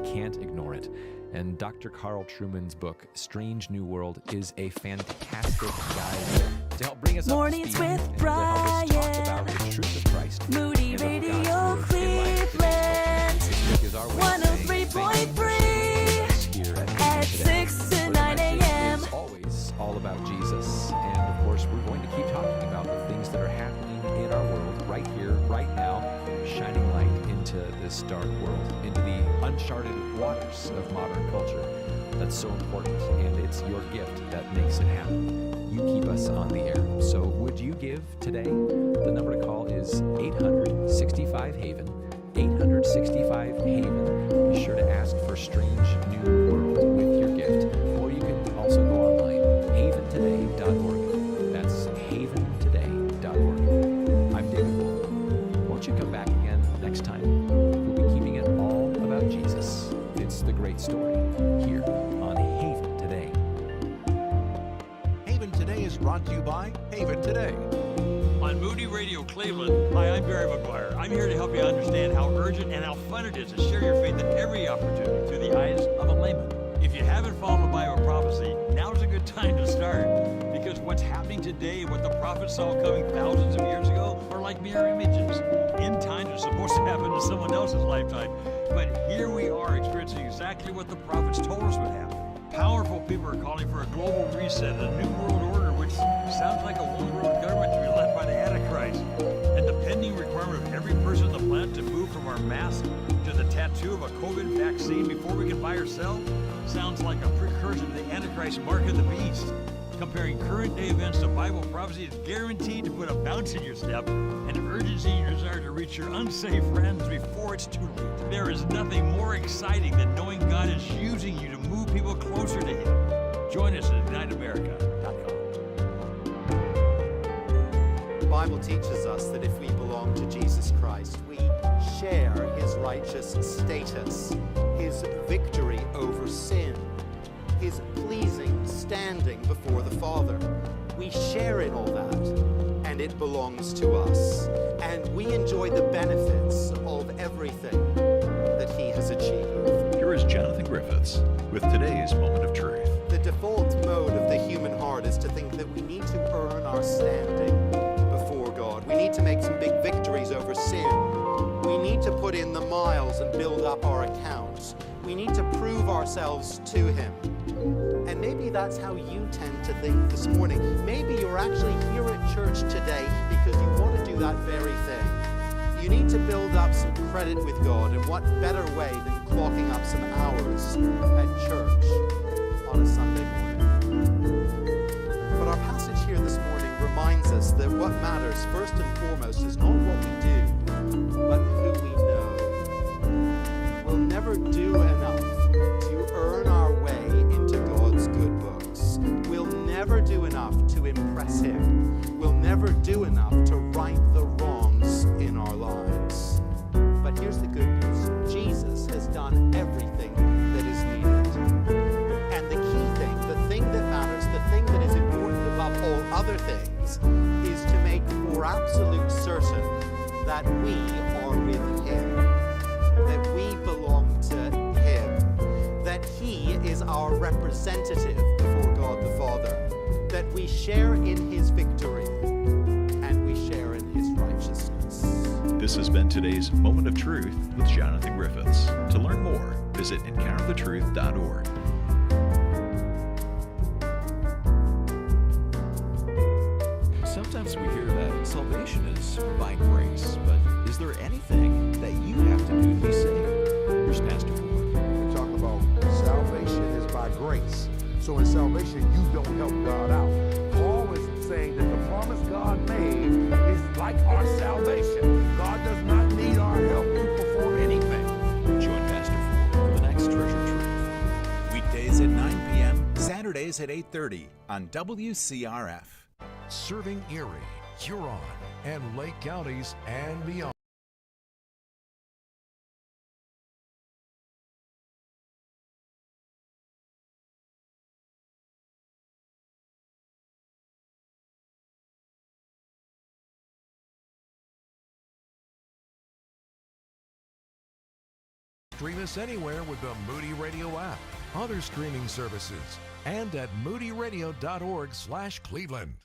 Can't ignore it. And Dr. Carl Trueman's book, Strange New World, is a fantastic guide to help bring us Mornings up to speed with and to help us talk about the truth of Christ. Moody and of Radio God's Word in light of today's culture. Cleveland, This book is our way of saying thank you for sharing with us here at at today. 6 to Where the 9 message a.m. is always all about Jesus. And of course, we're going to keep talking about the things that are happening in our world right here, right now, shining light into this dark world, into the uncharted waters of modern culture. That's so important, and it's your gift that makes it happen. You keep us on the air. So would you give today? The number to call is 865-HAVEN. 865-HAVEN. Be sure to ask for Strange New World with your gift. Or you can also go online, haventoday.org. That's haventoday.org. I'm David Bull. Won't you come back again next time? We'll be keeping it all about Jesus. It's the great story here on Haven Today. Haven Today is brought to you by Haven Today. On Moody Radio Cleveland, hi, I'm Barry McGuire. I'm here to help you understand how urgent and how fun it is to share your faith at every opportunity through the eyes of a layman. If you haven't followed the Bible prophecy, now's a good time to start. Because what's happening today and what the prophets saw coming thousands of years ago are like mirror images. End times are supposed to happen in someone else's lifetime. But here we are experiencing exactly what the prophets told us would happen. Powerful people are calling for a global reset, a new world order, which sounds like a one-world government to be led by the Antichrist. And the pending requirement of every person on the planet to move from our mask to the tattoo of a COVID vaccine before we can buy or sell sounds like a precursor to the Antichrist mark of the beast. Comparing current day events to Bible prophecy is guaranteed to put a bounce in your step and urgency in your desire to reach your unsafe friends before it's too late. There is nothing more exciting than knowing God is using you to move people closer to Him. Join us at IgniteAmerica.com. The Bible teaches us that if we belong to Jesus Christ, we share His righteous status, His victory over sin, His pleasing standing before the Father. We share in all that, and it belongs to us. And we enjoy the benefits of everything that He has achieved. Here is Jonathan Griffiths with today's Moment of Truth. The default mode of the human heart is to think that we need to earn our standing before God. We need to make some big victories over sin. We need to put in the miles and build up our accounts. We need to prove ourselves to Him. And maybe that's how you tend to think this morning. Maybe you're actually here at church today because you want to do that very thing. You need to build up some credit with God, and what better way than clocking up some hours at church on a Sunday morning. But our passage here this morning reminds us that what matters first and foremost is not what we do, but who we know. We'll never do enough to earn our way into God's good books. We'll never do enough to impress Him. We'll never do enough to right the wrongs in our lives. But here's the good news. Jesus has done everything that is needed. And the key thing, the thing that matters, the thing that is important above all other things, is to make for absolute certain that we are with Him, that we belong to Him, that He is our representative before God the Father, that we share in His victory and we share in His righteousness. This has been today's Moment of Truth with Jonathan Griffiths. To learn more, visit encounterthetruth.org. Sometimes we hear that salvation is by grace, but is there anything that you have to do to be saved? Here's Pastor Ford. We talk about salvation is by grace. So in salvation, you don't help God out. Paul is saying that the promise God made is like our salvation. God does not need our help to perform anything. Join Pastor Ford for the next Treasure Truth. Weekdays at 9 p.m., Saturdays at 8:30 on WCRF. Serving Erie, Huron, and Lake counties and beyond. stream us anywhere with the Moody Radio app, other streaming services, and at moodyradio.org/Cleveland.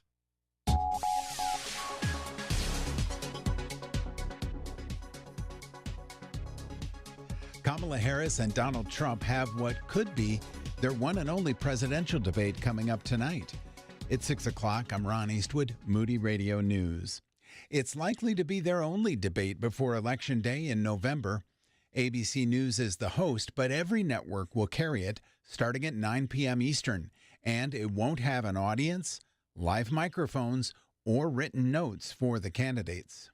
Kamala Harris and Donald Trump have what could be their one and only presidential debate coming up tonight. It's 6 o'clock. I'm Ron Eastwood, Moody Radio News. It's likely to be their only debate before Election Day in November. ABC News is the host, but every network will carry it starting at 9 p.m. Eastern, and it won't have an audience, live microphones, or written notes for the candidates.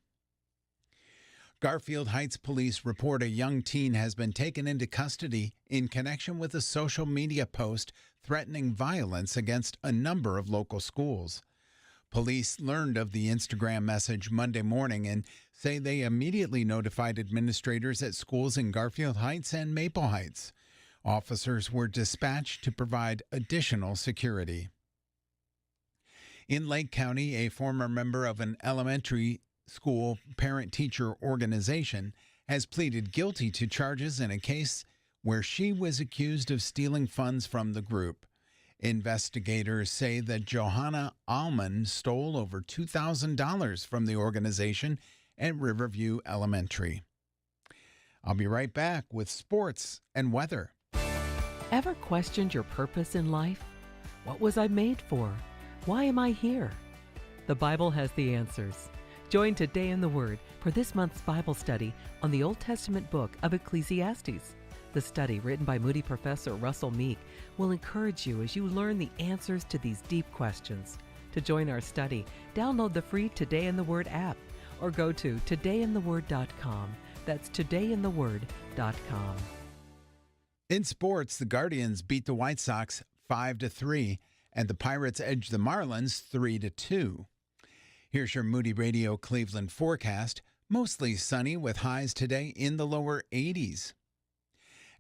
Garfield Heights police report a young teen has been taken into custody in connection with a social media post threatening violence against a number of local schools. Police learned of the Instagram message Monday morning and say they immediately notified administrators at schools in Garfield Heights and Maple Heights. Officers were dispatched to provide additional security. In Lake County, a former member of an elementary school parent-teacher organization has pleaded guilty to charges in a case where she was accused of stealing funds from the group. Investigators say that Johanna Allman stole over $2,000 from the organization at Riverview Elementary. I'll be right back with sports and weather. Ever questioned your purpose in life? What was I made for? Why am I here? The Bible has the answers. Join Today in the Word for this month's Bible study on the Old Testament book of Ecclesiastes. The study, written by Moody professor Russell Meek, will encourage you as you learn the answers to these deep questions. To join our study, download the free Today in the Word app or go to todayintheword.com. That's todayintheword.com. In sports, the Guardians beat the White Sox 5-3, and the Pirates edged the Marlins 3-2. Here's your Moody Radio Cleveland forecast. Mostly sunny with highs today in the lower 80s.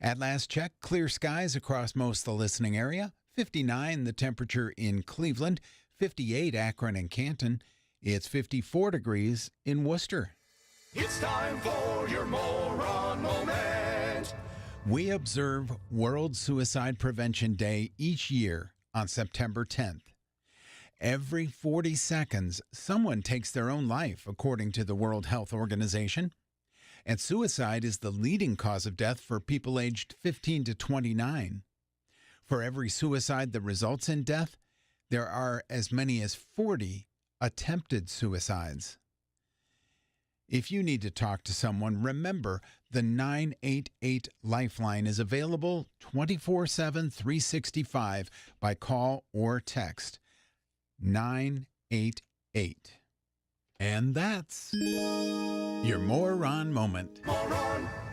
At last check, clear skies across most of the listening area. 59 the temperature in Cleveland, 58 Akron and Canton. It's 54 degrees in Worcester. It's time for your Moron Moment. We observe World Suicide Prevention Day each year on September 10th. Every 40 seconds, someone takes their own life, according to the World Health Organization. And suicide is the leading cause of death for people aged 15 to 29. For every suicide that results in death, there are as many as 40 attempted suicides. If you need to talk to someone, remember the 988 Lifeline is available 24/7, 365 by call or text. 988. And that's your Moron Moment.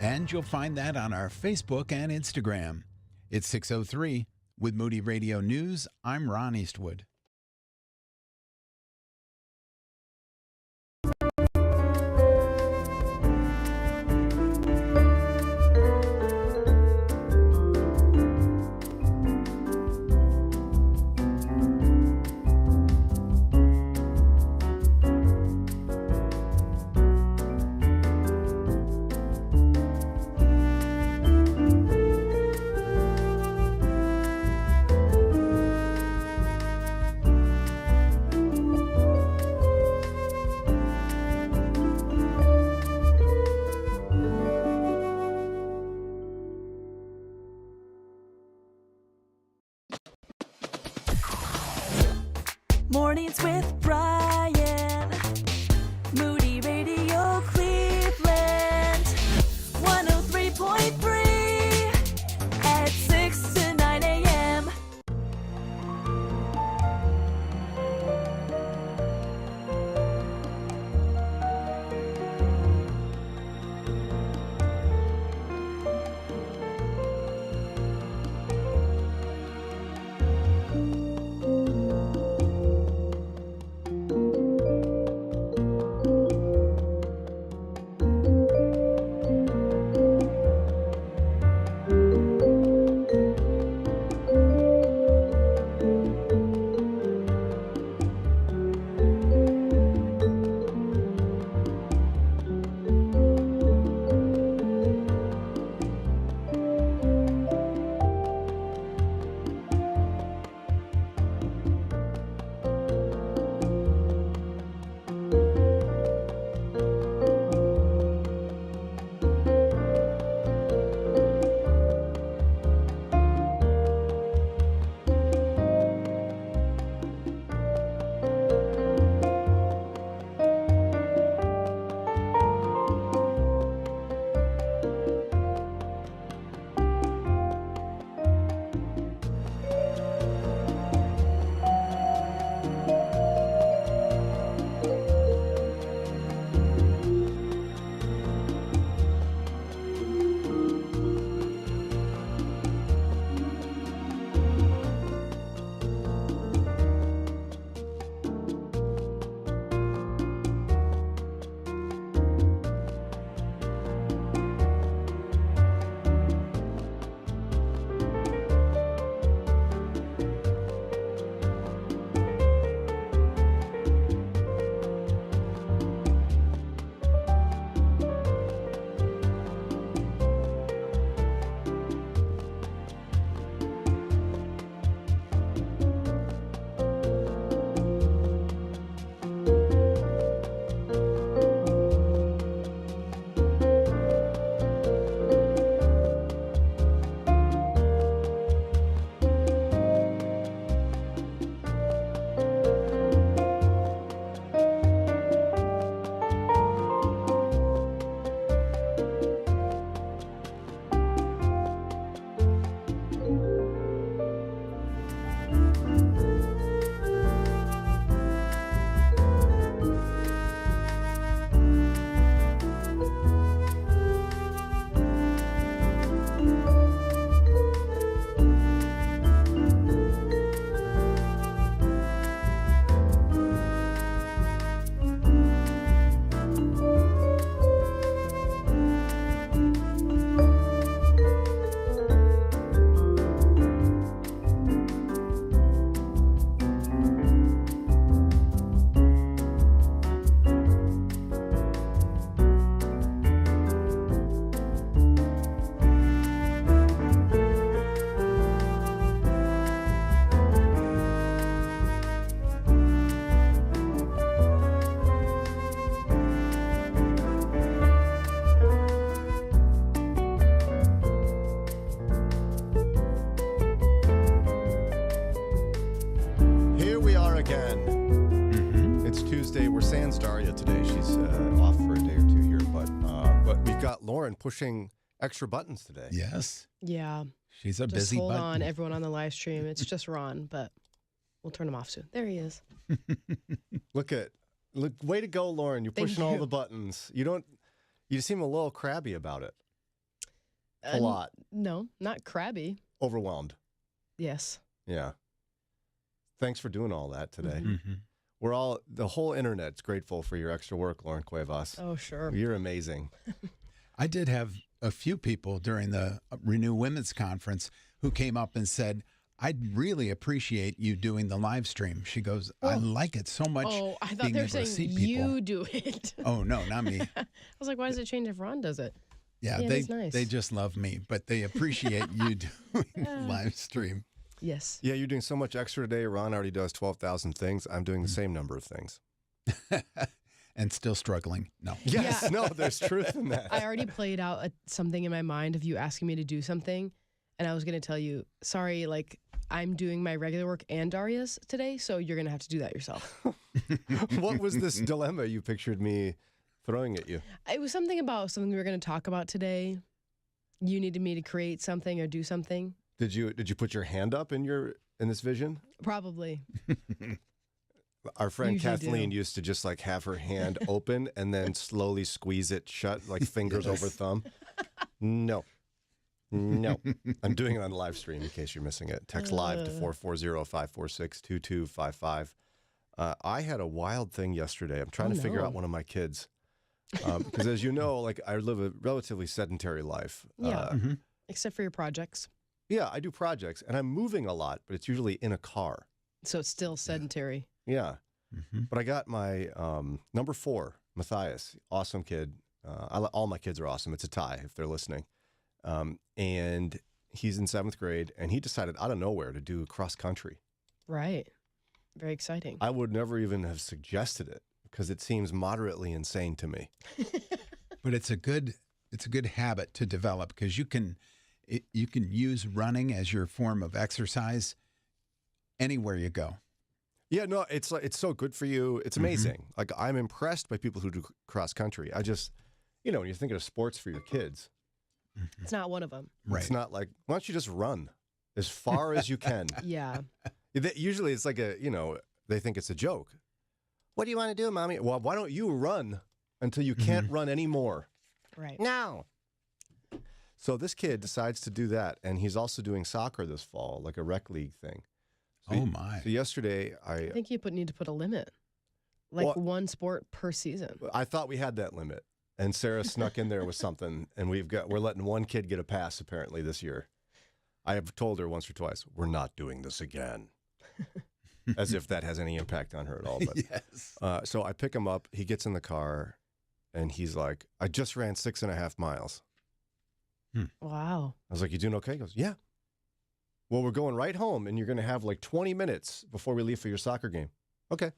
And you'll find that on our Facebook and Instagram. It's 6:03 with Moody Radio News. I'm Ron Eastwood. Mornings with Brian. Moody Radio Cleveland. 103.3 at 6 to 9 a.m. again. Mm-hmm. It's Tuesday. We're sans Daria today. She's off for a day or two here, but we've got Lauren pushing extra buttons today. Yes. Yeah. She's a Just busy hold button. on, everyone on the live stream. It's just Ron, but we'll turn him off soon. There he is. Look, way to go, Lauren. You're Thank pushing all you. the buttons. You seem a little crabby about it. A lot. No, not crabby. Overwhelmed. Yes. Yeah. Thanks for doing all that today. Mm-hmm. The whole internet's grateful for your extra work, Lauren Cuevas. Oh, sure. You're amazing. I did have a few people during the Renew Women's Conference who came up and said, I'd really appreciate you doing the live stream. She goes, I like it so much. Oh, I thought being they were able to saying see people. you do it. Oh, no, not me. I was like, why does it change if Ron does it? Yeah, Yeah, that's nice. they just love me, but they appreciate you doing the live stream. Yes. Yeah, you're doing so much extra today. Ron already does 12,000 things. I'm doing the same number of things. And still struggling. No. Yes, Yeah. no, there's truth in that. I already played out something in my mind of you asking me to do something, and I was going to tell you, sorry, like, I'm doing my regular work and Daria's today, so you're going to have to do that yourself. What was this dilemma you pictured me throwing at you? It was something about something we were going to talk about today. You needed me to create something or do something. Did you put your hand up in this vision? Probably. Our friend Usually Kathleen do. used to just like have her hand open and then slowly squeeze it shut, like fingers over thumb. No. I'm doing it on the live stream in case you're missing it. Text live to 440-546-2255. I had a wild thing yesterday. I'm trying to figure out one of my kids. Because as you know, like I live a relatively sedentary life. Yeah. Except for your projects. Yeah, I do projects and I'm moving a lot, but it's usually in a car. So it's still sedentary. Yeah. But I got my number 4, Matthias, awesome kid. All my kids are awesome. It's a tie if they're listening. And he's in 7th grade and he decided out of nowhere to do cross country. Right. Very exciting. I would never even have suggested it because it seems moderately insane to me. But it's a good habit to develop because you can use running as your form of exercise anywhere you go. Yeah, no, it's so good for you. It's amazing. Like I'm impressed by people who do cross country. I just, when you're thinking of sports for your kids, It's not one of them. Right. it's not like, why don't you just run as far as you can? Yeah. Usually it's like they think it's a joke. What do you want to do, Mommy? Well, why don't you run until you can't run anymore? Right. No. So this kid decides to do that, and he's also doing soccer this fall, like a rec league thing. So my. So yesterday, I think you need to put a limit. Like one sport per season. I thought we had that limit, and Sarah snuck in there with something, and we're letting one kid get a pass apparently this year. I have told her once or twice, we're not doing this again. As if that has any impact on her at all. But, Yes. So I pick him up. He gets in the car, and he's like, I just ran 6.5 miles. Wow. I was like, you doing okay? He goes, yeah. Well, we're going right home, and you're going to have like 20 minutes before we leave for your soccer game. Okay.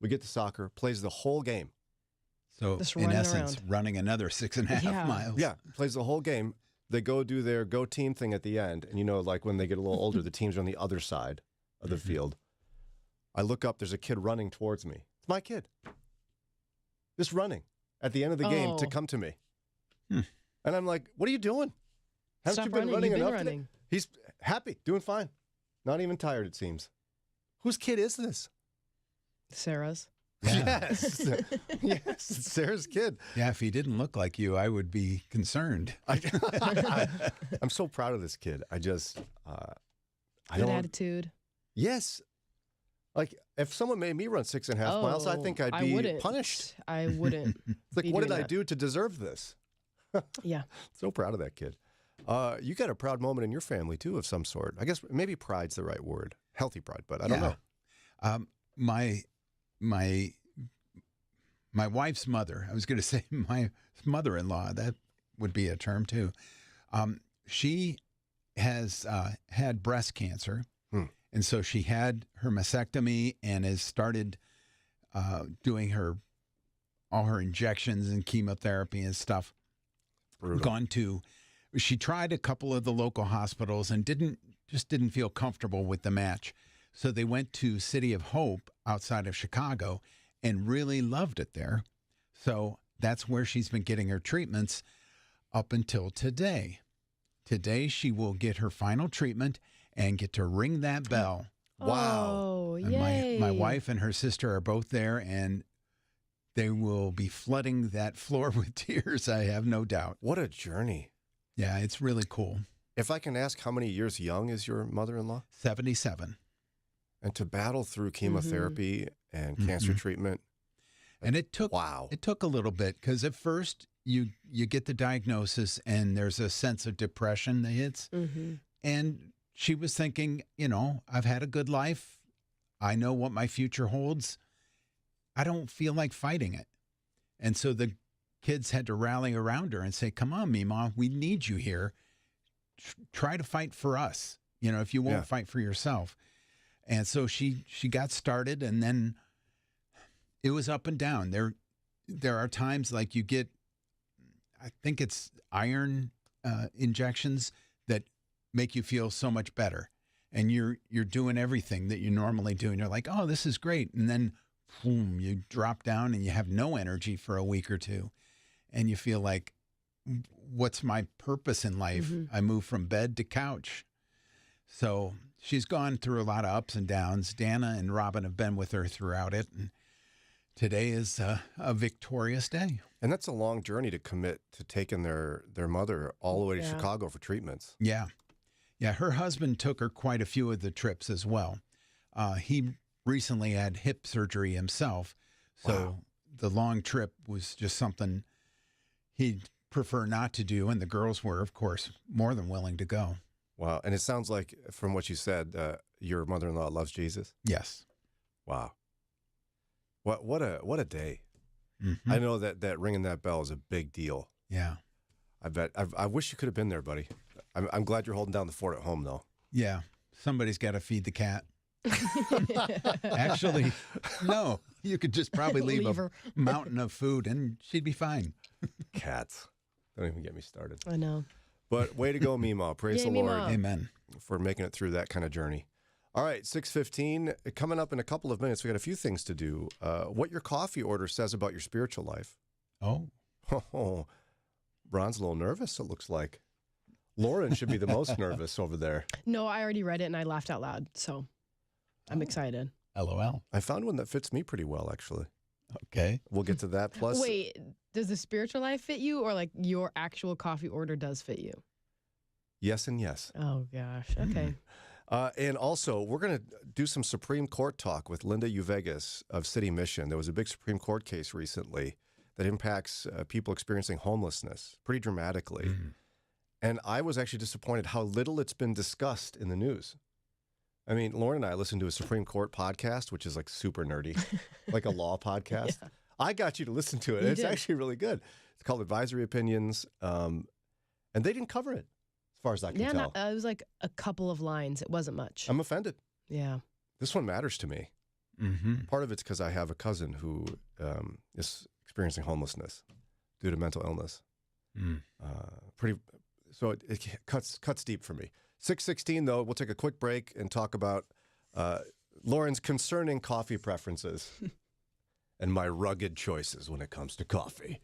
We get to soccer, plays the whole game. So Just in running essence, around. running another 6.5 Yeah. miles. Yeah, plays the whole game. They go do their go team thing at the end. And like when they get a little older, the teams are on the other side of the field. I look up, there's a kid running towards me. It's my kid. Just running at the end of the game to Oh. come to me. And I'm like, what are you doing? Haven't Stop you been running. running You've been enough today? running. He's happy, doing fine. Not even tired, it seems. Whose kid is this? Sarah's. Yeah. Yes. Yes, it's Sarah's kid. Yeah, if he didn't look like you, I would be concerned. I'm so proud of this kid. I just, I Good don't. attitude. Yes. Like, if someone made me run 6.5 miles, I think I'd be wouldn't. punished. I wouldn't. It's like, be what did doing I that. do to deserve this? Yeah. So Proud of that kid. You got a proud moment in your family, too, of some sort. I guess maybe pride's the right word. Healthy pride, but I don't know. My wife's mother, I was going to say my mother-in-law, that would be a term too. She has had breast cancer, and so she had her mastectomy and has started doing all her injections and chemotherapy and stuff. Brutal. She tried a couple of the local hospitals and didn't feel comfortable with the match. So they went to City of Hope outside of Chicago and really loved it there. So that's where she's been getting her treatments up until today. Today, she will get her final treatment and get to ring that bell. Wow. Oh, And yay. my wife and her sister are both there, and they will be flooding that floor with tears, I have no doubt. What a journey. Yeah, it's really cool. If I can ask, how many years young is your mother-in-law? 77. And to battle through chemotherapy and cancer treatment. And it took Wow. It took a little bit because at first you get the diagnosis and there's a sense of depression that hits. And she was thinking, I've had a good life. I know what my future holds. I don't feel like fighting it. And so the kids had to rally around her and say, come on, Mima, we need you here. Try to fight for us, if you won't fight for yourself. And so she got started, and then it was up and down. There are times like you get, I think it's iron injections that make you feel so much better. And you're doing everything that you normally do. And you're like, oh, this is great. And then, boom, you drop down and you have no energy for a week or two. And you feel like, what's my purpose in life? I move from bed to couch. So she's gone through a lot of ups and downs. Dana and Robin have been with her throughout it. And today is a victorious day. And that's a long journey to commit to taking their mother all the way to Chicago for treatments. Yeah. Yeah, her husband took her quite a few of the trips as well. He recently had hip surgery himself. So the long trip was just something he'd prefer not to do. And the girls were, of course, more than willing to go. Wow. And it sounds like, from what you said, your mother-in-law loves Jesus. Yes. Wow. What a day. I know that ringing that bell is a big deal. Yeah. I bet. I wish you could have been there, buddy. I'm glad you're holding down the fort at home, though. Yeah. Somebody's got to feed the cat. Actually, no. You could just probably leave a mountain of food and she'd be fine. Cats. Don't even get me started. I know. But way to go, Mima. Praise the Lord. Amen. For making it through that kind of journey. All right, 6:15. Coming up in a couple of minutes, we got a few things to do. What your coffee order says about your spiritual life. Oh. Ron's a little nervous, it looks like. Lauren should be the most nervous over there. No, I already read it and I laughed out loud, so I'm excited. LOL. I found one that fits me pretty well, actually. Okay. We'll get to that. Plus, Wait, does the spiritual life fit you, or like your actual coffee order does fit you? yes and yes. Oh gosh. Okay. And also, we're going to do some Supreme Court talk with Linda Uveges of City Mission. There was a big Supreme Court case recently that impacts people experiencing homelessness pretty dramatically. And I was actually disappointed how little it's been discussed in the news. I mean, Lauren and I listened to a Supreme Court podcast, which is like super nerdy, like a law podcast. Yeah. I got you to listen to it. It's actually really good. It's called Advisory Opinions. And they didn't cover it, as far as I can tell. It was like a couple of lines. It wasn't much. I'm offended. Yeah. This one matters to me. Part of it's because I have a cousin who is experiencing homelessness due to mental illness. So it cuts deep for me. 6:16, though, we'll take a quick break and talk about Lauren's concerning coffee preferences and my rugged choices when it comes to coffee.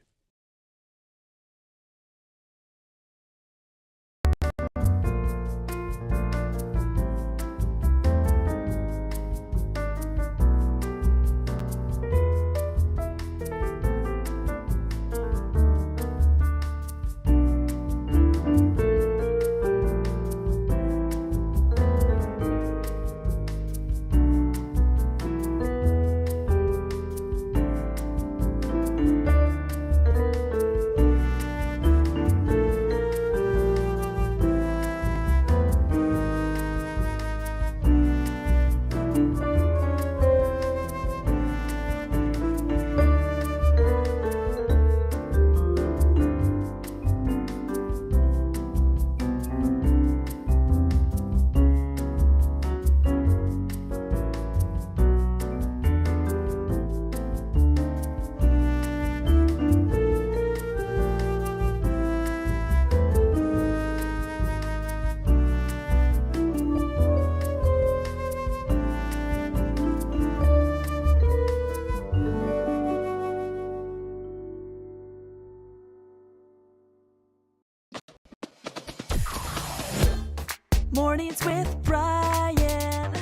Mornings with Brian.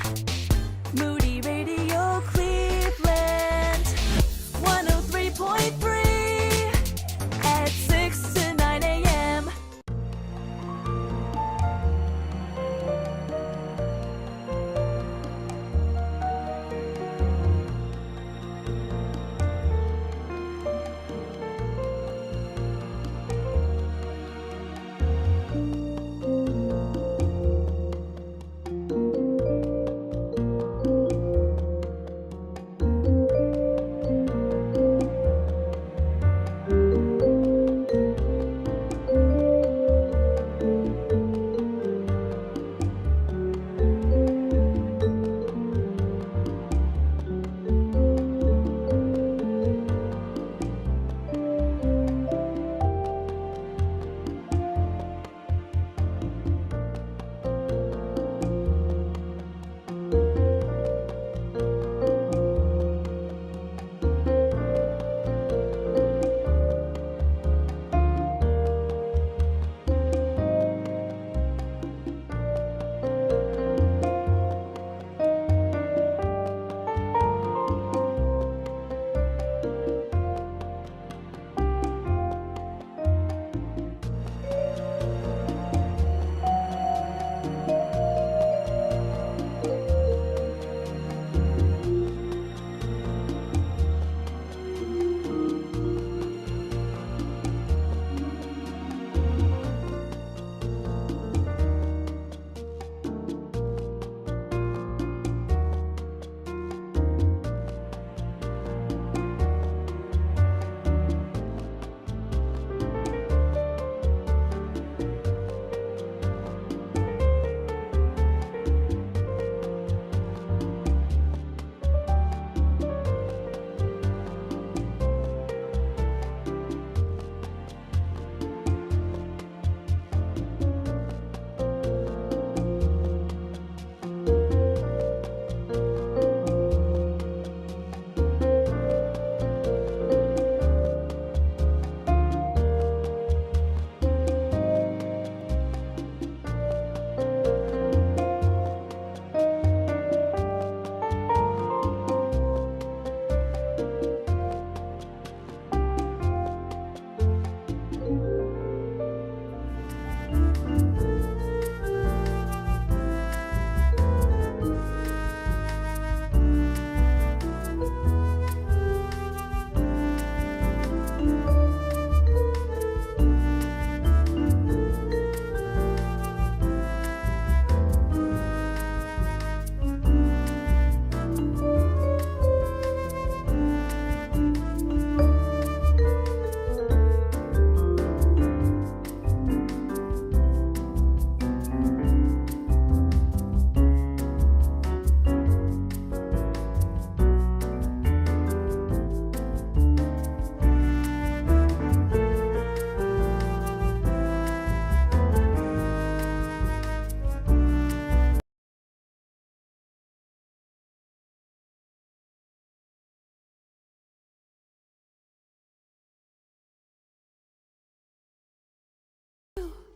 Moody Radio Cleveland. 103.3 at 6 to 9 a.m.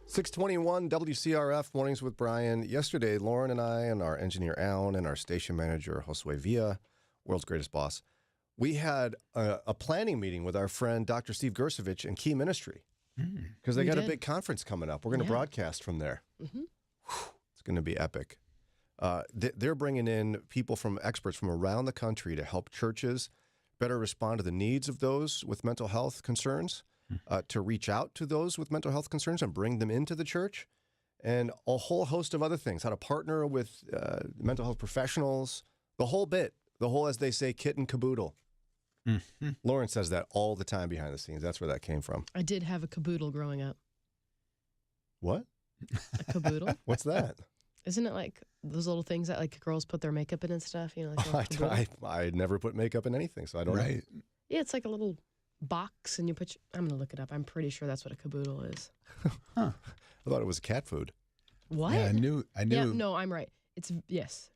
.621 WCRF Mornings with Brian. Yesterday, Lauren and I and our engineer Alan and our station manager Josue Villa, world's greatest boss, we had a planning meeting with our friend Dr. Steve Gersovich and Key Ministry because they got a big conference coming up. We're going to broadcast from there. It's going to be epic. They're bringing in people from experts from around the country to help churches better respond to the needs of those with mental health concerns. To reach out to those with mental health concerns and bring them into the church, and a whole host of other things, how to partner with mental health professionals, the whole bit, the whole, as they say, kit and caboodle. Lauren says that all the time behind the scenes. That's where that came from. I did have a caboodle growing up. What? A caboodle? What's that? Isn't it like those little things that like girls put their makeup in and stuff? You know, like I never put makeup in anything, so I don't know. Yeah, it's like a little box, and you put. I'm gonna look it up. I'm pretty sure that's what a caboodle is. I thought it was cat food. What? Yeah, I knew. Yeah, no, I'm right. It's yes.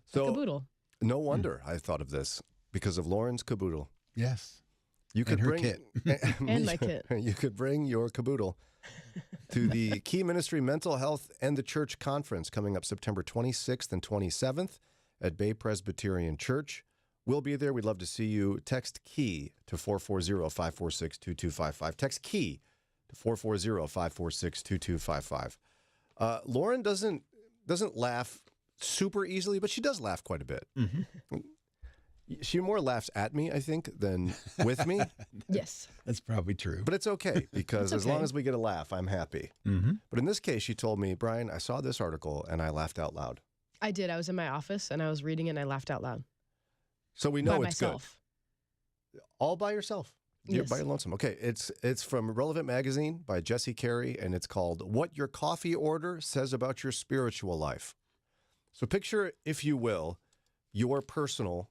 So a caboodle. No wonder I thought of this because of Lauren's caboodle. Yes. You could her bring kit. And my kit. You could bring your caboodle to the Key Ministry Mental Health and the Church Conference coming up September 26th and 27th at Bay Presbyterian Church. We'll be there. We'd love to see you. Text KEY to 440-546-2255. Text KEY to 440-546-2255. Lauren doesn't laugh super easily, but she does laugh quite a bit. Mm-hmm. She more laughs at me, I think, than with me. Yes. That's probably true. But it's okay, because as long as we get a laugh, I'm happy. Mm-hmm. But in this case, she told me, Brian, I saw this article and I laughed out loud. I did. I was in my office and I was reading it and I laughed out loud. So we know by it's myself. Good. All by yourself. You're by your lonesome. Okay, it's from Relevant Magazine by Jesse Carey, and it's called What Your Coffee Order Says About Your Spiritual Life. So picture, if you will, your personal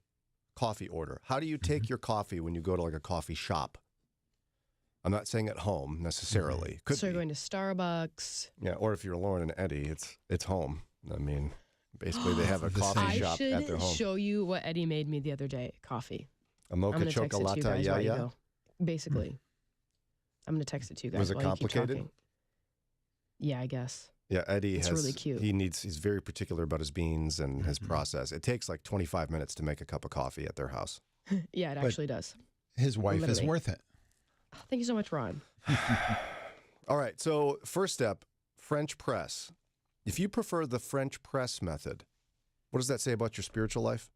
coffee order. How do you take your coffee when you go to like a coffee shop? I'm not saying at home necessarily. Could So you're be. going to Starbucks. Yeah, or if you're Lauren and Eddie, it's home. I mean, basically they have a The coffee same. shop I at their should home. show you what Eddie made me the other day. Coffee. A I'm mocha going to text it to you chocolate, guys while you yeah. go. Basically. I'm going to text it to you guys Was it while you keep complicated? talking. Yeah, I guess. Yeah, Eddie It's really cute. He's very particular about his beans and his process. It takes like 25 minutes to make a cup of coffee at their house. Yeah, it actually does. His wife is Literally. worth it. Oh, thank you so much, Ron. All right, so first step, French press. If you prefer the French press method, what does that say about your spiritual life?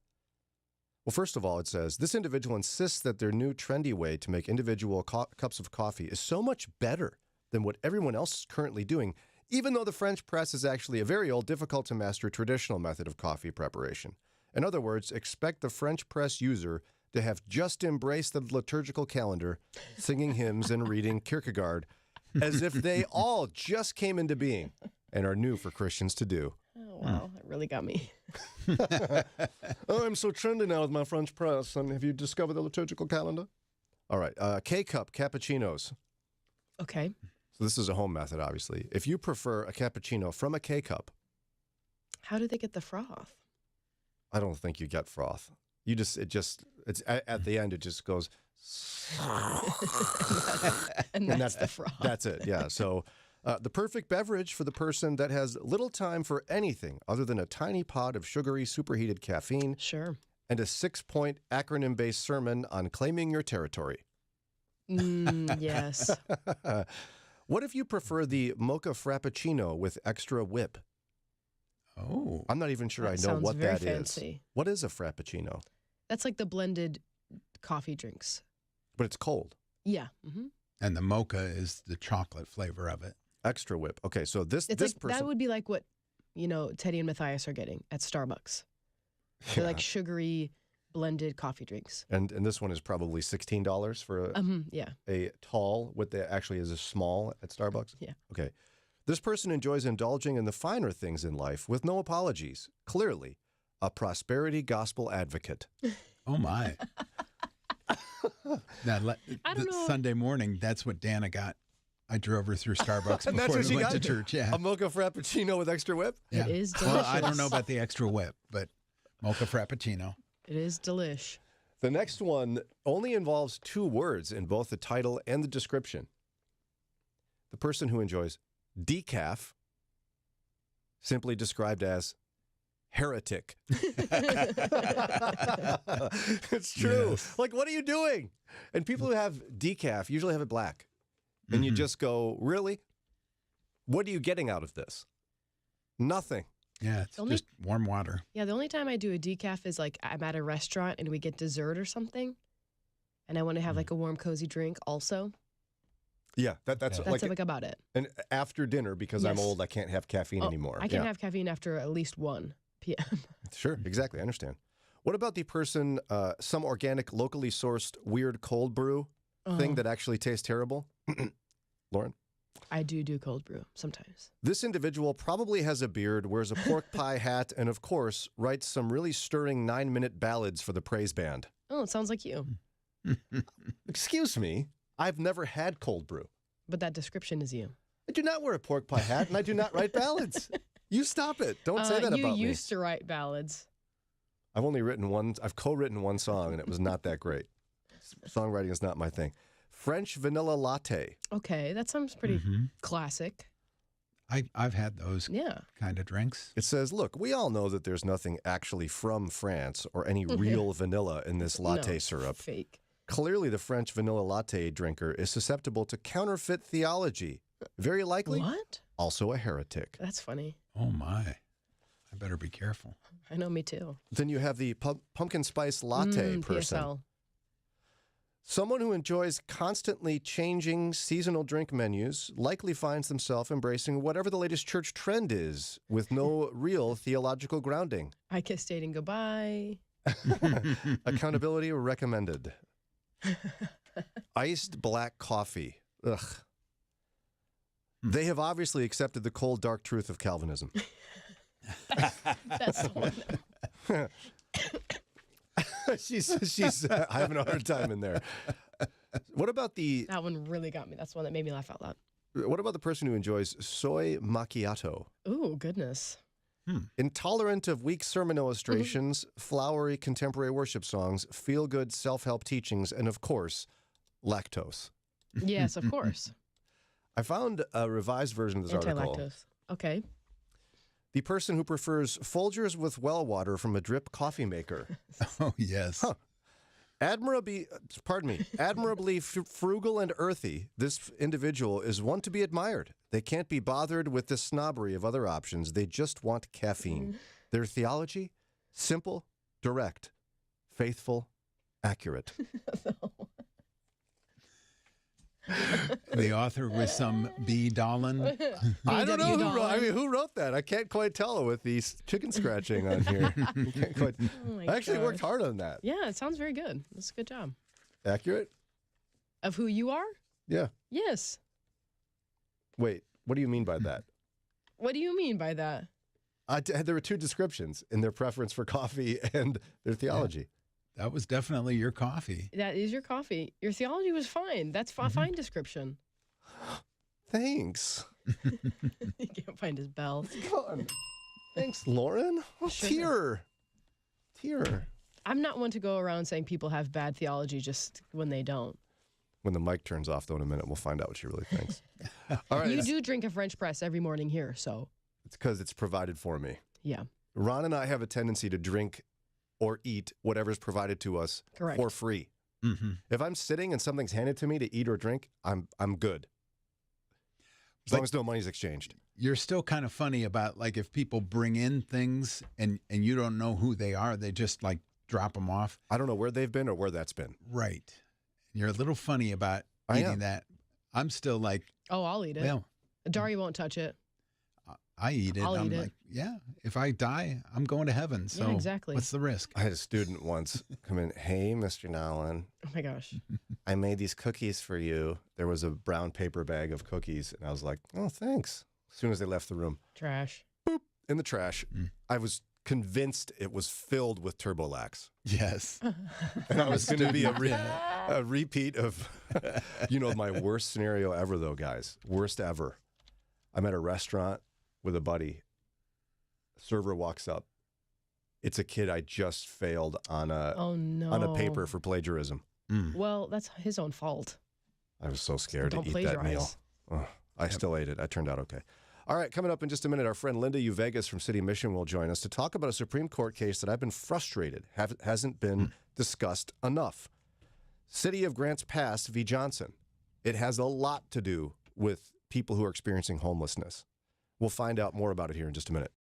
Well, first of all, it says, this individual insists that their new trendy way to make individual cups of coffee is so much better than what everyone else is currently doing, even though the French press is actually a very old, difficult-to-master traditional method of coffee preparation. In other words, expect the French press user to have just embraced the liturgical calendar, singing hymns and reading Kierkegaard, as if they all just came into being and are new for Christians to do. Oh, wow. That really got me. Oh, I'm so trendy now with my French press. And have you discovered the liturgical calendar? All right. K-cup cappuccinos. Okay. So this is a home method, obviously. If you prefer a cappuccino from a K-cup, How do they get the froth? I don't think you get froth. It's at the end, it just goes, And that's the froth. That's it. Yeah. So the perfect beverage for the person that has little time for anything other than a tiny pot of sugary, superheated caffeine Sure. and a 6-point acronym-based sermon on claiming your territory. Yes. What if you prefer the mocha frappuccino with extra whip? Oh. I'm not even sure That I know sounds what very that is. fancy. What is a frappuccino? That's like the blended coffee drinks. But it's cold. Yeah. Mm-hmm. And the mocha is the chocolate flavor of it. Extra whip. Okay, so this It's this like person that would be like what Teddy and Matthias are getting at Starbucks. They're like sugary blended coffee drinks. and this one is probably $16 for Yeah. a tall. What they actually is a small at Starbucks. Yeah. Okay. This person enjoys indulging in the finer things in life with no apologies. Clearly, a prosperity gospel advocate. Oh, my. Now, I don't know. Sunday morning, that's what Dana got. I drove her through Starbucks And that's before what she we went got? to church. Yeah. A mocha frappuccino with extra whip? Yeah. It is Well, I don't delicious. know about the extra whip, but mocha frappuccino. It is delish. The next one only involves 2 words in both the title and the description. The person who enjoys decaf, simply described as heretic. It's true. Yes. Like, what are you doing? And people who have decaf usually have it black. And you just go, really? What are you getting out of this? Nothing. Yeah, it's Only- just warm water. Yeah, the only time I do a decaf is like I'm at a restaurant and we get dessert or something. And I want to have like a warm, cozy drink also. Yeah, that's That's like about it. and after dinner, because I'm Yes. old, I can't have caffeine Oh, anymore. I can Yeah. have caffeine after at least 1 p.m. Sure, exactly. I understand. What about the person, some organic, locally sourced, weird cold brew thing that actually tastes terrible? Lauren? I do cold brew sometimes. This individual probably has a beard, wears a pork pie hat, and of course, writes some really stirring 9-minute ballads for the praise band. Oh, it sounds like you. Excuse me, I've never had cold brew. But that description is you. I do not wear a pork pie hat, and I do not write ballads. You stop it. Don't say that you about me. used to write ballads. I've co-written one song, and it was not that great. Songwriting is not my thing. French vanilla latte. Okay, that sounds pretty classic. I've had those kind of drinks. It says, look, we all know that there's nothing actually from France or any real vanilla in this latte syrup. Fake. Clearly, the French vanilla latte drinker is susceptible to counterfeit theology. Very likely, What? also a heretic. That's funny. Oh, my. I better be careful. I know, me too. Then you have the pumpkin spice latte person. PSL. Someone who enjoys constantly changing seasonal drink menus likely finds themselves embracing whatever the latest church trend is with no real theological grounding. I kissed dating goodbye. Accountability recommended. Iced black coffee. Ugh. They have obviously accepted the cold, dark truth of Calvinism. That's the one. she's having a hard time in there. What about That one really got me. That's the one that made me laugh out loud. What about the person who enjoys soy macchiato? Ooh, goodness. Intolerant of weak sermon illustrations, flowery contemporary worship songs, feel-good self-help teachings, and of course, lactose. Yes, of course. I found a revised version of this article. Anti-lactose. Okay. The person who prefers Folgers with well water from a drip coffee maker. Oh, yes. Huh. Admirably frugal and earthy, this individual is one to be admired. They can't be bothered with the snobbery of other options. They just want caffeine. Their theology, simple, direct, faithful, accurate. The author was some B. Dolan. I don't know who wrote that. I can't quite tell with the chicken scratching on here. I actually worked hard on that. Yeah, it sounds very good. That's a good job. Accurate? Of who you are? Yeah. Yes. Wait, what do you mean by that? What do you mean by that? There were two descriptions in their preference for coffee and their theology. That was definitely your coffee. That is your coffee. Your theology was fine. That's a fine description. Thanks. He can't find his bell. Thanks, Lauren. Oh, Sure. Tear. I'm not one to go around saying people have bad theology just when they don't. When the mic turns off, though, in a minute, we'll find out what she really thinks. All right. You do drink a French press every morning here, so. It's because it's provided for me. Yeah. Ron and I have a tendency to drink or eat whatever's provided to us for free. Mm-hmm. If I'm sitting and something's handed to me to eat or drink, I'm good. As long as no money's exchanged. You're still kind of funny about, like, if people bring in things and you don't know who they are, they just, like, drop them off. I don't know where they've been or where that's been. Right. You're a little funny about eating that. I'm still like, oh, I'll eat it. Well, Dari won't touch it. I eat it. I'm eat like, it. Yeah, if I die, I'm going to heaven. So yeah, exactly. What's the risk? I had a student once come in, hey, Mr. Nolan. Oh, my gosh. I made these cookies for you. There was a brown paper bag of cookies, and I was like, oh, thanks. As soon as they left the room. Trash. Boop, in the trash. I was convinced it was filled with Turbolax. Yes. And I was going to be a repeat of, my worst scenario ever, though, guys. Worst ever. I'm at a restaurant with a buddy. Server walks up. It's a kid I just failed on a paper for plagiarism. Well, that's his own fault. I was so scared Don't to eat that meal. plagiarize. I still ate it. I turned out okay. All right, coming up in just a minute, our friend Linda Uveges from City Mission will join us to talk about a Supreme Court case that I've been frustrated hasn't been discussed enough. City of Grants Pass v. Johnson. It has a lot to do with people who are experiencing homelessness. We'll find out more about it here in just a minute.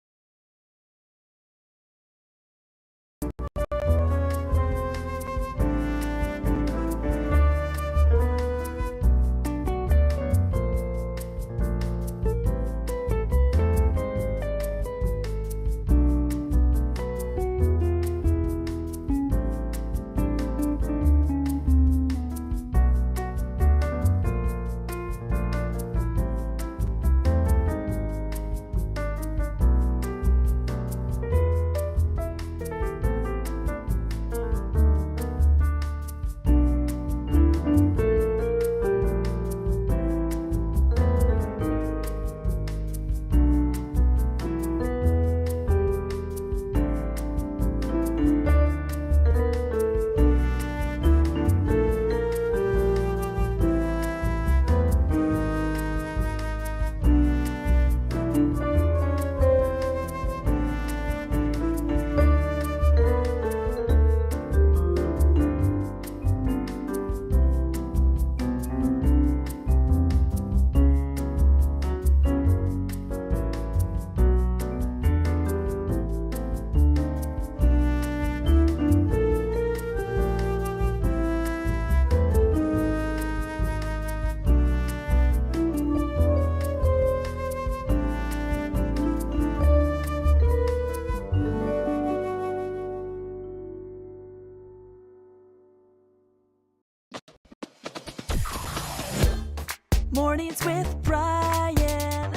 Mornings with Brian.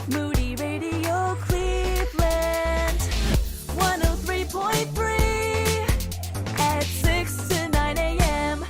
Moody Radio Cleveland. 103.3 at 6 to 9 a.m.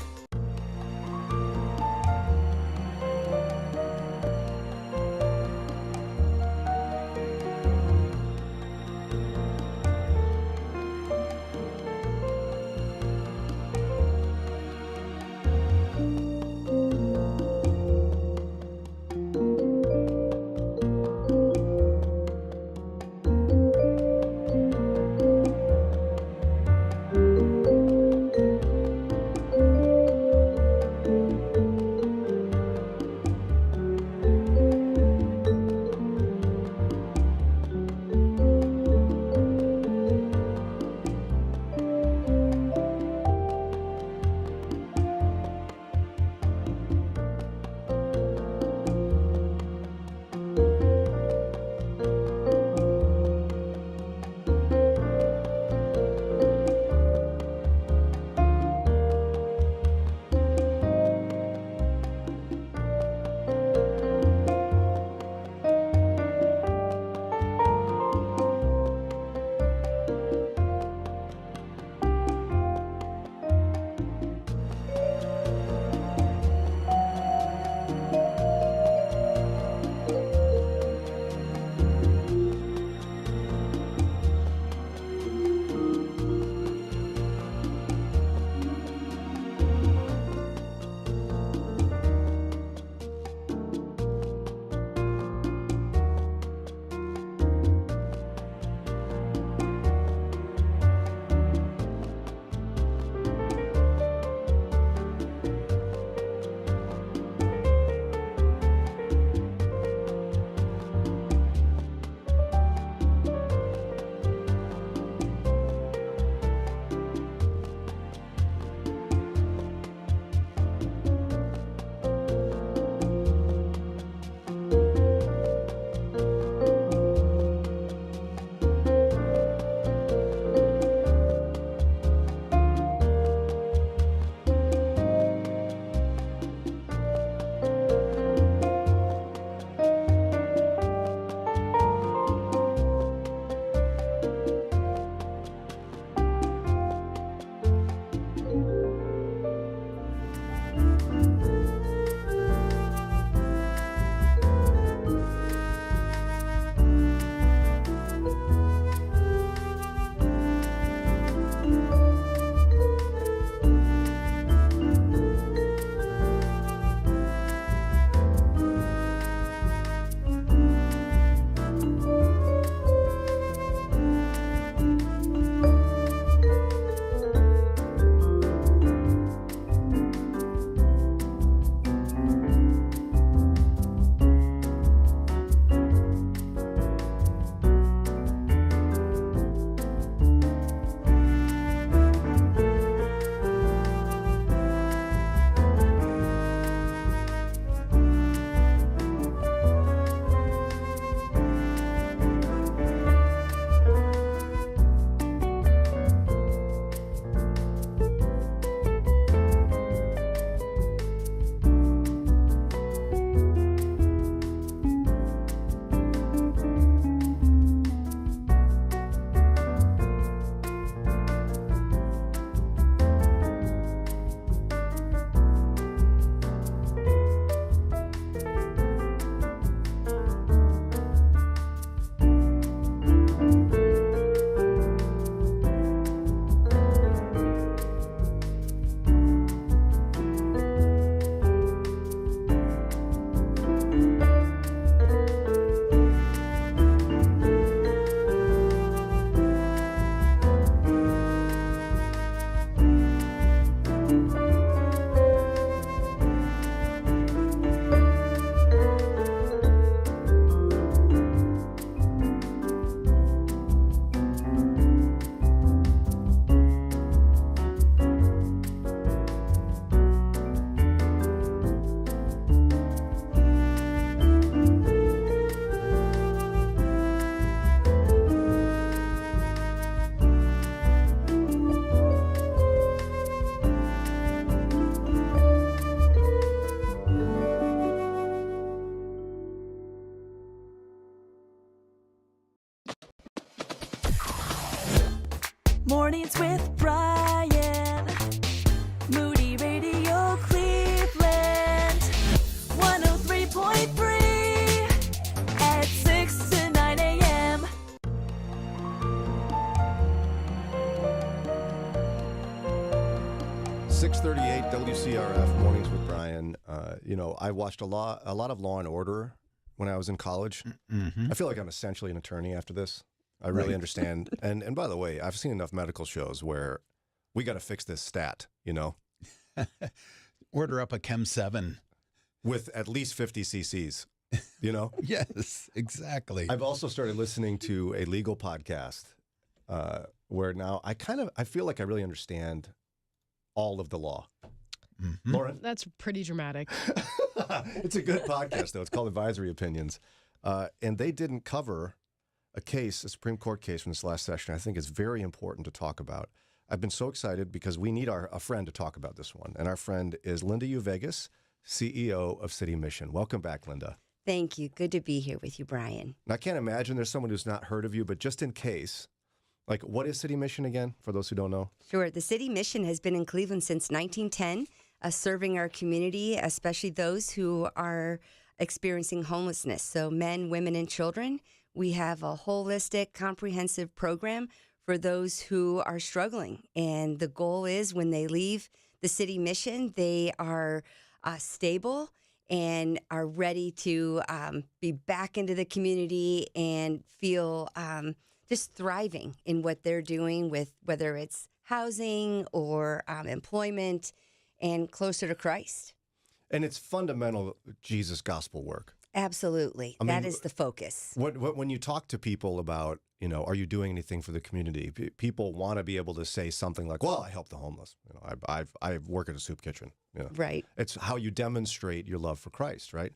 Mornings with Brian. Moody Radio Cleveland. 103.3 at 6 to 9 a.m. .38 WCRF Mornings with Brian. I watched a lot of Law and Order when I was in college. Mm-hmm. I feel like I'm essentially an attorney after this. I really understand. And by the way, I've seen enough medical shows where we got to fix this stat, Order up a Chem 7. with at least 50 cc's, Yes, exactly. I've also started listening to a legal podcast where now I feel like I really understand all of the law. Mm-hmm. Lauren? That's pretty dramatic. It's a good podcast, though. It's called Advisory Opinions. And they didn't cover a Supreme Court case from this last session I think is very important to talk about. I've been so excited because we need a friend to talk about this one. And our friend is Linda Uveges, CEO of City Mission. Welcome back, Linda. Thank you. Good to be here with you, Brian. And I can't imagine there's someone who's not heard of you, but just in case, what is City Mission again, for those who don't know? Sure. The City Mission has been in Cleveland since 1910, serving our community, especially those who are experiencing homelessness. So men, women, and children. We have a holistic, comprehensive program for those who are struggling. And the goal is when they leave the City Mission, they are stable and are ready to be back into the community and feel just thriving in what they're doing, with whether it's housing or employment, and closer to Christ. And it's fundamental Jesus gospel work. Absolutely. That is the focus. When you talk to people about, are you doing anything for the community? People want to be able to say something like, well, I help the homeless. I work at a soup kitchen. Right. It's how you demonstrate your love for Christ, right?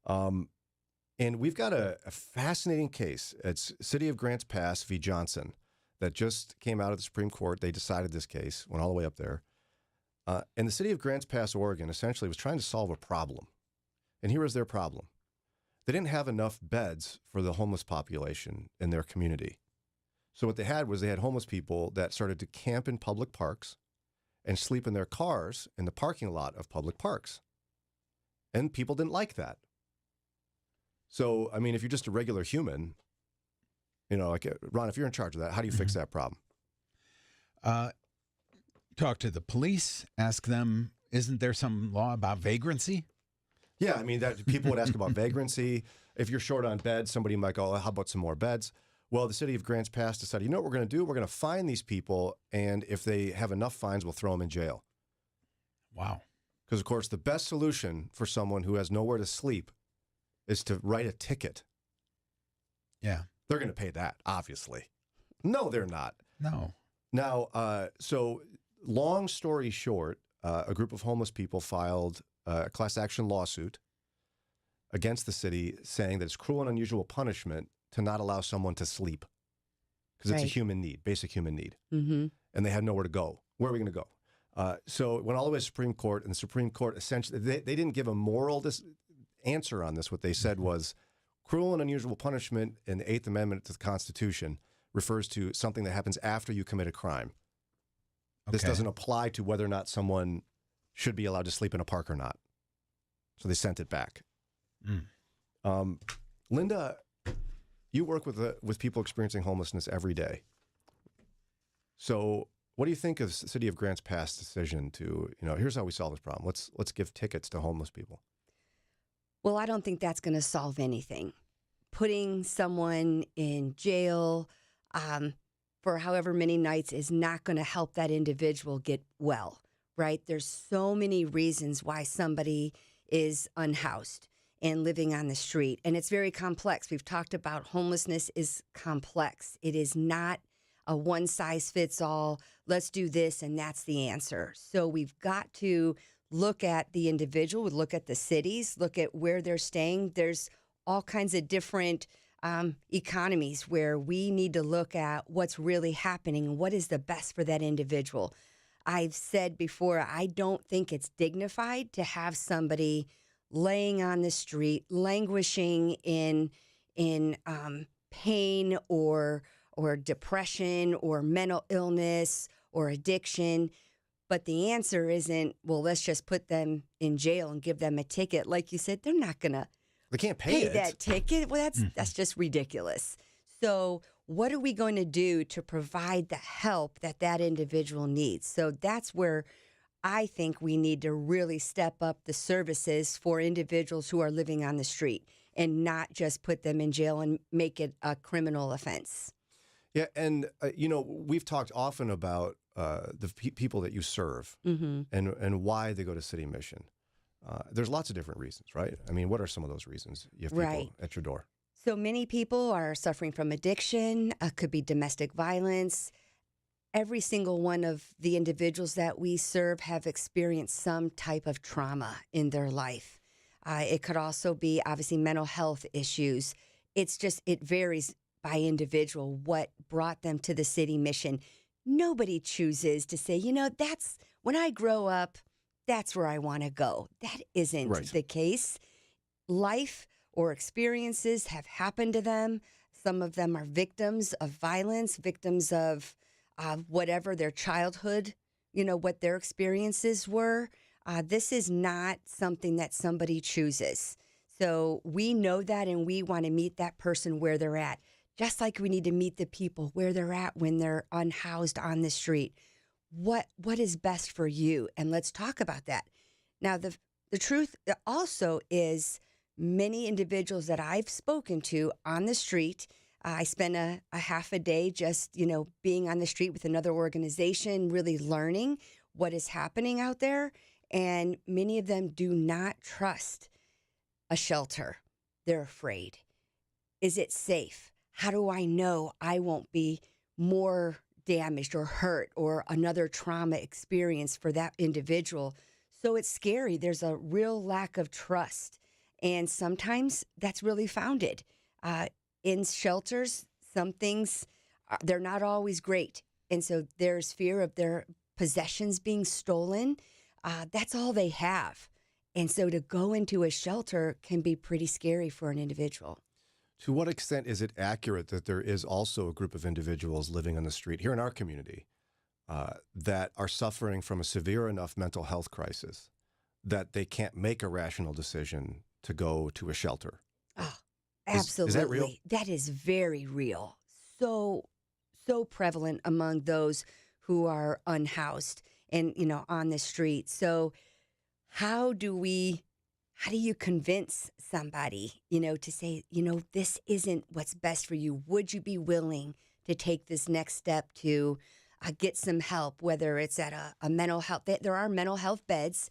And we've got a fascinating case. It's City of Grants Pass v. Johnson that just came out of the Supreme Court. They decided this case, went all the way up there. And the City of Grants Pass, Oregon, essentially was trying to solve a problem. And here was their problem. They didn't have enough beds for the homeless population in their community. So what they had homeless people that started to camp in public parks and sleep in their cars in the parking lot of public parks. And people didn't like that. So, if you're just a regular human, Ron, if you're in charge of that, how do you fix that problem? Talk to the police, ask them, isn't there some law about vagrancy? Yeah, that people would ask about vagrancy. If you're short on beds, somebody might go, how about some more beds? Well, the City of Grants Pass decided, you know what we're going to do? We're going to fine these people, and if they have enough fines, we'll throw them in jail. Wow. Because, of course, the best solution for someone who has nowhere to sleep is to write a ticket. Yeah. They're going to pay that, obviously. No, they're not. No. Now, so long story short, a group of homeless people filed a class action lawsuit against the city saying that it's cruel and unusual punishment to not allow someone to sleep because it's a human need, basic human need. Mm-hmm. And they had nowhere to go. Where are we going to go? So it went all the way to the Supreme Court, and the Supreme Court essentially, they didn't give a moral answer on this. What they said was cruel and unusual punishment in the Eighth Amendment to the Constitution refers to something that happens after you commit a crime. This doesn't apply to whether or not someone should be allowed to sleep in a park or not. So they sent it back. Linda, you work with people experiencing homelessness every day. So what do you think of the City of Grants Pass decision to, here's how we solve this problem. Let's give tickets to homeless people. Well, I don't think that's going to solve anything. Putting someone in jail for however many nights is not going to help that individual get well, right? There's so many reasons why somebody is unhoused and living on the street. And it's very complex. We've talked about homelessness is complex. It is not a one-size-fits-all, let's do this and that's the answer. So we've got to look at the individual, look at the cities, look at where they're staying. There's all kinds of different economies where we need to look at what's really happening and what is the best for that individual. I've said before, I don't think it's dignified to have somebody laying on the street, languishing in pain or or depression or mental illness or addiction. But the answer isn't, well, let's just put them in jail and give them a ticket. Like you said, they're not going to They can't pay that ticket. Well, that's just ridiculous. So what are we going to do to provide the help that that individual needs? So that's where I think we need to really step up the services for individuals who are living on the street and not just put them in jail and make it a criminal offense. Yeah, and we've talked often about the people that you serve and why they go to City Mission. There's lots of different reasons, right? I mean, what are some of those reasons you have people at your door? So many people are suffering from addiction, could be domestic violence. Every single one of the individuals that we serve have experienced some type of trauma in their life. It could also be obviously mental health issues. It varies by individual what brought them to the City Mission. Nobody chooses to say, that's when I grow up, that's where I want to go. That isn't the case. Life or experiences have happened to them. Some of them are victims of violence, victims of whatever their childhood, what their experiences were. This is not something that somebody chooses. So we know that, and we want to meet that person where they're at, just like we need to meet the people where they're at when they're unhoused on the street. What is best for you? And let's talk about that. Now, the truth also is many individuals that I've spoken to on the street, I spent a half a day just, being on the street with another organization, really learning what is happening out there. And many of them do not trust a shelter. They're afraid. Is it safe? How do I know I won't be more damaged or hurt or another trauma experience for that individual? So it's scary. There's a real lack of trust. And sometimes that's really founded. In shelters, some things, they're not always great. And so there's fear of their possessions being stolen. That's all they have. And so to go into a shelter can be pretty scary for an individual. To what extent is it accurate that there is also a group of individuals living on the street here in our community that are suffering from a severe enough mental health crisis that they can't make a rational decision to go to a shelter? Oh, absolutely. Is that real? That is very real. So prevalent among those who are unhoused and, on the street. So how do you convince somebody, to say, this isn't what's best for you? Would you be willing to take this next step to get some help, whether it's at a mental health? There are mental health beds,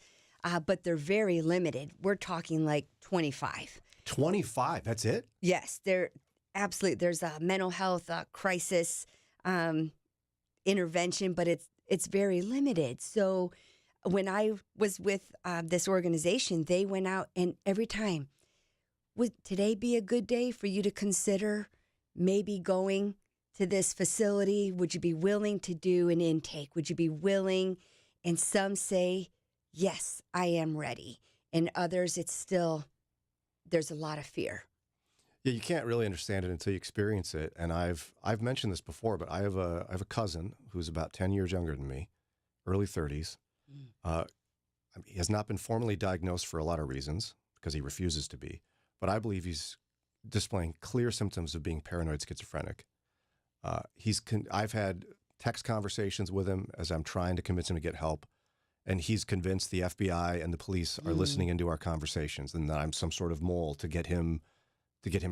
but they're very limited. We're talking like 25. 25, that's it? Yes, absolutely. There's a mental health crisis intervention, but it's very limited. So when I was with this organization, they went out and every time, would today be a good day for you to consider maybe going to this facility? Would you be willing to do an intake? Would you be willing? And some say, yes, I am ready. And others, there's a lot of fear. Yeah, you can't really understand it until you experience it. And I've mentioned this before, but I have a cousin who's about 10 years younger than me, early 30s. He has not been formally diagnosed for a lot of reasons because he refuses to be. But I believe he's displaying clear symptoms of being paranoid schizophrenic. I've had text conversations with him as I'm trying to convince him to get help. And he's convinced the FBI and the police are listening into our conversations and that I'm some sort of mole to get him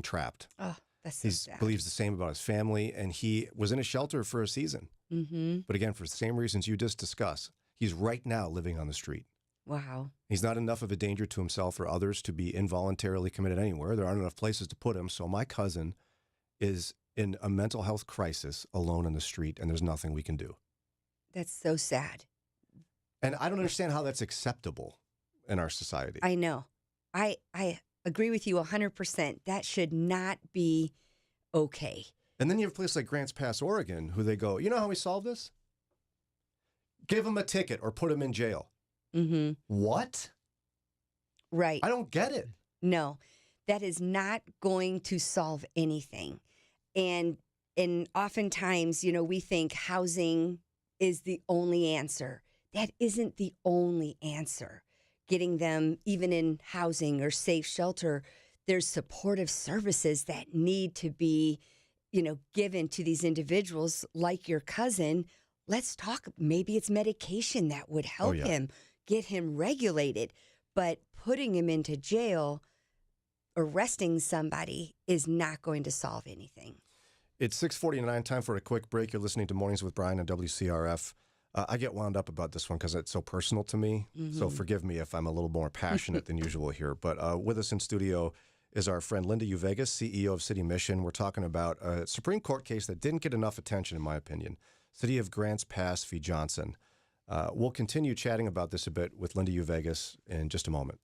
trapped. Oh, that's so sad. He believes the same about his family, and he was in a shelter for a season. Mm-hmm. But again, for the same reasons you just discussed, he's right now living on the street. Wow. He's not enough of a danger to himself or others to be involuntarily committed anywhere. There aren't enough places to put him. So my cousin is in a mental health crisis alone on the street, and there's nothing we can do. That's so sad. And I don't understand how that's acceptable in our society. I know. I agree with you 100%. That should not be okay. And then you have a place like Grants Pass, Oregon, who they go, you know how we solve this? Give him a ticket or put him in jail. Mm-hmm. What? Right. I don't get it. No, that is not going to solve anything. And And oftentimes, we think housing is the only answer. That isn't the only answer. Getting them even in housing or safe shelter, there's supportive services that need to be, given to these individuals like your cousin. Let's talk. Maybe it's medication that would help him, get him regulated. But putting him into jail, arresting somebody is not going to solve anything. It's 6:49, time for a quick break. You're listening to Mornings with Brian on WCRF. I get wound up about this one because it's so personal to me. So forgive me if I'm a little more passionate than usual here. But with us in studio is our friend Linda Uveges, CEO of City Mission. We're talking about a Supreme Court case that didn't get enough attention, in my opinion. City of Grants Pass v. Johnson. We'll continue chatting about this a bit with Linda Uveges in just a moment.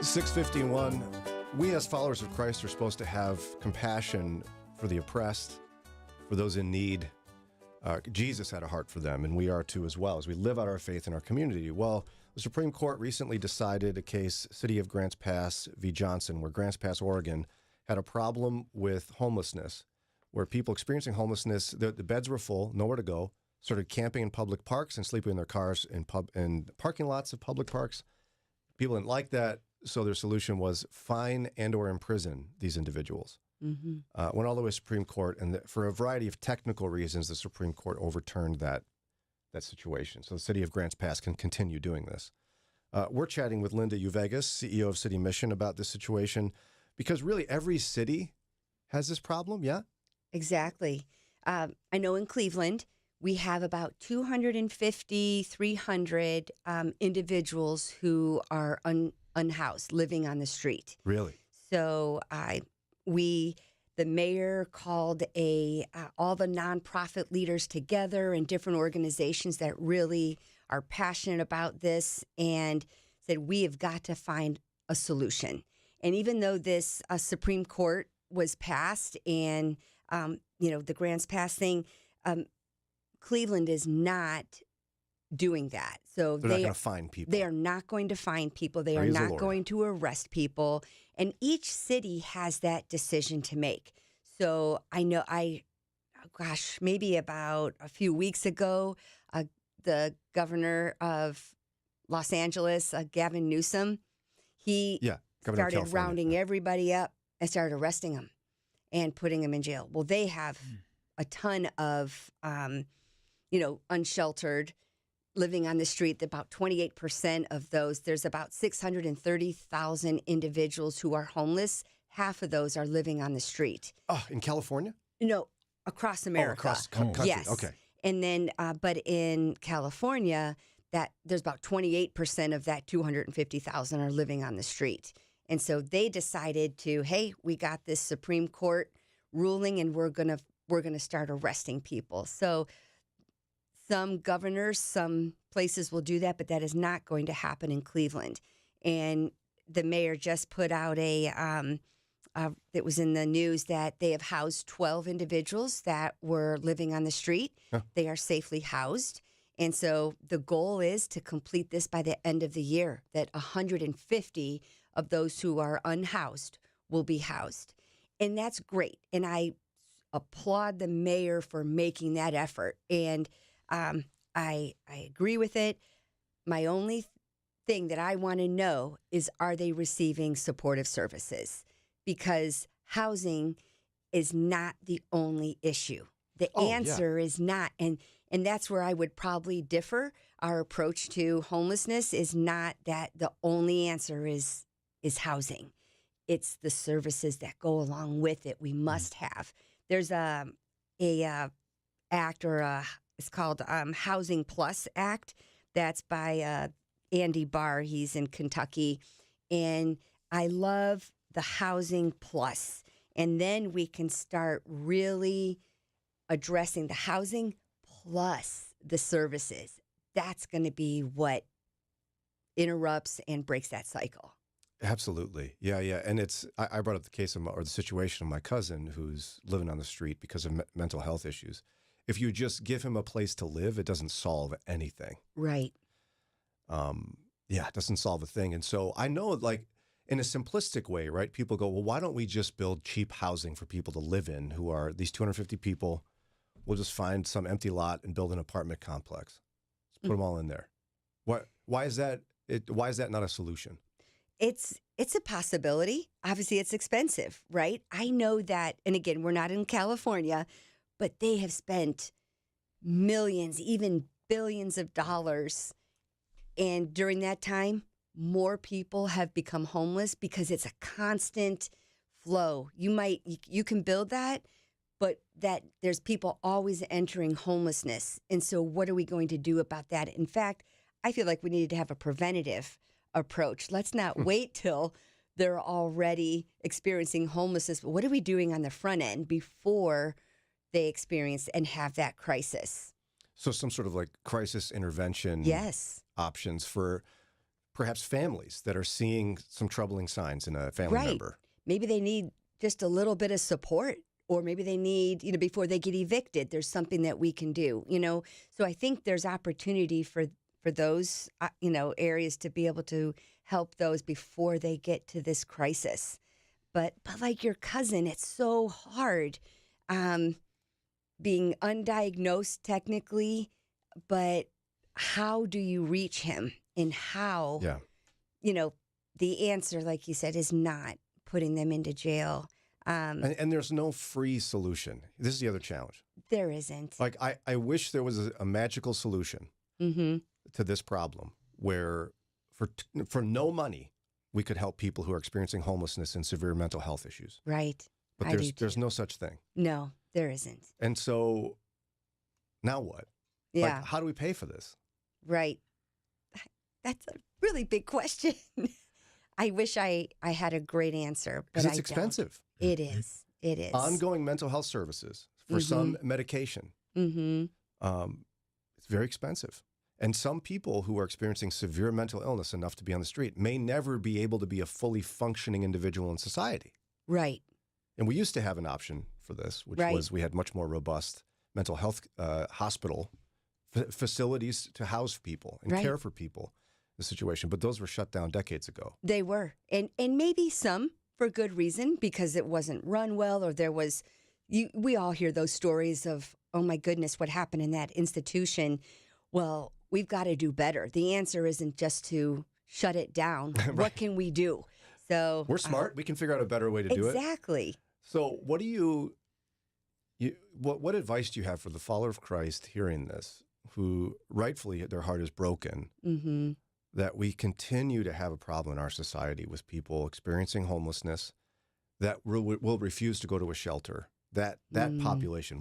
(6:51). We as followers of Christ are supposed to have compassion for the oppressed, for those in need. Jesus had a heart for them, and we are too as well, as we live out our faith in our community. Well, the Supreme Court recently decided a case, City of Grants Pass v. Johnson, where Grants Pass, Oregon, had a problem with homelessness, where people experiencing homelessness, the beds were full, nowhere to go, started camping in public parks and sleeping in their cars in parking lots of public parks. People didn't like that, so their solution was fine and or imprison these individuals. Went all the way to the Supreme Court, and for a variety of technical reasons, the Supreme Court overturned that situation. So the City of Grants Pass can continue doing this. We're chatting with Linda Uveges, CEO of City Mission, about this situation, because really every city has this problem, yeah? Exactly. I know in Cleveland, we have about 250, 300 individuals who are unhoused, living on the street. Really? So the mayor called all the nonprofit leaders together and different organizations that really are passionate about this, and said, we have got to find a solution. And even though this Supreme Court was passed and, the Grants Pass thing, Cleveland is not doing that. So they're not going to find people. They are not going to find people. They are not going to arrest people. And each city has that decision to make. So I know maybe about a few weeks ago, the governor of Los Angeles, Gavin Newsom, he started rounding everybody up and started arresting them and putting them in jail. Well, they have a ton of, unsheltered, living on the street. About 28% of those, there's about 630,000 individuals who are homeless. Half of those are living on the street. Oh, in California? No, across America. Oh, across the country. Yes. Okay. And then, but in California, there's about 28% of that 250,000 are living on the street. And so they decided hey, we got this Supreme Court ruling, and we're gonna start arresting people. So some governors, some places will do that, but that is not going to happen in Cleveland. And the mayor just put out it was in the news that they have housed 12 individuals that were living on the street. Huh. They are safely housed. And so the goal is to complete this by the end of the year, that 150 of those who are unhoused will be housed. And that's great. And I applaud the mayor for making that effort. And I agree with it. My only thing that I want to know is, are they receiving supportive services? Because housing is not the only issue. The answer is not. And that's where I would probably differ. Our approach to homelessness is not that the only answer is housing. It's the services that go along with it we must have. There's a act, or it's called Housing Plus Act. That's by Andy Barr. He's in Kentucky. And I love the Housing Plus. And then we can start really addressing the housing plus the services. That's going to be what interrupts and breaks that cycle. Absolutely. Yeah. And I brought up the case of the situation of my cousin who's living on the street because of mental health issues. If you just give him a place to live, it doesn't solve anything. Right. It doesn't solve a thing. And so I know, like, in a simplistic way, right? People go, well, why don't we just build cheap housing for people to live in, who are these 250 people? We'll just find some empty lot and build an apartment complex. Let's put them all in there. Why is that? Why is that not a solution? It's a possibility. Obviously, it's expensive, right? I know that, and again, we're not in California, but they have spent millions, even billions of dollars. And during that time, more people have become homeless because it's a constant flow. You can build that, but that there's people always entering homelessness. And so what are we going to do about that? In fact, I feel like we needed to have a preventative approach. Let's not wait till they're already experiencing homelessness. But what are we doing on the front end before they experience and have that crisis? So some sort of like crisis intervention options for perhaps families that are seeing some troubling signs in a family member. Maybe they need just a little bit of support, or maybe they need, before they get evicted, there's something that we can do, So I think there's opportunity for those, areas to be able to help those before they get to this crisis. But like your cousin, it's so hard being undiagnosed technically, but how do you reach him? And how, the answer, like you said, is not putting them into jail. And there's no free solution. This is the other challenge. There isn't. Like, I wish there was a magical solution to this problem where for no money, we could help people who are experiencing homelessness and severe mental health issues. Right. But there's no such thing. No, there isn't. And so now what? Yeah. Like, how do we pay for this? Right. That's a really big question. I wish I had a great answer, but because it's expensive. It is. It is. Ongoing mental health services for some medication. It's very expensive. And some people who are experiencing severe mental illness enough to be on the street may never be able to be a fully functioning individual in society. Right. And we used to have an option for this, which was we had much more robust mental health hospital facilities to house people and care for people in the situation. But those were shut down decades ago. They were. And maybe some for good reason, because it wasn't run well, or there was, we all hear those stories of, oh my goodness, what happened in that institution. Well, we've got to do better. The answer isn't just to shut it down. What can we do? So we're smart. We can figure out a better way to do it. Exactly. So what do what advice do you have for the follower of Christ hearing this, who rightfully their heart is broken, that we continue to have a problem in our society with people experiencing homelessness that will refuse to go to a shelter, that population?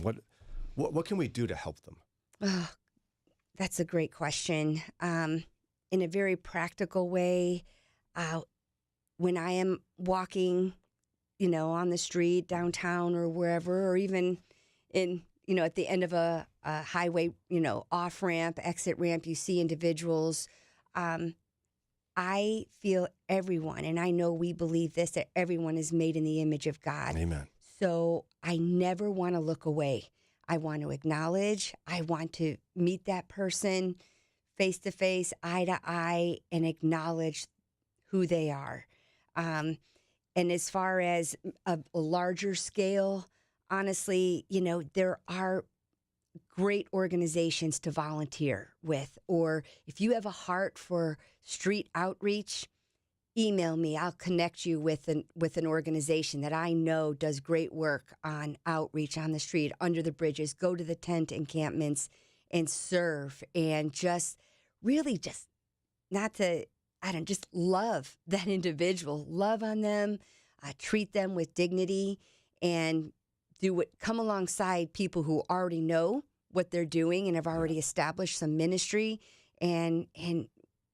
What can we do to help them? Oh, that's a great question. In a very practical way, when I am walking, on the street, downtown, or wherever, or even in at the end of a highway, off ramp, exit ramp, you see individuals. I feel everyone, and I know we believe this, that everyone is made in the image of God. Amen. So I never want to look away. I want to acknowledge. I want to meet that person face to face, eye to eye, and acknowledge who they are. And as far as a larger scale, honestly, there are great organizations to volunteer with. Or if you have a heart for street outreach, email me. I'll connect you with an organization that I know does great work on outreach on the street, under the bridges, go to the tent encampments and serve, and just really just love that individual, love on them, treat them with dignity, and come alongside people who already know what they're doing and have already established some ministry. And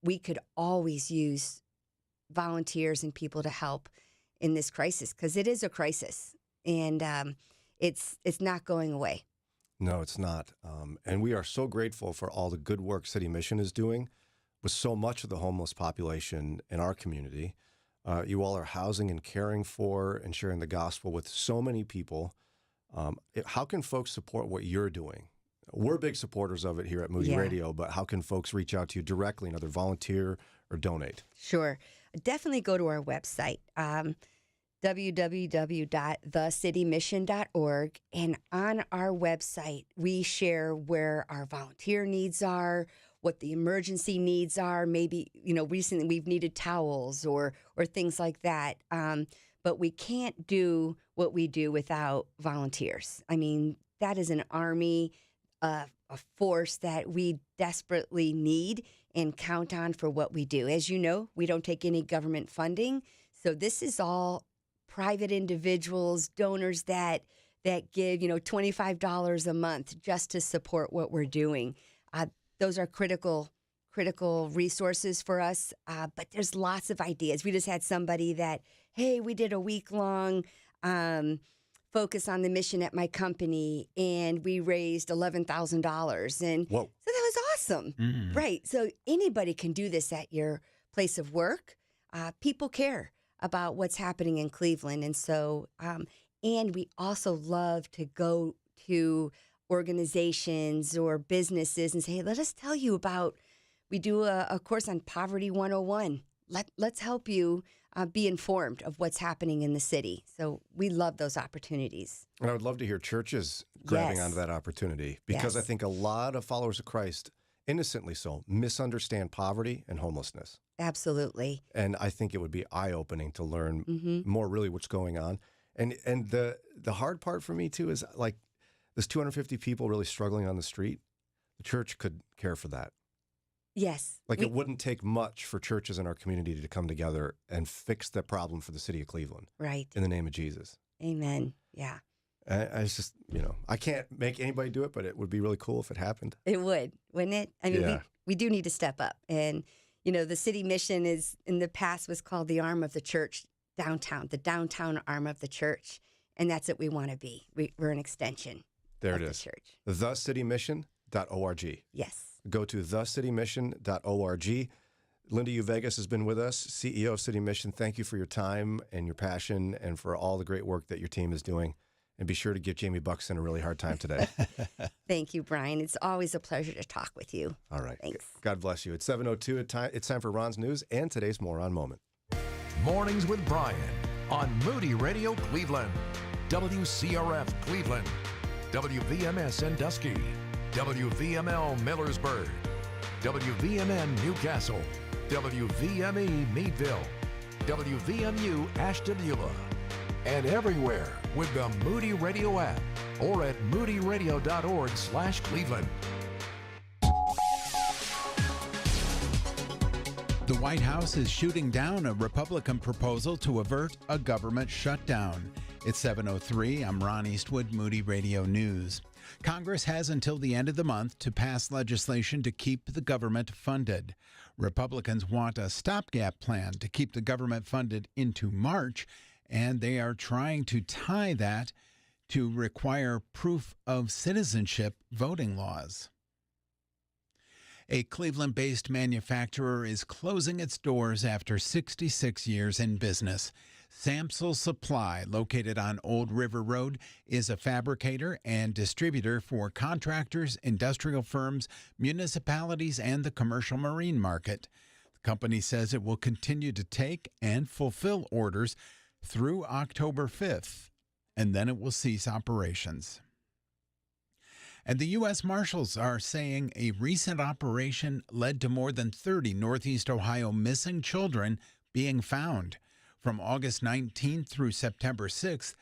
we could always use volunteers and people to help in this crisis, because it is a crisis, and it's not going away. No, it's not. And we are so grateful for all the good work City Mission is doing with so much of the homeless population in our community. You all are housing and caring for and sharing the gospel with so many people. How can folks support what you're doing? We're big supporters of it here at Moody Radio, but how can folks reach out to you directly and either volunteer or donate? Sure. Definitely go to our website, www.thecitymission.org. And on our website, we share where our volunteer needs are, what the emergency needs are. Maybe, recently we've needed towels or things like that. But we can't do what we do without volunteers. I mean, that is an army, a force that we desperately need and count on for what we do. As you know, we don't take any government funding. So this is all private individuals, donors that give, $25 a month just to support what we're doing. Those are critical resources for us. But there's lots of ideas. We just had somebody that, hey, we did a week-long focus on the mission at my company, and we raised $11,000. And Whoa. So that was awesome. Mm. Right. So anybody can do this at your place of work. People care about what's happening in Cleveland. And so, and we also love to go to organizations or businesses and say, hey, let us tell you about, we do a course on Poverty 101. Let's help you be informed of what's happening in the city. So we love those opportunities. And I would love to hear churches grabbing onto that opportunity, because I think a lot of followers of Christ, innocently so, misunderstand poverty and homelessness. Absolutely. And I think it would be eye-opening to learn more really what's going on. And the hard part for me too is, like, there's 250 people really struggling on the street. The church could care for that. Yes. Like, it wouldn't take much for churches in our community to come together and fix the problem for the city of Cleveland. Right. In the name of Jesus. Amen. Yeah. I just, I can't make anybody do it, but it would be really cool if it happened. It would, wouldn't it? I mean, we do need to step up. And, the city mission is, in the past, was called the arm of the church downtown, the downtown arm of the church. And that's what we want to be. We're an extension of the church. thecitymission.org. Yes. Go to thecitymission.org. Linda Uveges has been with us, CEO of City Mission. Thank you for your time and your passion and for all the great work that your team is doing. And be sure to give Jamie Buxton a really hard time today. Thank you, Brian. It's always a pleasure to talk with you. All right. Thanks. God bless you. It's 7:02. It's time for Ron's News and today's Moron Moment. Mornings with Brian on Moody Radio Cleveland, WCRF Cleveland, WVMS Sandusky, WVML Millersburg, WVMN Newcastle, WVME Meadville, WVMU Ashtabula, and everywhere with the Moody Radio app or at moodyradio.org/Cleveland. The White House is shooting down a Republican proposal to avert a government shutdown. It's 7:03. I'm Ron Eastwood, Moody Radio News. Congress has until the end of the month to pass legislation to keep the government funded. Republicans want a stopgap plan to keep the government funded into March, and they are trying to tie that to require proof of citizenship voting laws. A Cleveland-based manufacturer is closing its doors after 66 years in business. Samsel Supply, located on Old River Road, is a fabricator and distributor for contractors, industrial firms, municipalities, and the commercial marine market. The company says it will continue to take and fulfill orders through October 5th, and then it will cease operations. And the U.S. Marshals are saying a recent operation led to more than 30 Northeast Ohio missing children being found. From August 19th through September 6th,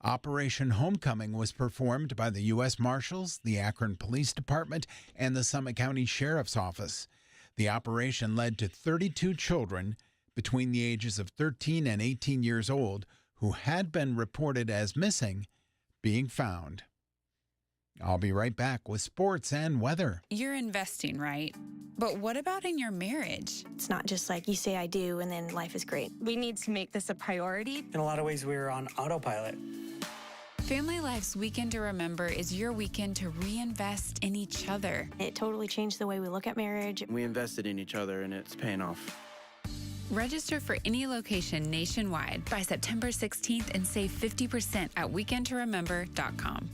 Operation Homecoming was performed by the U.S. Marshals, the Akron Police Department, and the Summit County Sheriff's Office. The operation led to 32 children between the ages of 13 and 18 years old who had been reported as missing being found. I'll be right back with sports and weather. You're investing, right? But what about in your marriage? It's not just like you say I do and then life is great. We need to make this a priority. In a lot of ways, we're on autopilot. Family Life's Weekend to Remember is your weekend to reinvest in each other. It totally changed the way we look at marriage. We invested in each other, and it's paying off. Register for any location nationwide by September 16th and save 50% at weekendtoremember.com.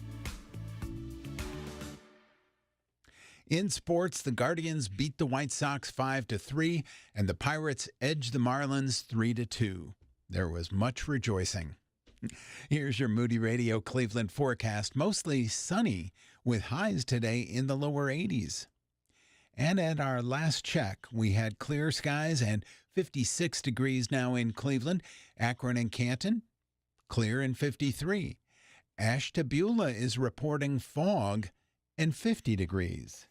In sports, the Guardians beat the White Sox 5-3, and the Pirates edged the Marlins 3-2. There was much rejoicing. Here's your Moody Radio Cleveland forecast. Mostly sunny, with highs today in the lower 80s. And at our last check, we had clear skies and 56 degrees now in Cleveland. Akron and Canton, clear and 53. Ashtabula is reporting fog and 50 degrees.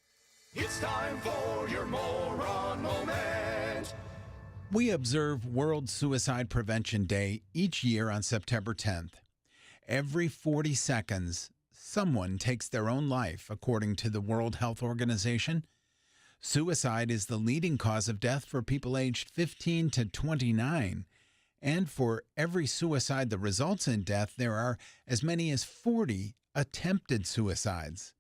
It's time for your moron moment. We observe World Suicide Prevention Day each year on September 10th. Every 40 seconds, someone takes their own life, according to the World Health Organization. Suicide is the leading cause of death for people aged 15 to 29. And for every suicide that results in death, there are as many as 40 attempted suicides.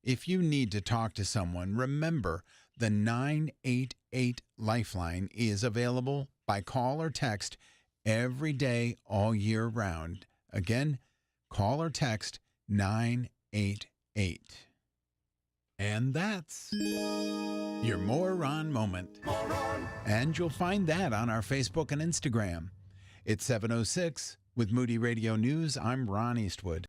If you need to talk to someone, remember the 988 Lifeline is available by call or text every day all year round. Again, call or text 988. And that's your Moron Moment. And you'll find that on our Facebook and Instagram. It's 7:06 with Moody Radio News. I'm Ron Eastwood.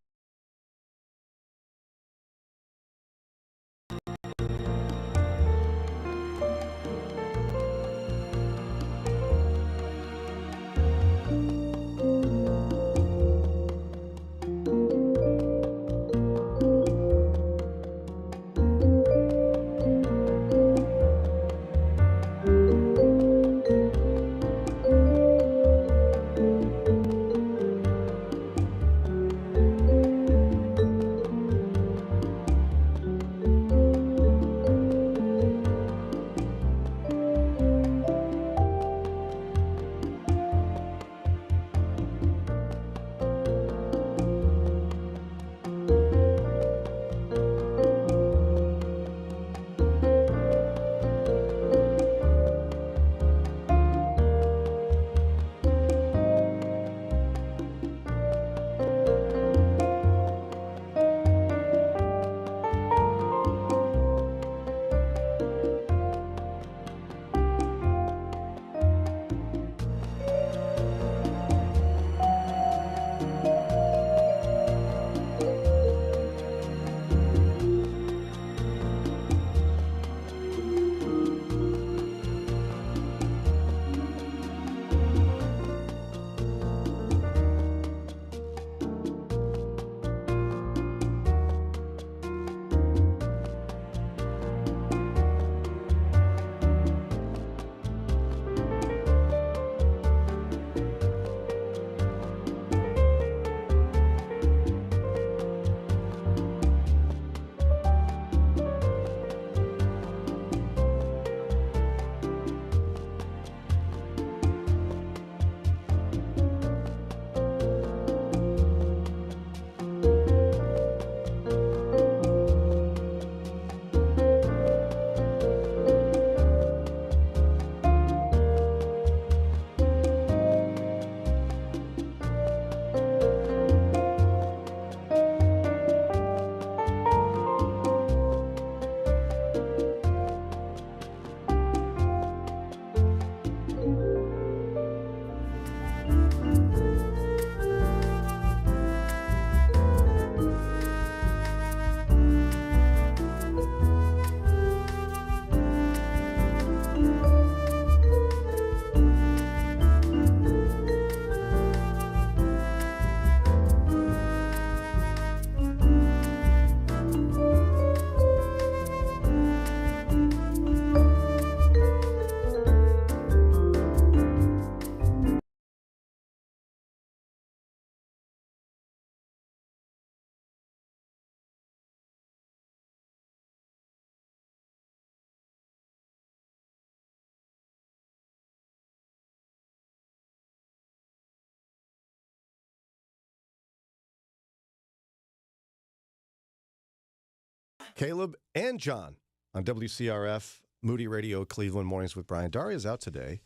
Caleb and John on WCRF, Moody Radio, Cleveland Mornings with Brian. Daria's out today,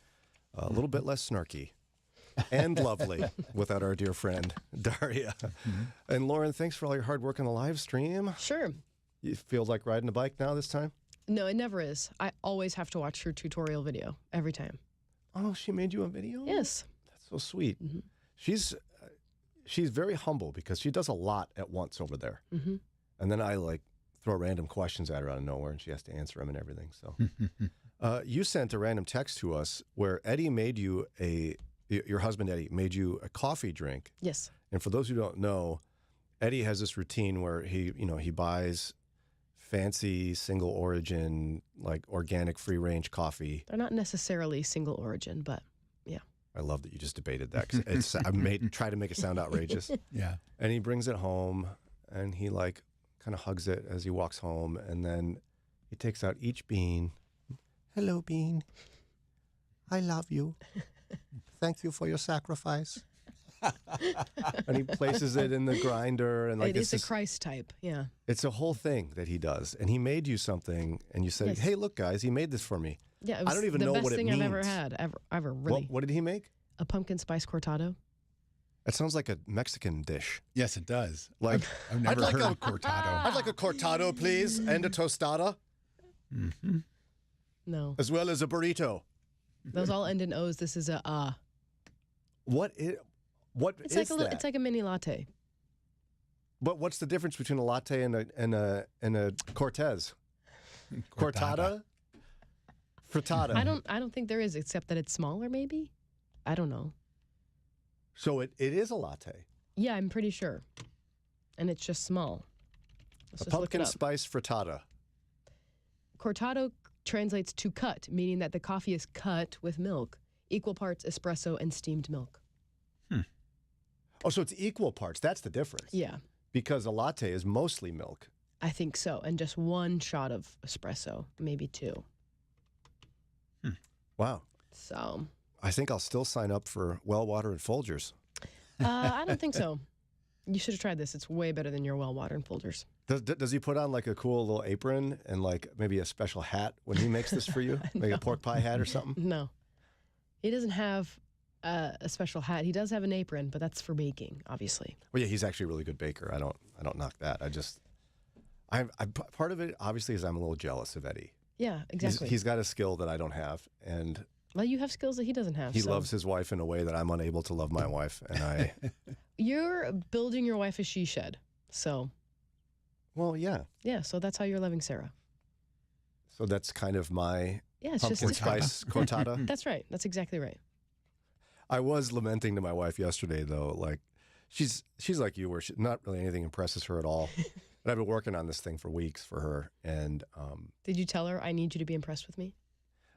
a little bit less snarky and lovely without our dear friend, Daria. And Lauren, thanks for all your hard work on the live stream. Sure. You feel like riding a bike now this time? No, it never is. I always have to watch her tutorial video every time. Oh, she made you a video? Yes. That's so sweet. She's very humble because she does a lot at once over there. And then I throw random questions at her out of nowhere and she has to answer them and everything. So you sent a random text to us where Eddie made you your husband Eddie made you a coffee drink. Yes. And for those who don't know, Eddie has this routine where he buys fancy single origin, like organic free range coffee. They're not necessarily single origin, but yeah. I love that you just debated that because try to make it sound outrageous. Yeah. And he brings it home and he kind of hugs it as he walks home. And then he takes out each bean. Hello, bean. I love you. Thank you for your sacrifice. And he places it in the grinder. And it is a Christ type, yeah. It's a whole thing that he does. And he made you something and you said, Yes. Hey, look, guys, he made this for me. Yeah, it was I don't even know what it means. the best thing I've ever had, ever really. What did he make? A pumpkin spice cortado. That sounds like a Mexican dish. Yes, it does. Like I've never heard of cortado. I'd like a cortado, please, and a tostada. No. As well as a burrito. Those all end in O's. This is a What is that? It's like a mini latte. But what's the difference between a latte and a Cortez? Cortada? Frittata. I don't think there is, except that it's smaller, maybe. I don't know. So it is a latte. Yeah, I'm pretty sure. And it's just small. Let's A just look it pumpkin up. spice frittata. Cortado translates to cut, meaning that the coffee is cut with milk, equal parts espresso and steamed milk. Oh, so it's equal parts. That's the difference. Yeah, Because a latte is mostly milk. I think so. And just one shot of espresso, maybe two. Wow. So I think I'll still sign up for well water and Folgers. I don't think so. You should have tried this. It's way better than your well water and Folgers. Does he put on like a cool little apron and like maybe a special hat when he makes this for you? Like a pork pie hat or something? No. He doesn't have a special hat. He does have an apron, but that's for baking, obviously. Well, yeah, he's actually a really good baker. I don't knock that. Part of it obviously is I'm a little jealous of Eddie. Yeah, exactly. He's got a skill that I don't have, and Well, you have skills that he doesn't have. he so. loves his wife in a way that I'm unable to love my wife, and I. You're building your wife a she shed. So, Well, yeah. yeah, so that's how you're loving Sarah. So that's kind of my Yeah, it's pumpkin just spice cortada. That's right. That's exactly right. I was lamenting to my wife yesterday, though. Like, she's like you, where not really anything impresses her at all. But I've been working on this thing for weeks for her, and Did you tell her I need you to be impressed with me?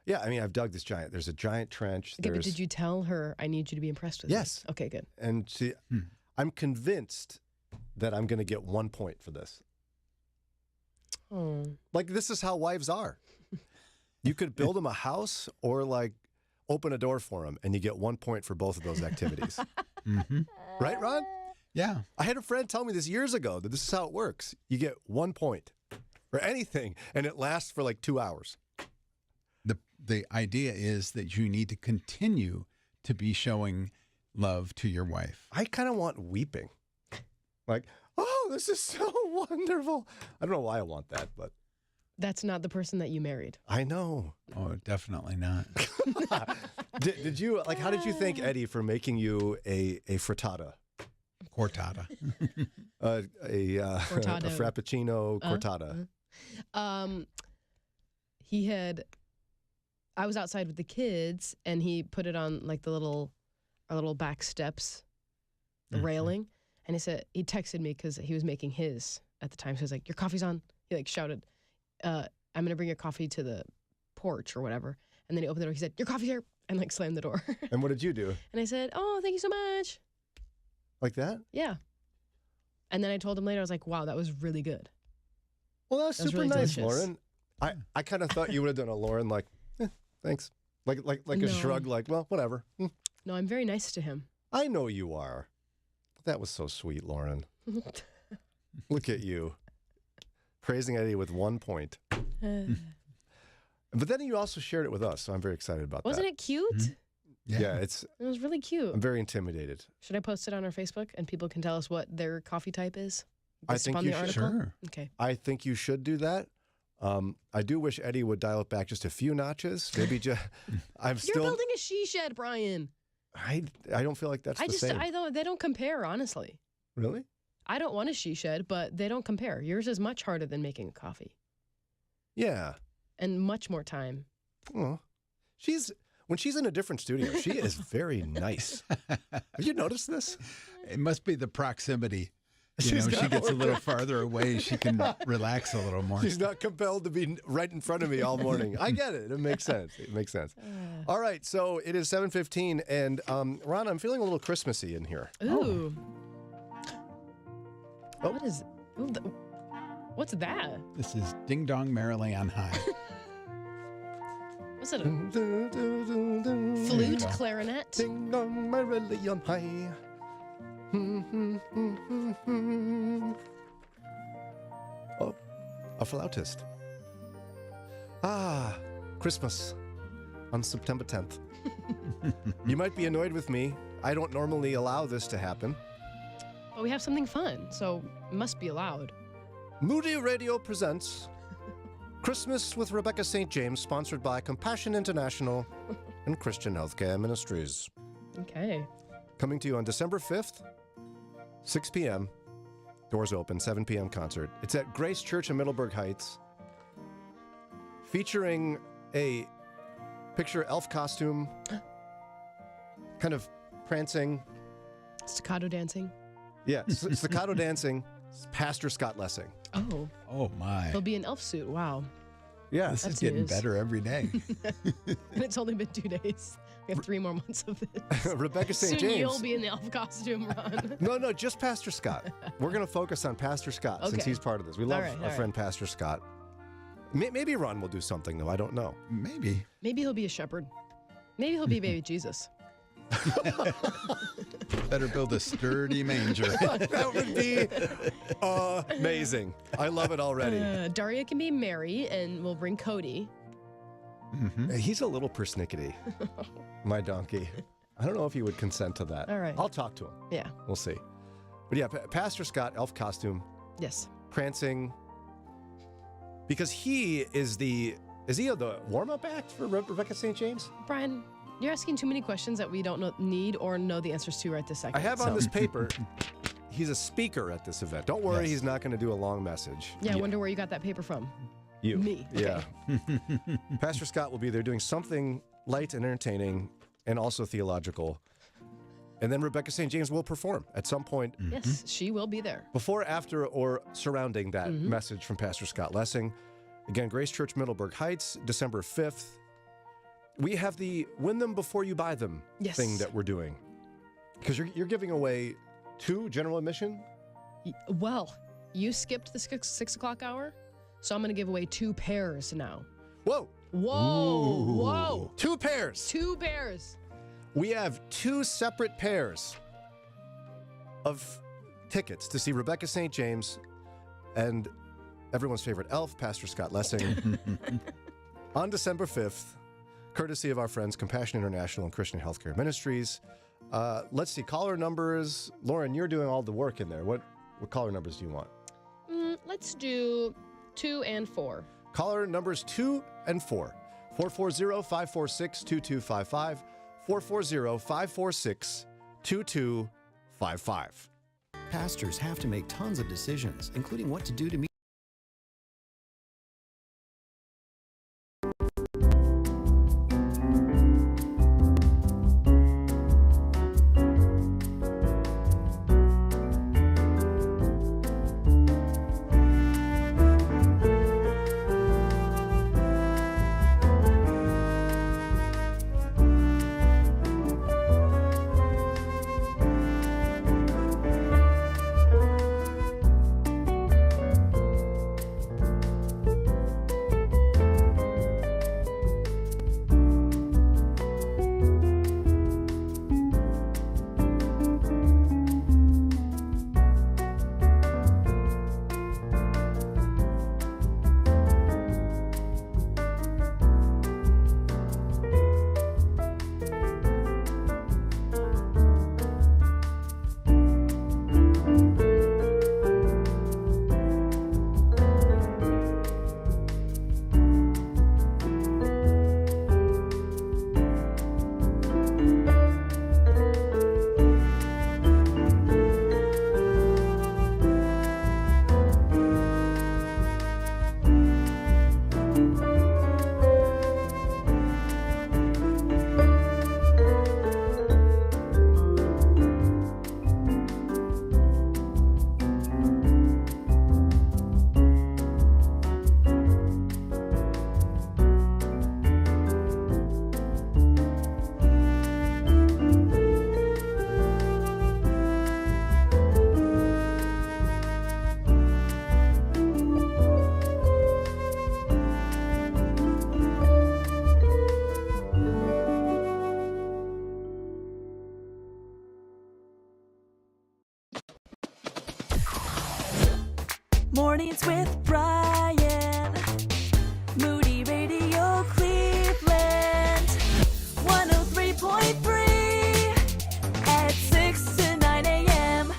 yeah, I mean, I've dug this giant. There's a giant trench. Okay, but did you tell her I need you to be impressed with Yes. me? Okay, good. And I'm convinced that I'm going to get 1 point for this. Oh. Like, this is how wives are. You could build them a house or like open a door for them, and you get 1 point for both of those activities. Right, Ron? Yeah. I had a friend tell me this years ago that this is how it works. You get 1 point for anything, and it lasts for like 2 hours. The idea is that you need to continue to be showing love to your wife. I kind of want weeping. Like, oh, this is so wonderful. I don't know why I want that, but That's not the person that you married. I know. Oh, definitely not. Did you, like, how did you thank Eddie for making you a frittata? Cortada. A Cortado. frappuccino cortada. I was outside with the kids, and he put it on like our little back steps, the railing, and he texted me because he was making his at the time. So he was like, "Your coffee's on." He like shouted, "I'm gonna bring your coffee to the porch or whatever." And then he opened the door. He said, "Your coffee's here," and like slammed the door. And what did you do? And I said, "Oh, thank you so much." Like that? Yeah. And then I told him later, I was like, "Wow, that was really good." Well, that was super really nice, delicious. Lauren. I kind of thought you would have done a Lauren like, thanks. Like a No. shrug, like, well, whatever. No, I'm very nice to him. I know you are. That was so sweet, Lauren. Look at you. Praising Eddie with 1 point. But then you also shared it with us, so I'm very excited about that. Wasn't it cute? Yeah, it was really cute. I'm very intimidated. Should I post it on our Facebook and people can tell us what their coffee type is? I think you should. Sure. Okay. I think you should do that. I do wish Eddie would dial it back just a few notches. Maybe just. You're building a she shed, Brian. I don't feel like that's the same. They don't compare, honestly. Really? I don't want a she shed, but they don't compare. Yours is much harder than making a coffee. Yeah. And much more time. Well, when she's in a different studio, she is very nice. Have you noticed this? It must be the proximity. She gets a little farther away. She can relax a little more. She's not compelled to be right in front of me all morning. I get it. It makes sense. All right. So it is 7:15, and Ron, I'm feeling a little Christmassy in here. Ooh. Oh. What's that? This is Ding Dong Merrily on High. What's it? Flute, clarinet? Ding Dong Merrily on High. Oh, a flautist. Ah, Christmas on September 10th. You might be annoyed with me. I don't normally allow this to happen. But we have something fun, so it must be allowed. Moody Radio presents Christmas with Rebecca St. James, sponsored by Compassion International and Christian Healthcare Ministries. Okay. Coming to you on December 5th, 6 p.m. Doors open, 7 p.m. concert. It's at Grace Church in Middleburg Heights, featuring a picture elf costume, kind of prancing. Staccato dancing. Yeah, staccato dancing, Pastor Scott Lessing. Oh. Oh, my. He'll be an elf suit. Wow. Yeah. This is getting better every day. It's only been 2 days. We have 3 more months of this. Rebecca St. Soon James. you'll be in the elf costume, Ron. No, just Pastor Scott. We're going to focus on Pastor Scott since he's part of this. We love our friend Pastor Scott. Maybe Ron will do something, though. I don't know. Maybe. Maybe he'll be a shepherd. Maybe he'll be baby Jesus. Better build a sturdy manger. That would be amazing. I love it already. Daria can be Mary, and we'll bring Cody. Mm-hmm. He's a little persnickety, my donkey. I don't know if he would consent to that. All right. I'll talk to him. Yeah. We'll see. But yeah, Pastor Scott, elf costume. Yes. Prancing. Because he is the warm-up act for Rebecca St. James? Brian, you're asking too many questions that we don't need or know the answers to right this second. I have on this paper, he's a speaker at this event. Don't worry, he's not going to do a long message. Yeah, I wonder where you got that paper from. You. Me. Yeah. Pastor Scott will be there doing something light and entertaining and also theological. And then Rebecca St. James will perform at some point. Yes, she will be there. Before, after, or surrounding that message from Pastor Scott Lessing. Again, Grace Church, Middleburg Heights, December 5th. We have the win them before you buy them thing that we're doing. Because you're giving away 2 general admission? Well, you skipped the 6 o'clock hour, so I'm going to give away 2 pairs now. Whoa. Whoa. Ooh. Whoa. 2 pairs. 2 pairs. We have 2 separate pairs of tickets to see Rebecca St. James and everyone's favorite elf, Pastor Scott Lessing, on December 5th, courtesy of our friends Compassion International and Christian Healthcare Ministries. Let's see, caller numbers. Lauren, you're doing all the work in there. What caller numbers do you want? Let's do 2 and 4. Caller numbers 2 and 4. 440-546-2255. 440-546-2255. Pastors have to make tons of decisions, including what to do to meet. Mornings with Brian. Moody Radio Cleveland. 103.3 at 6 to 9 a.m.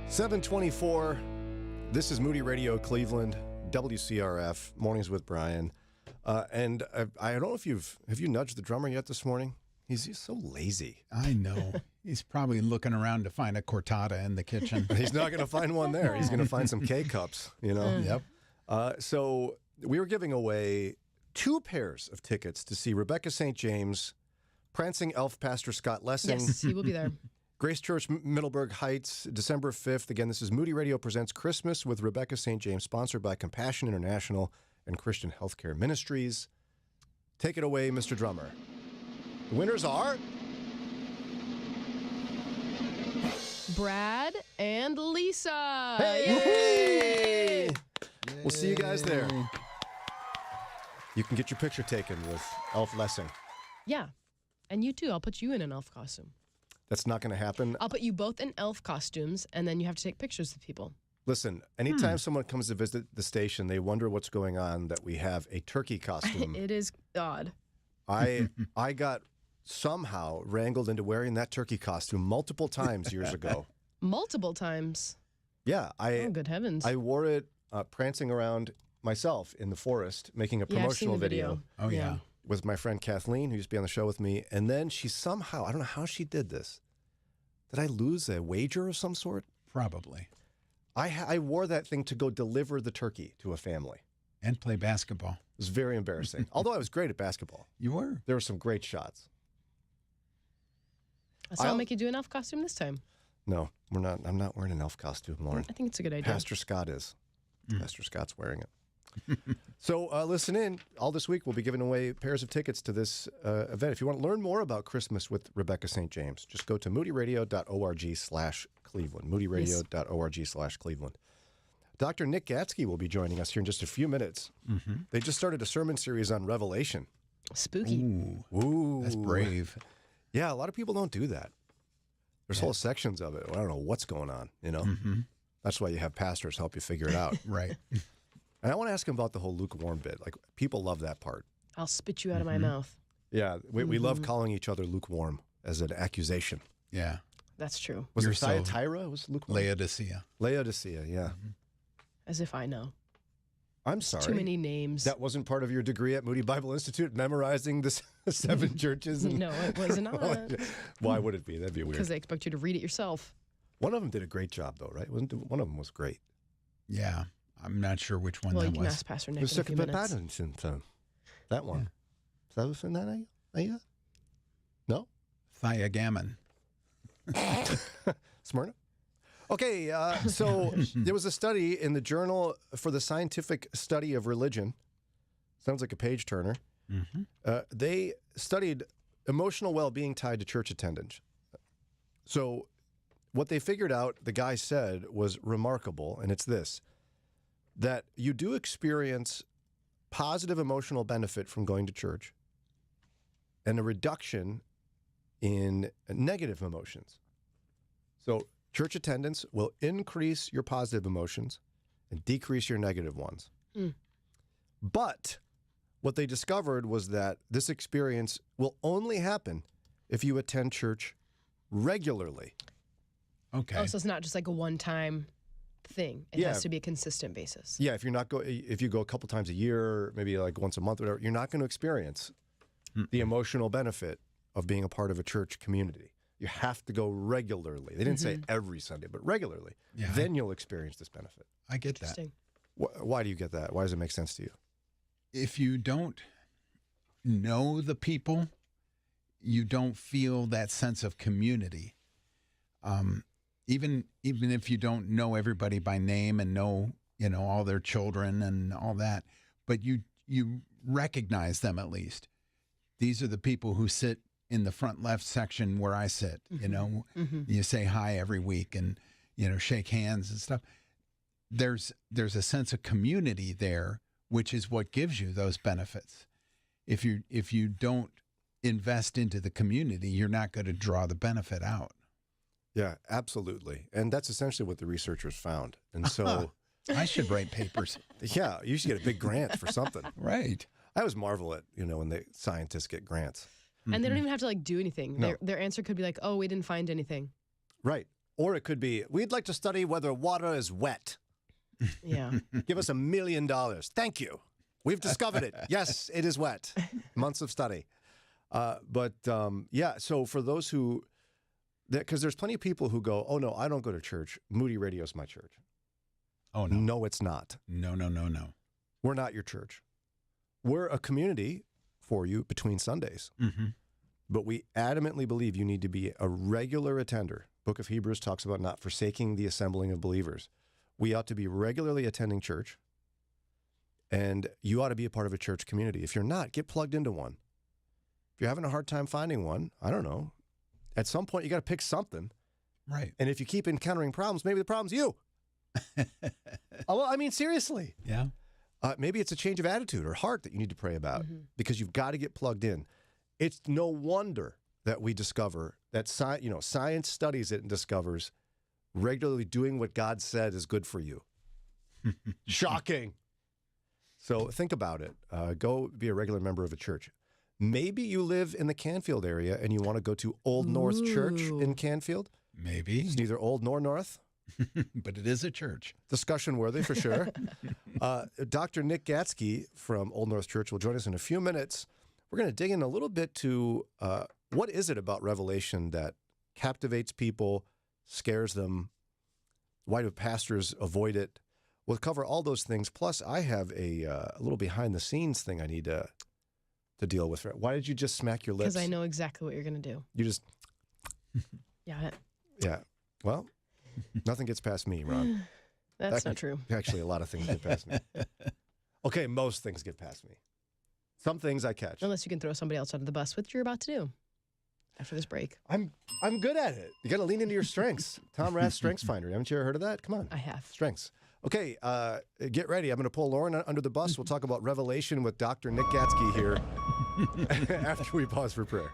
$7:24. This is Moody Radio Cleveland, WCRF, Mornings with Brian. And I don't know if have you nudged the drummer yet this morning? He's so lazy. I know. He's probably looking around to find a cortada in the kitchen. He's not going to find one there. He's going to find some K-cups, you know? Yep. So we were giving away 2 pairs of tickets to see Rebecca St. James, Prancing Elf Pastor Scott Lessing. Yes, he will be there. Grace Church, Middleburg Heights, December 5th. Again, this is Moody Radio Presents Christmas with Rebecca St. James, sponsored by Compassion International and Christian Healthcare Ministries. Take it away, Mr. Drummer. The winners are Brad and Lisa. Hey! We'll see you guys there. You can get your picture taken with Elf Lessing. Yeah. And you too. I'll put you in an elf costume. That's not going to happen. I'll put you both in elf costumes, and then you have to take pictures with people. Listen, anytime someone comes to visit the station, they wonder what's going on, that we have a turkey costume. It is odd. I got somehow wrangled into wearing that turkey costume multiple times years ago. Multiple times? Yeah. Oh, good heavens. I wore it prancing around myself in the forest, making a promotional video. Oh, yeah. With my friend Kathleen, who used to be on the show with me. And then she somehow, I don't know how she did this. Did I lose a wager of some sort? Probably. I wore that thing to go deliver the turkey to a family. And play basketball. It was very embarrassing. Although I was great at basketball. You were? There were some great shots. So I'll make you do an elf costume this time. No, I'm not wearing an elf costume, Lauren. I think it's a good idea. Pastor Scott is. Pastor Scott's wearing it. So listen in. All this week, we'll be giving away pairs of tickets to this event. If you want to learn more about Christmas with Rebecca St. James, just go to moodyradio.org/Cleveland. moodyradio.org/Cleveland. Dr. Nick Gatzke will be joining us here in just a few minutes. Mm-hmm. They just started a sermon series on Revelation. Spooky. Ooh. That's brave. Yeah, a lot of people don't do that. There's whole sections of it. I don't know what's going on, you know? Mm-hmm. That's why you have pastors help you figure it out. Right. And I want to ask him about the whole lukewarm bit. Like, people love that part. I'll spit you out of my mouth. Yeah, we love calling each other lukewarm as an accusation. Yeah. That's true. Was You're it Thyatira? Was lukewarm? Laodicea. Laodicea, yeah. As if I know. I'm sorry. Too many names. That wasn't part of your degree at Moody Bible Institute, memorizing the 7 churches? No, it was not. Why would it be? That'd be weird. Because they expect you to read it yourself. One of them did a great job, though, right? One of them was great. Yeah. I'm not sure which one Well, that you can was. ask Pastor Nick in a few minutes. That one. Is that what's in that? No? Thiagammon. Smyrna? Okay, so there was a study in the Journal for the Scientific Study of Religion. Sounds like a page turner. Mm-hmm. They studied emotional well-being tied to church attendance. So what they figured out, the guy said, was remarkable, and it's this, that you do experience positive emotional benefit from going to church and a reduction in negative emotions. So church attendance will increase your positive emotions and decrease your negative ones. But what they discovered was that this experience will only happen if you attend church regularly. Okay. Oh, so it's not just like a one-time thing. It Yeah. has to be a consistent basis. Yeah, if you go a couple times a year, maybe like once a month, or whatever, you're not going to experience the emotional benefit of being a part of a church community. You have to go regularly. They didn't say every Sunday, but regularly. Yeah. Then you'll experience this benefit. I get that. Interesting. Why do you get that? Why does it make sense to you? If you don't know the people, you don't feel that sense of community. Even if you don't know everybody by name and know all their children and all that, but you recognize them at least. These are the people who sit in the front left section where I sit. You say hi every week and shake hands and stuff. There's a sense of community there, which is what gives you those benefits. If you don't invest into the community, you're not going to draw the benefit out. Yeah, absolutely. And that's essentially what the researchers found. And so I should write papers. Yeah, you should get a big grant for something. Right. I always marvel at, when the scientists get grants. And they don't even have to do anything. No. Their answer could be like, oh, we didn't find anything. Right. Or it could be, we'd like to study whether water is wet. Yeah. Give us $1 million. Thank you. We've discovered it. Yes, it is wet. Months of study. So for those who, because there's plenty of people who go, oh, no, I don't go to church. Moody Radio is my church. Oh, no. No, it's not. No. We're not your church. We're a community for you between Sundays. Mm-hmm. But we adamantly believe you need to be a regular attender. Book of Hebrews talks about not forsaking the assembling of believers. We ought to be regularly attending church, and you ought to be a part of a church community. If you're not, get plugged into one. If you're having a hard time finding one, I don't know. At some point, you got to pick something. Right. And if you keep encountering problems, maybe the problem's you. Seriously. Yeah. Maybe it's a change of attitude or heart that you need to pray about because you've got to get plugged in. It's no wonder that we discover that science studies it and discovers regularly doing what God said is good for you. Shocking. So think about it. Go be a regular member of a church. Maybe you live in the Canfield area and you want to go to Old North Church in Canfield. Maybe. It's neither old nor north. But it is a church. Discussion worthy for sure. Dr. Nick Gatzke from Old North Church will join us in a few minutes. We're going to dig in a little bit to what is it about Revelation that captivates people, scares them? Why do pastors avoid it? We'll cover all those things. Plus, I have a little behind-the-scenes thing I need to deal with. Why did you just smack your lips? Because I know exactly what you're going to do. You just... Yeah. Yeah. Well... Nothing gets past me, Ron. That's not true. Actually, a lot of things get past me. Okay, most things get past me. Some things I catch. Unless you can throw somebody else under the bus, which you're about to do after this break. I'm good at it. You got to lean into your strengths. Tom Rath's Strengths Finder. Haven't you ever heard of that? Come on. I have. Strengths. Okay, get ready. I'm going to pull Lauren under the bus. We'll talk about Revelation with Dr. Nick Gatzke here after we pause for prayer.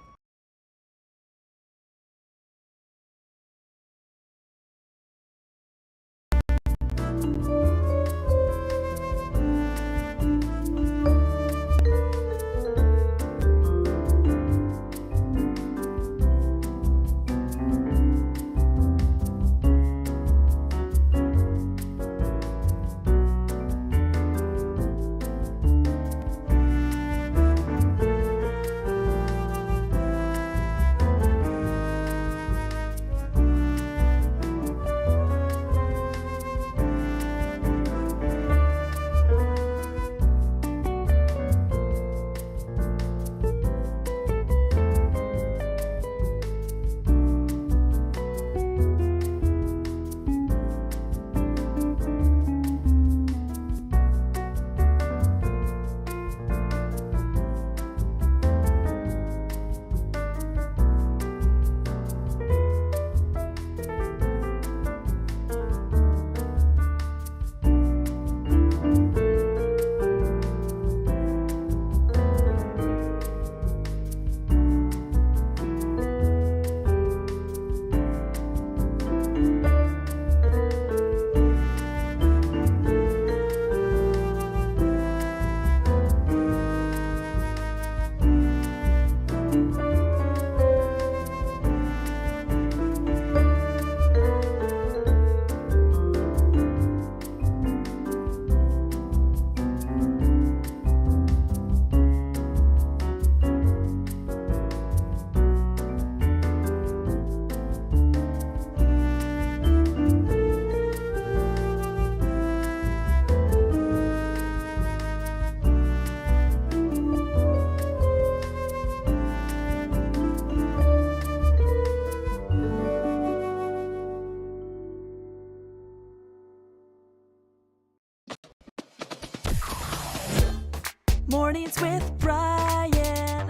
Mornings with Brian.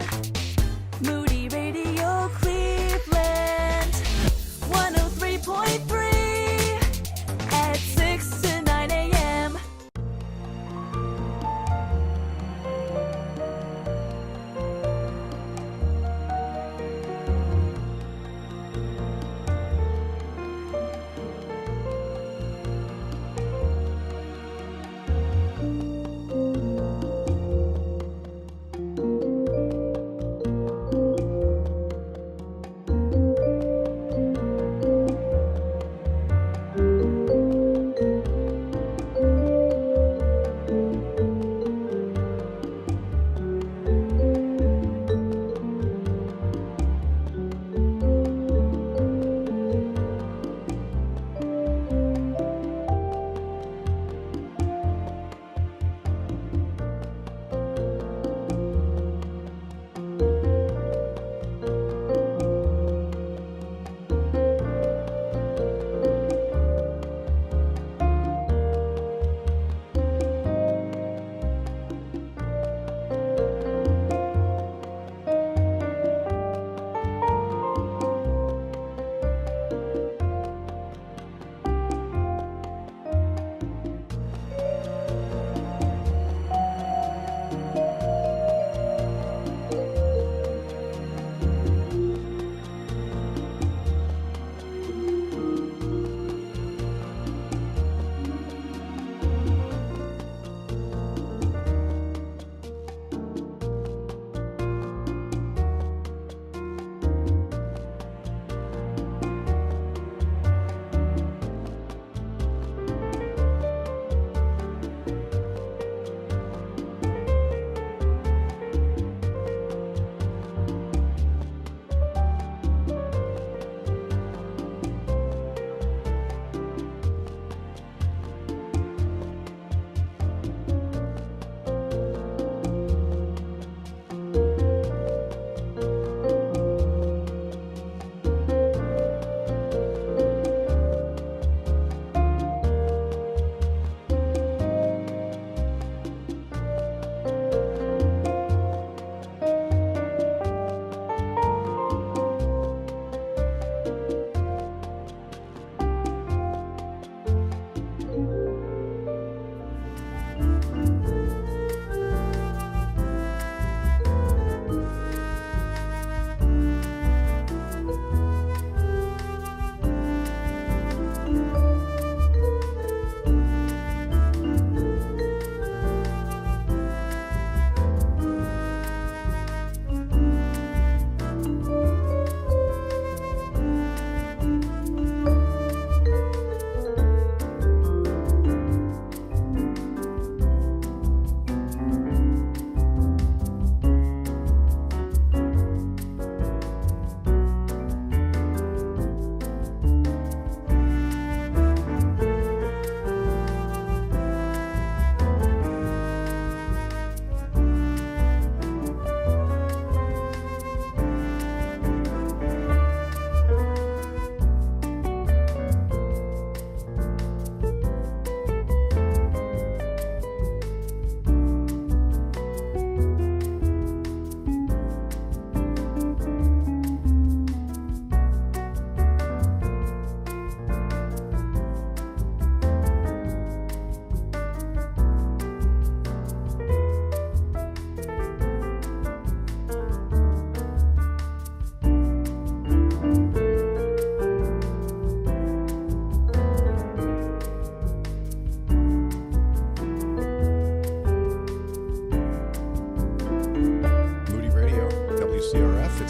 Moody Radio Cleveland. 103.3 at 6 to 9 a.m.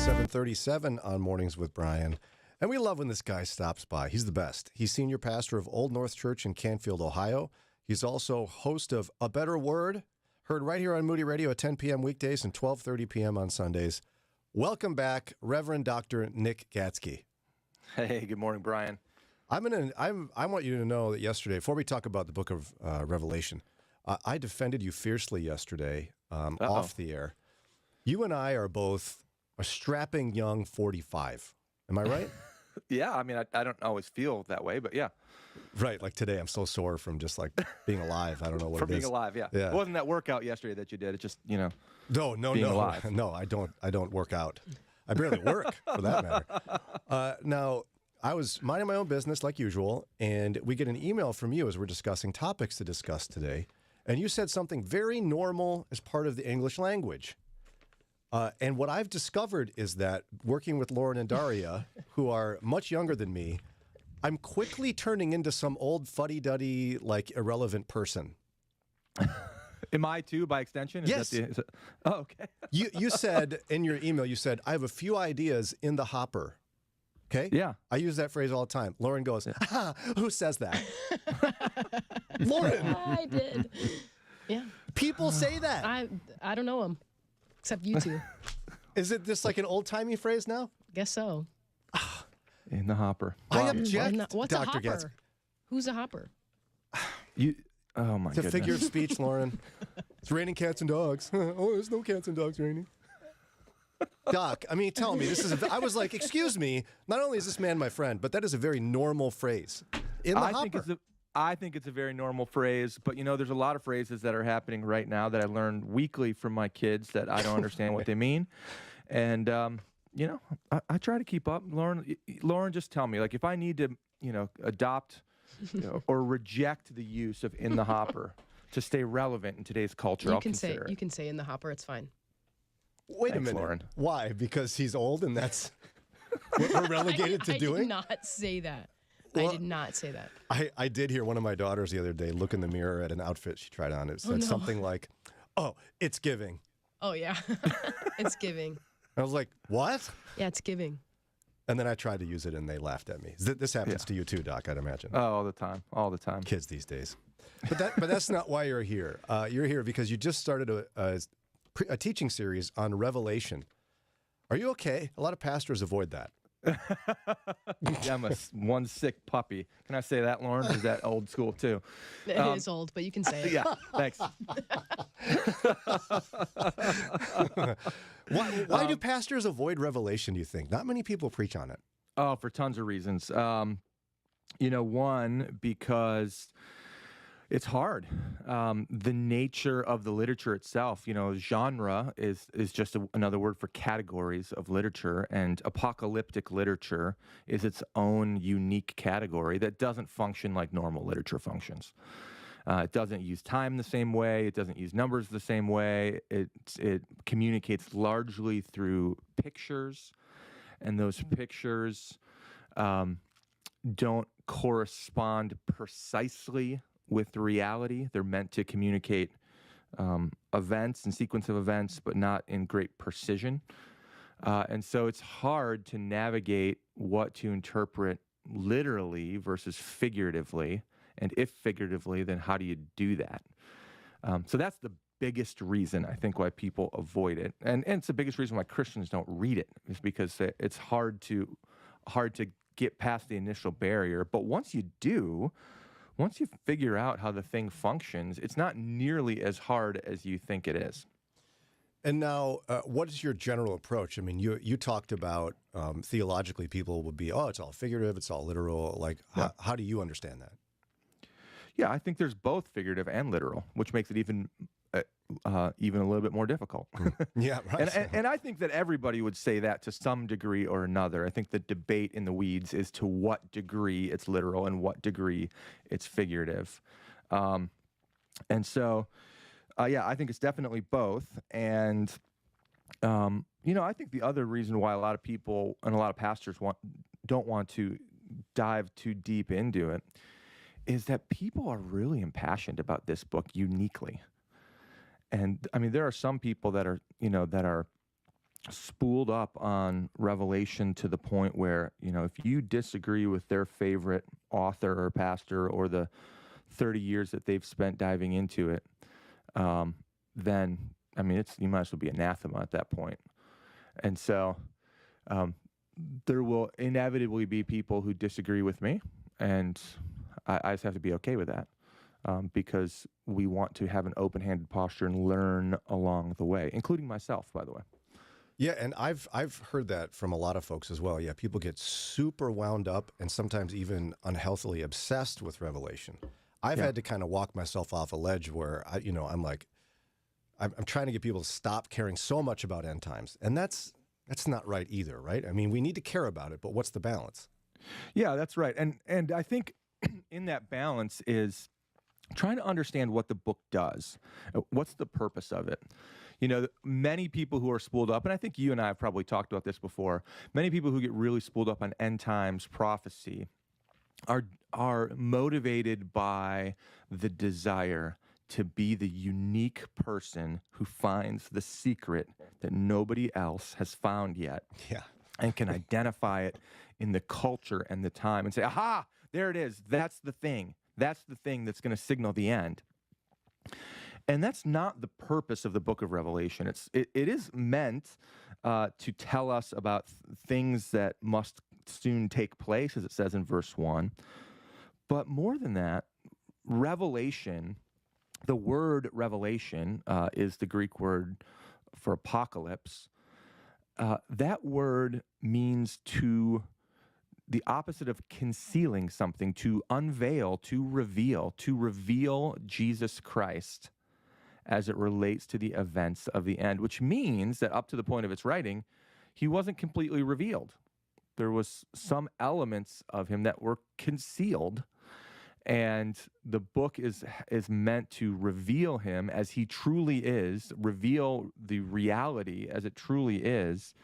737 on Mornings with Brian. And we love when this guy stops by. He's the best. He's senior pastor of Old North Church in Canfield, Ohio. He's also host of A Better Word, heard right here on Moody Radio at 10 p.m. weekdays and 12:30 p.m. on Sundays. Welcome back, Reverend Dr. Nick Gatzke. Hey, good morning, Brian. I want you to know that yesterday, before we talk about the book of Revelation, I defended you fiercely yesterday off the air. You and I are both a strapping young 45. Am I right? Yeah, I mean, I don't always feel that way, but yeah. Right, like today, I'm so sore from just like being alive. I don't know what From it is. being alive, yeah. It wasn't that workout yesterday that you did. It's just, No, being alive. No, I don't work out. I barely work, for that matter. Now, I was minding my own business like usual, and we get an email from you as we're discussing topics to discuss today, and you said something very normal as part of the English language. And what I've discovered is that working with Lauren and Daria, who are much younger than me, I'm quickly turning into some old fuddy-duddy, like, irrelevant person. Am I too, by extension? Yes. Oh, okay. You said in your email, you said, I have a few ideas in the hopper. Okay? Yeah. I use that phrase all the time. Lauren goes, who says that? Lauren. I did. Yeah. People say that. I don't know them, except you two. Is it just like an old-timey phrase now? Guess so. In the hopper. I object, What's Dr. a hopper? Gatzke. Who's a hopper? Oh, my It's a goodness. figure of speech, Lauren. It's raining cats and dogs. Oh, there's no cats and dogs raining. Doc, I mean, tell me, I was like, excuse me, not only is this man my friend, but that is a very normal phrase. In the hopper. I think it's a very normal phrase, but there's a lot of phrases that are happening right now that I learn weekly from my kids that I don't understand what they mean. And, I try to keep up. Lauren, just tell me, like, if I need to, adopt or reject the use of in the hopper to stay relevant in today's culture, I'll consider it. You can say in the hopper, it's fine. Wait a minute. Lauren. Why? Because he's old and that's what we're relegated to doing? I did not say that. Well, I did not say that. I did hear one of my daughters the other day look in the mirror at an outfit she tried on. It said something like, oh, it's giving. Oh, yeah. It's giving. I was like, what? Yeah, it's giving. And then I tried to use it and they laughed at me. This happens to you too, Doc, I'd imagine. Oh, all the time. All the time. Kids these days. But that's not why you're here. You're here because you just started a teaching series on Revelation. Are you okay? A lot of pastors avoid that. Yeah, I'm one sick puppy. Can I say that, Lauren? Is that old school too? It is old, but you can say it. Yeah, thanks. Why do pastors avoid Revelation, do you think? Not many people preach on it. Oh, for tons of reasons. One, because it's hard. The nature of the literature itself, genre is just another word for categories of literature, and apocalyptic literature is its own unique category that doesn't function like normal literature functions. It doesn't use time the same way. It doesn't use numbers the same way. It communicates largely through pictures, and those pictures don't correspond precisely with reality. They're meant to communicate events and sequence of events, but not in great precision. And so it's hard to navigate what to interpret literally versus figuratively. And if figuratively, then how do you do that? So that's the biggest reason, I think, why people avoid it. And it's the biggest reason why Christians don't read it, is because it's hard to get past the initial barrier. But once you do, once you figure out how the thing functions, it's not nearly as hard as you think it is. And now, what is your general approach? I mean, you talked about theologically people would be, oh, it's all figurative, it's all literal. Like, how do you understand that? Yeah, I think there's both figurative and literal, which makes it even a little bit more difficult. Yeah, right. And I think that everybody would say that to some degree or another. I think the debate in the weeds is to what degree it's literal and what degree it's figurative. And so, I think it's definitely both. And, I think the other reason why a lot of people and a lot of pastors don't want to dive too deep into it is that people are really impassioned about this book uniquely. And I mean, there are some people that are spooled up on Revelation to the point where, if you disagree with their favorite author or pastor or the 30 years that they've spent diving into it, then, you might as well be anathema at that point. And so there will inevitably be people who disagree with me, and I just have to be okay with that. Because we want to have an open-handed posture and learn along the way, including myself, by the way. Yeah, and I've heard that from a lot of folks as well. Yeah, people get super wound up and sometimes even unhealthily obsessed with Revelation. I've had to kind of walk myself off a ledge where I'm trying to get people to stop caring so much about end times, and that's not right either, right? We need to care about it, but what's the balance? Yeah, that's right, and I think in that balance is trying to understand what the book does. What's the purpose of it? Many people who are spooled up, and I think you and I have probably talked about this before, many people who get really spooled up on end times prophecy are motivated by the desire to be the unique person who finds the secret that nobody else has found yet. Yeah. And can identify it in the culture and the time and say, aha, there it is. That's the thing. That's the thing that's going to signal the end. And that's not the purpose of the book of Revelation. It is meant to tell us about things that must soon take place, as it says in verse 1. But more than that, revelation, the word revelation is the Greek word for apocalypse. That word means the opposite of concealing something, to unveil, to reveal Jesus Christ as it relates to the events of the end, which means that up to the point of its writing, he wasn't completely revealed. There was some elements of him that were concealed, and the book is meant to reveal him as he truly is, reveal the reality as it truly is,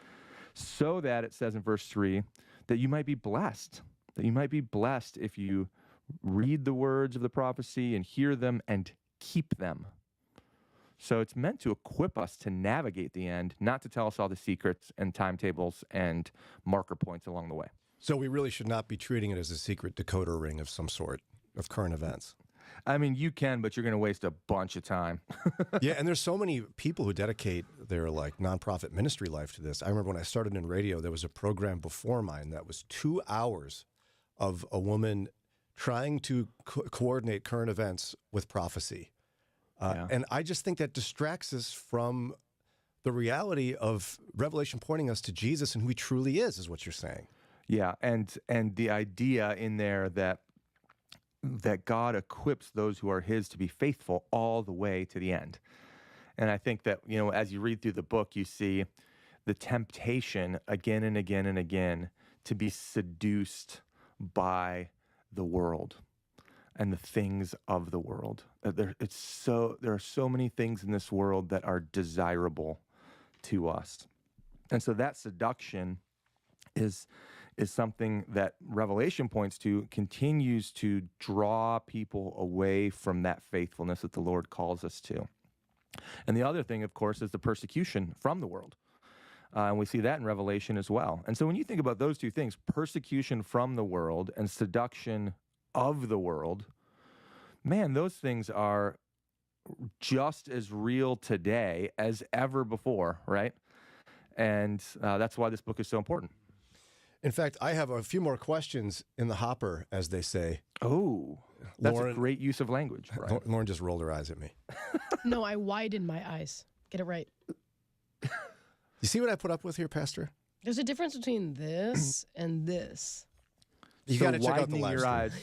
so that it says in verse 3, that you might be blessed, if you read the words of the prophecy and hear them and keep them. So it's meant to equip us to navigate the end, not to tell us all the secrets and timetables and marker points along the way. So we really should not be treating it as a secret decoder ring of some sort of current events. You can, but you're going to waste a bunch of time. Yeah, and there's so many people who dedicate their nonprofit ministry life to this. I remember when I started in radio, there was a program before mine that was 2 hours of a woman trying to coordinate current events with prophecy. And I just think that distracts us from the reality of Revelation pointing us to Jesus and who he truly is what you're saying. Yeah, and the idea in there that God equips those who are his to be faithful all the way to the end. And I think that, as you read through the book, you see the temptation again and again and again to be seduced by the world and the things of the world. There are so many things in this world that are desirable to us. And so that seduction is something that Revelation points to, continues to draw people away from that faithfulness that the Lord calls us to. And the other thing, of course, is the persecution from the world. And we see that in Revelation as well. And so when you think about those two things, persecution from the world and seduction of the world, man, those things are just as real today as ever before, right? And that's why this book is so important. In fact, I have a few more questions in the hopper, as they say. Oh, that's a great use of language. Right? Lauren just rolled her eyes at me. No, I widened my eyes. Get it right. You see what I put up with here, Pastor? There's a difference between this and this. You got to check out the live your stream. eyes,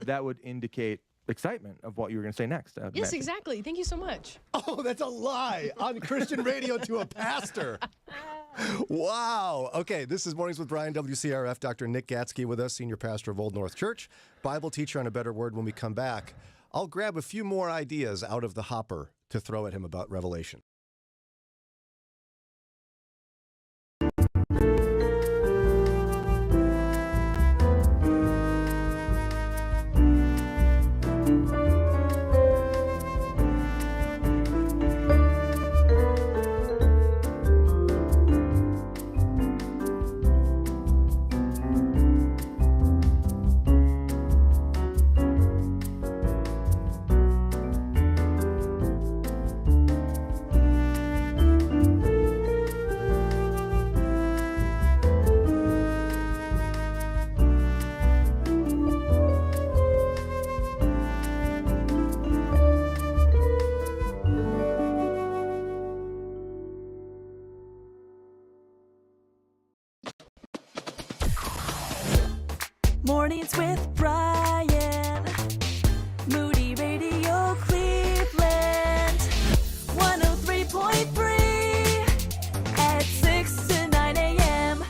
that would indicate excitement of what you were going to say next. Yes, exactly. Thank you so much. Oh, that's a lie on Christian radio to a pastor. Wow. Okay, this is Mornings with Brian, WCRF. Dr. Nick Gatzke with us, senior pastor of Old North Church, Bible teacher on A Better Word. When we come back, I'll grab a few more ideas out of the hopper to throw at him about Revelation. Mornings with Brian. Moody Radio Cleveland. 103.3 at 6 to 9 a.m.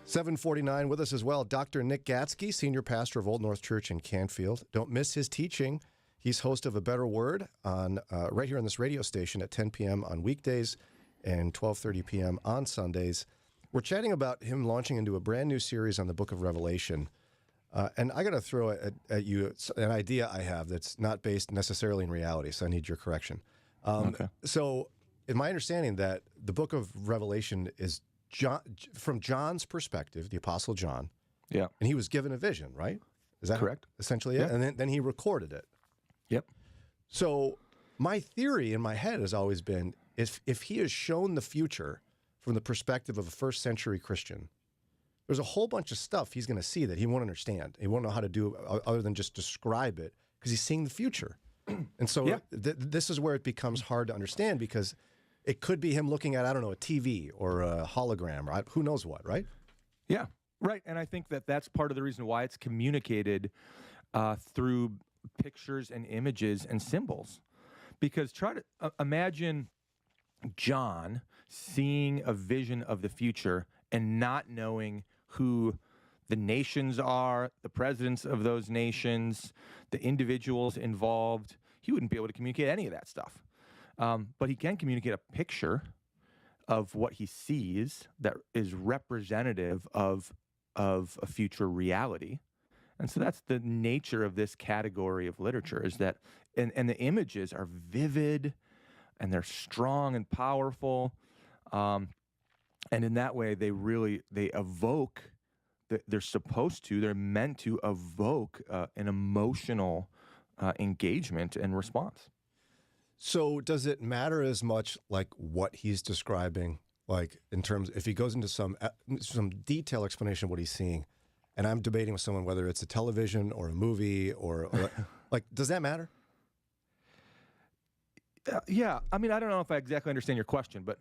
$7:49 with us as well, Dr. Nick Gatzke, senior pastor of Old North Church in Canfield. Don't miss his teaching. He's host of A Better Word on right here on this radio station at 10 p.m. on weekdays and 12:30 p.m. on Sundays. We're chatting about him launching into a brand new series on the book of Revelation. And I got to throw at you an idea I have that's not based necessarily in reality, so I need your correction. Okay. So, in my understanding that the book of Revelation is from John's perspective, the Apostle John. Yeah. And he was given a vision, right? Is that correct? Essentially Yeah. it? And then he recorded it. Yep. So my theory in my head has always been if he has shown the future from the perspective of a first century Christian, there's a whole bunch of stuff he's going to see that he won't understand. He won't know how to do other than just describe it because he's seeing the future. And so this is where it becomes hard to understand because it could be him looking at, I don't know, a TV or a hologram, or who knows what, right? Yeah, right. And I think that that's part of the reason why it's communicated through pictures and images and symbols. Because try to imagine John seeing a vision of the future and not knowing who the nations are, the presidents of those nations, the individuals involved. He wouldn't be able to communicate any of that stuff. But he can communicate a picture of what he sees that is representative of a future reality. And so that's the nature of this category of literature is that, and the images are vivid and they're strong and powerful. And in that way, they evoke, they're meant to evoke an emotional engagement and response. So does it matter as much like what he's describing, like in terms, if he goes into some detailed explanation of what he's seeing, and I'm debating with someone whether it's a television or a movie or like, does that matter? Yeah. I mean, I don't know if I exactly understand your question, but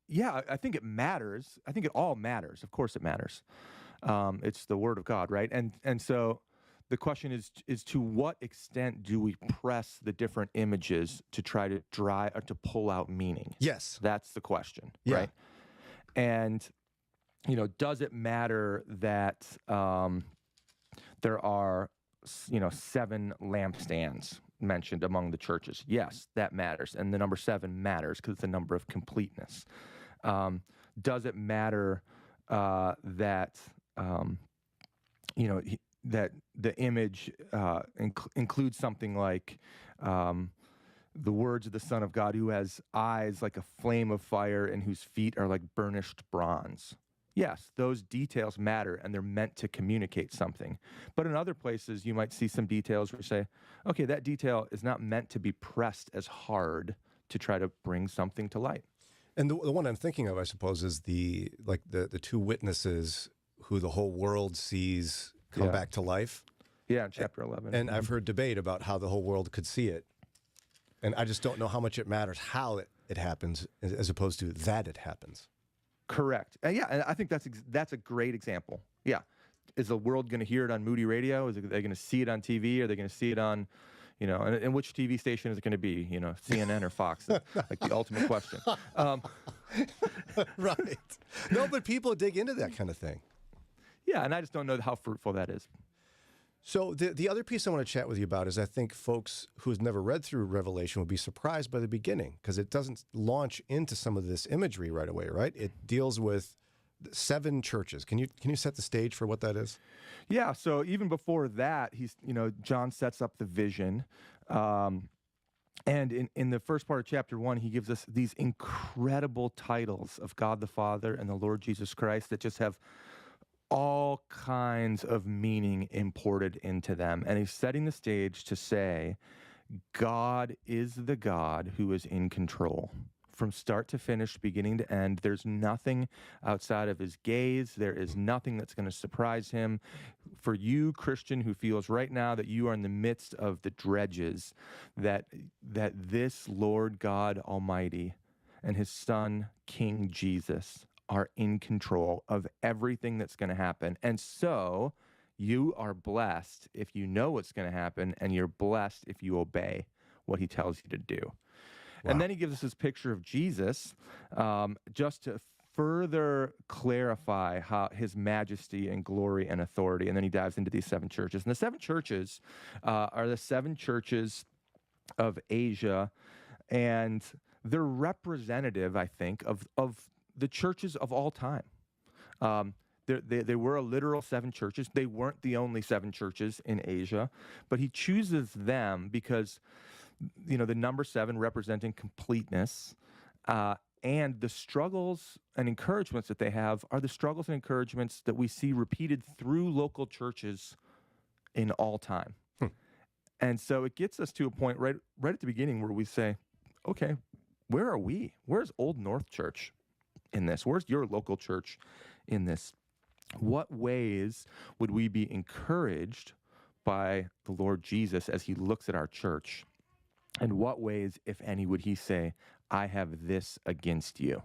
yeah, I think it matters. I think it all matters. Of course it matters. It's the word of God, right? And so the question is to what extent do we press the different images to try to or to pull out meaning? Yes. That's the question, Yeah. right? And, does it matter that there are, 7 lampstands mentioned among the churches? Yes, that matters. And the number 7 matters because it's a number of completeness. Does it matter that the image includes something like the words of the Son of God, who has eyes like a flame of fire and whose feet are like burnished bronze? Yes, those details matter, and they're meant to communicate something. But in other places, you might see some details where you say, okay, that detail is not meant to be pressed as hard to try to bring something to light. And the one I'm thinking of, I suppose, is the 2 witnesses who the whole world sees come back to life. Yeah, in chapter 11. And I've heard debate about how the whole world could see it. And I just don't know how much it matters how it happens as opposed to that it happens. Correct. And I think that's a great example. Yeah. Is the world going to hear it on Moody Radio? Are they going to see it on TV? Are they going to see it on, and which TV station is it going to be? CNN or Fox? Like the ultimate question. Right. No, but people dig into that kind of thing. Yeah, and I just don't know how fruitful that is. So the other piece I want to chat with you about is I think folks who's never read through Revelation would be surprised by the beginning because it doesn't launch into some of this imagery right away, right? It deals with 7 churches. Can you set the stage for what that is? Yeah. So even before that, John sets up the vision, and in the first part of chapter 1, he gives us these incredible titles of God the Father and the Lord Jesus Christ that just have all kinds of meaning imported into them. And he's setting the stage to say, God is the God who is in control. From start to finish, beginning to end, there's nothing outside of his gaze. There is nothing that's going to surprise him. For you, Christian, who feels right now that you are in the midst of the dredges, that this Lord God Almighty and his Son, King Jesus, are in control of everything that's going to happen. And so you are blessed if you know what's going to happen, and you're blessed if you obey what he tells you to do. Wow. And then he gives us this picture of Jesus just to further clarify how his majesty and glory and authority. And then he dives into these 7 churches. And the 7 churches are the 7 churches of Asia, and they're representative, I think, of the churches of all time. There were a literal 7 churches. They weren't the only 7 churches in Asia, but he chooses them because, the number 7 representing completeness, and the struggles and encouragements that they have are the struggles and encouragements that we see repeated through local churches in all time. And so it gets us to a point right at the beginning where we say, okay, where are we? Where's Old North Church in this? Where's your local church in this? What ways would we be encouraged by the Lord Jesus as he looks at our church? And what ways, if any, would he say, I have this against you,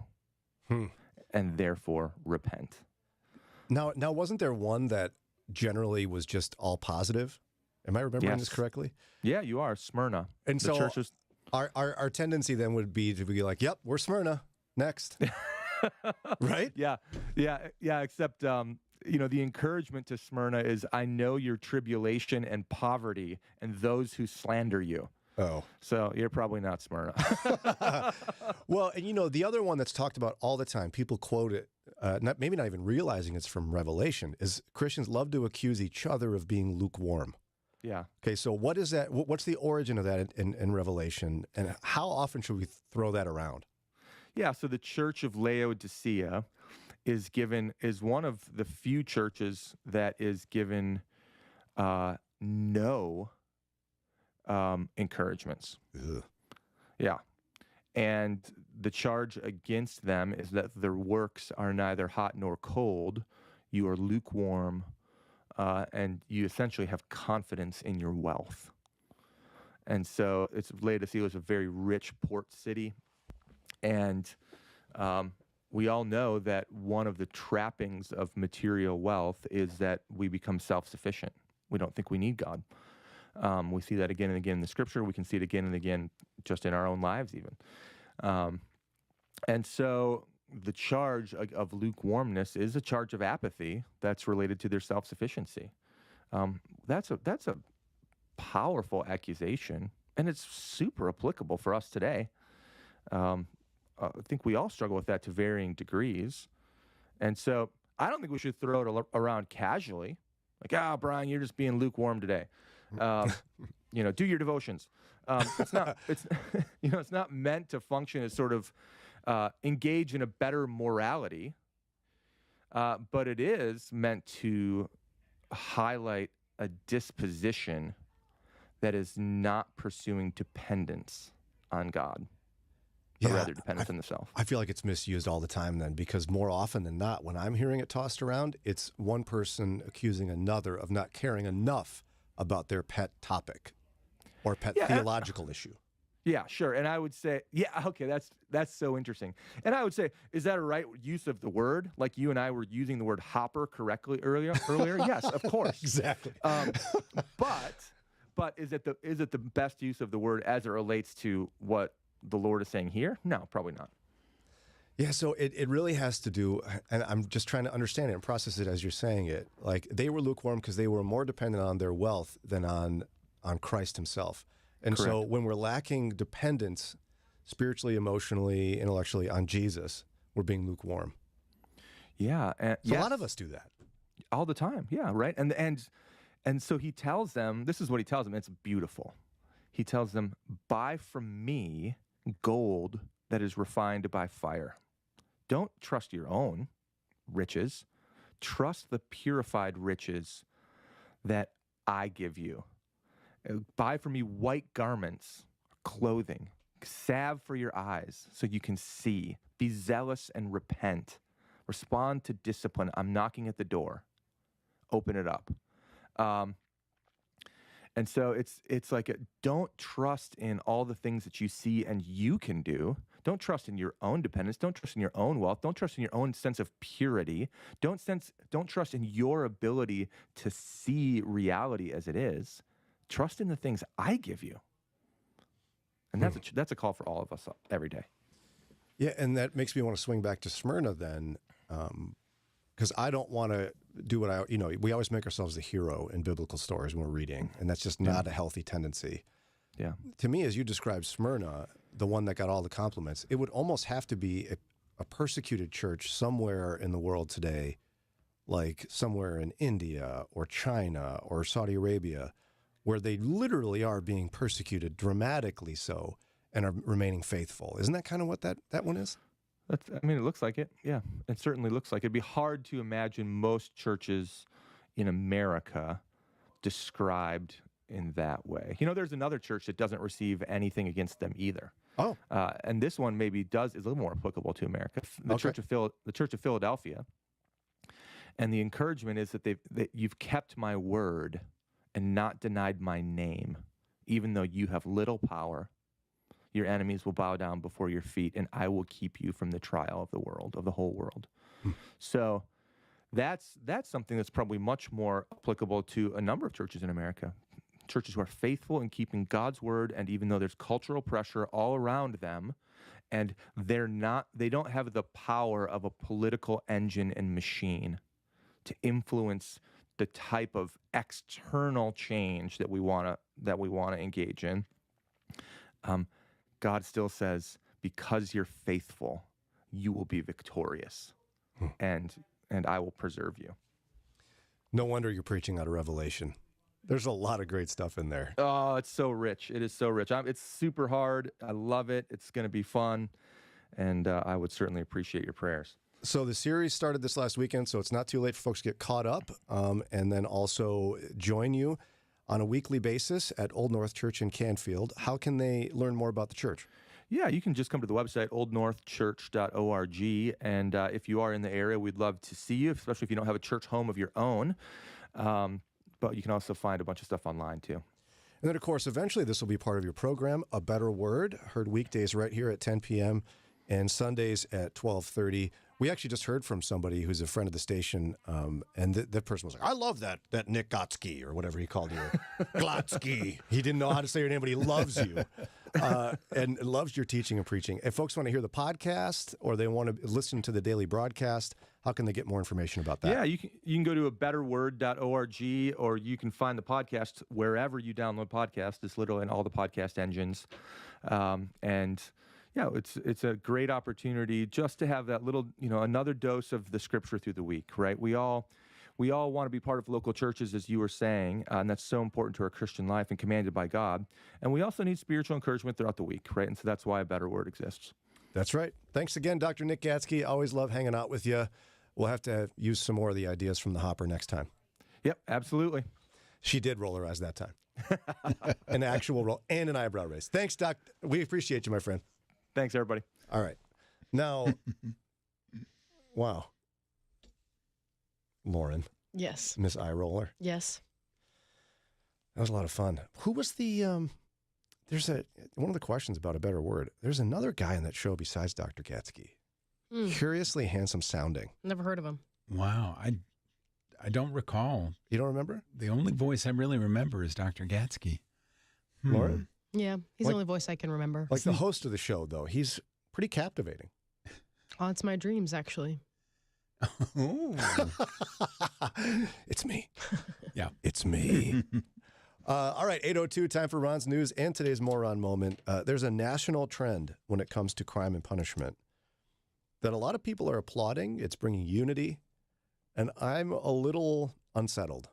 and therefore repent? Now, wasn't there one that generally was just all positive? Am I remembering this correctly? Yeah, you are. Smyrna. And the so churches... our tendency then would be to be like, yep, we're Smyrna. Next. Right? Yeah. Except, the encouragement to Smyrna is, I know your tribulation and poverty and those who slander you. Oh. So you're probably not Smyrna. Well, and the other one that's talked about all the time, people quote it, maybe not even realizing it's from Revelation, is Christians love to accuse each other of being lukewarm. Yeah. Okay, so what is that? What's the origin of that in Revelation, and how often should we throw that around? Yeah, so the church of Laodicea is one of the few churches that is given no encouragements. Ugh. Yeah. And the charge against them is that their works are neither hot nor cold. You are lukewarm, and you essentially have confidence in your wealth. And so Laodicea was a very rich port city. And we all know that one of the trappings of material wealth is that we become self-sufficient. We don't think we need God. We see that again and again in the scripture. We can see it again and again just in our own lives even. And so the charge of lukewarmness is a charge of apathy that's related to their self-sufficiency. That's a powerful accusation, and it's super applicable for us today. I think we all struggle with that to varying degrees. And so I don't think we should throw it around casually. Like, Brian, you're just being lukewarm today. Do your devotions. It's not meant to function as sort of engage in a better morality, but it is meant to highlight a disposition that is not pursuing dependence on God, but rather dependence on the self. I feel like it's misused all the time then, because more often than not, when I'm hearing it tossed around, it's one person accusing another of not caring enough about their pet topic or pet theological issue. Yeah, sure. And I would say, that's so interesting. And I would say, is that a right use of the word? Like you and I were using the word hopper correctly earlier? Yes, of course. Exactly. But is it the best use of the word as it relates to what the Lord is saying here? No, probably not. Yeah, so it really has to do, and I'm just trying to understand it and process it as you're saying it. Like, they were lukewarm because they were more dependent on their wealth than on Christ himself. And Correct. So when we're lacking dependence spiritually, emotionally, intellectually on Jesus, we're being lukewarm. Yeah. A lot of us do that. All the time. Yeah, right? And so he tells them, this is what he tells them, it's beautiful. He tells them, buy from me gold that is refined by fire. Don't trust your own riches. Trust the purified riches that I give you. Buy for me white garments, clothing, salve for your eyes so you can see. Be zealous and repent. Respond to discipline. I'm knocking at the door. Open it up. And so it's like, don't trust in all the things that you see and you can do. Don't trust in your own dependence. Don't trust in your own wealth. Don't trust in your own sense of purity. Don't trust in your ability to see reality as it is. Trust in the things I give you. And that's a call for all of us every day. Yeah, and that makes me want to swing back to Smyrna then, because I don't want to do what we always make ourselves the hero in biblical stories when we're reading, and that's just not a healthy tendency. Yeah. To me, as you described Smyrna, the one that got all the compliments, it would almost have to be a persecuted church somewhere in the world today, like somewhere in India or China or Saudi Arabia, where they literally are being persecuted dramatically so and are remaining faithful. Isn't that kind of what that one is? It looks like it. Yeah, it certainly looks like it. It'd be hard to imagine most churches in America described in that way. There's another church that doesn't receive anything against them either. Oh. And this one maybe is a little more applicable to America. The Church of Philadelphia. And the encouragement is that you've kept my word and not denied my name, even though you have little power. Your enemies will bow down before your feet, and I will keep you from the trial of the world, of the whole world. So that's something that's probably much more applicable to a number of churches in America. Churches who are faithful in keeping God's word, and even though there's cultural pressure all around them, and they don't have the power of a political engine and machine to influence the type of external change that we want to engage in. God still says, because you're faithful, you will be victorious, and I will preserve you. No wonder you're preaching out of Revelation. There's a lot of great stuff in there. Oh, it's so rich. It is so rich. It's super hard. I love it. It's going to be fun, and I would certainly appreciate your prayers. So the series started this last weekend, so it's not too late for folks to get caught up, and then also join you on a weekly basis at Old North Church in Canfield. How can they learn more about the church? Yeah, you can just come to the website, oldnorthchurch.org, and if you are in the area, we'd love to see you, especially if you don't have a church home of your own. But you can also find a bunch of stuff online, too. And then, of course, eventually this will be part of your program, A Better Word, heard weekdays right here at 10 p.m. and Sundays at 12:30. We actually just heard from somebody who's a friend of the station, and that person was like, I love that Nick Gatzke, or whatever he called you. Gatzke. He didn't know how to say your name, but he loves you and loves your teaching and preaching. If folks want to hear the podcast or they want to listen to the daily broadcast, how can they get more information about that? Yeah, you can go to abetterword.org, or you can find the podcast wherever you download podcasts. It's literally in all the podcast engines. Yeah, it's a great opportunity just to have that little, another dose of the scripture through the week, right? We all want to be part of local churches, as you were saying, and that's so important to our Christian life and commanded by God. And we also need spiritual encouragement throughout the week, right? And so that's why A Better Word exists. That's right. Thanks again, Dr. Nick Gatzke. Always love hanging out with you. We'll have to use some more of the ideas from the hopper next time. Yep, absolutely. She did roll her eyes that time. An actual roll and an eyebrow raise. Thanks, Doc. We appreciate you, my friend. Thanks, everybody. All right. Now, wow. Lauren. Yes. Miss Eye Roller. Yes. That was a lot of fun. Who was the, there's one of the questions about A Better Word. There's another guy in that show besides Dr. Gatzke. Curiously handsome sounding. Never heard of him. Wow. I don't recall. You don't remember? The only voice I really remember is Dr. Gatzke. Lauren? Yeah, he's the only voice I can remember. Like the host of the show, though. He's pretty captivating. Haunts my dreams, actually. It's me. Yeah. It's me. All right, 8:02, time for Ron's News and today's Moron Moment. There's a national trend when it comes to crime and punishment that a lot of people are applauding. It's bringing unity, and I'm a little unsettled.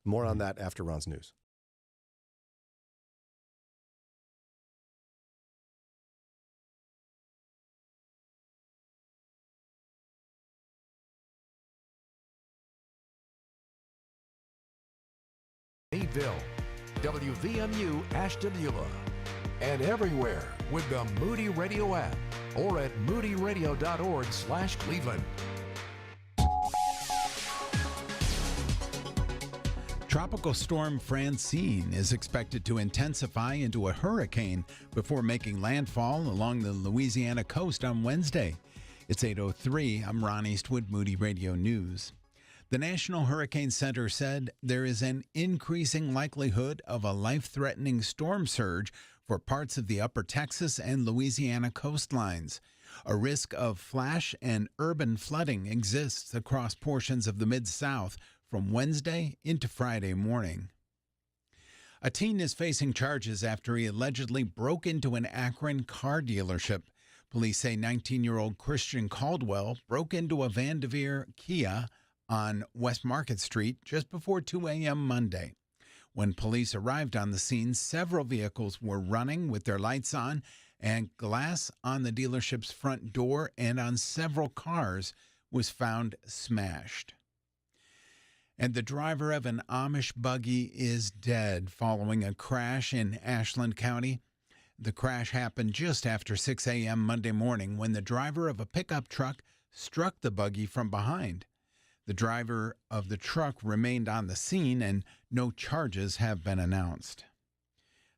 More on that after Ron's News. Fayetteville, WVMU Ashtabula, and everywhere with the Moody Radio app or at moodyradio.org/Cleveland. Tropical storm Francine is expected to intensify into a hurricane before making landfall along the Louisiana coast on Wednesday. It's 8:03. I'm Ron Eastwood, Moody Radio News. The National Hurricane Center said there is an increasing likelihood of a life-threatening storm surge for parts of the upper Texas and Louisiana coastlines. A risk of flash and urban flooding exists across portions of the Mid-South from Wednesday into Friday morning. A teen is facing charges after he allegedly broke into an Akron car dealership. Police say 19-year-old Christian Caldwell broke into a Vanderveer Kia on West Market Street just before 2 a.m. Monday. When police arrived on the scene, several vehicles were running with their lights on, and glass on the dealership's front door and on several cars was found smashed. And the driver of an Amish buggy is dead following a crash in Ashland County. The crash happened just after 6 a.m. Monday morning when the driver of a pickup truck struck the buggy from behind. The driver of the truck remained on the scene and no charges have been announced.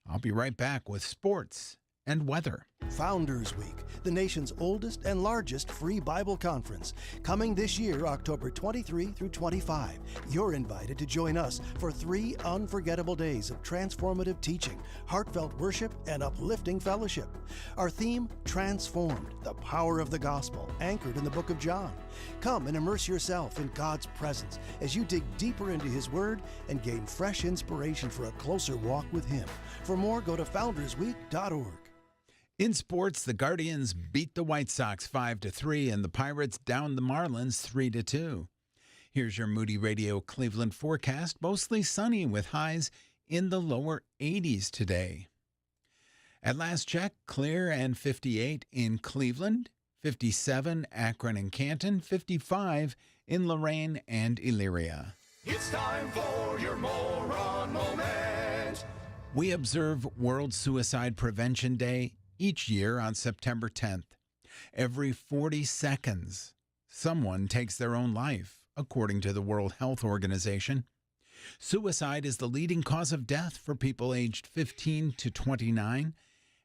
I'll be right back with sports and weather. Founders Week, the nation's oldest and largest free Bible conference, coming this year, October 23 through 25. You're invited to join us for 3 unforgettable days of transformative teaching, heartfelt worship, and uplifting fellowship. Our theme, Transformed, the power of the gospel, anchored in the book of John. Come and immerse yourself in God's presence as you dig deeper into His Word and gain fresh inspiration for a closer walk with Him. For more, go to foundersweek.org. In sports, the Guardians beat the White Sox 5-3 and the Pirates downed the Marlins 3-2. Here's your Moody Radio Cleveland forecast. Mostly sunny with highs in the lower 80s today. At last check, clear and 58 in Cleveland, 57 Akron and Canton, 55 in Lorain and Elyria. It's time for your Moron Moment. We observe World Suicide Prevention Day each year on September 10th. Every 40 seconds, someone takes their own life, according to the World Health Organization. Suicide is the leading cause of death for people aged 15 to 29,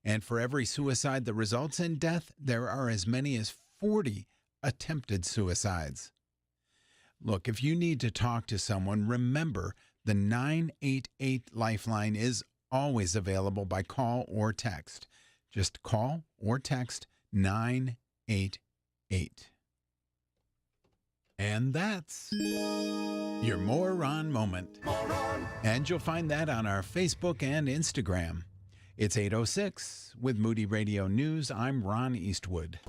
and for every suicide that results in death, there are as many as 40 attempted suicides. Look, if you need to talk to someone, remember the 988 Lifeline is always available by call or text. Just call or text 988. And that's your Moron Moment. And you'll find that on our Facebook and Instagram. It's 8:06 with Moody Radio News. I'm Ron Eastwood.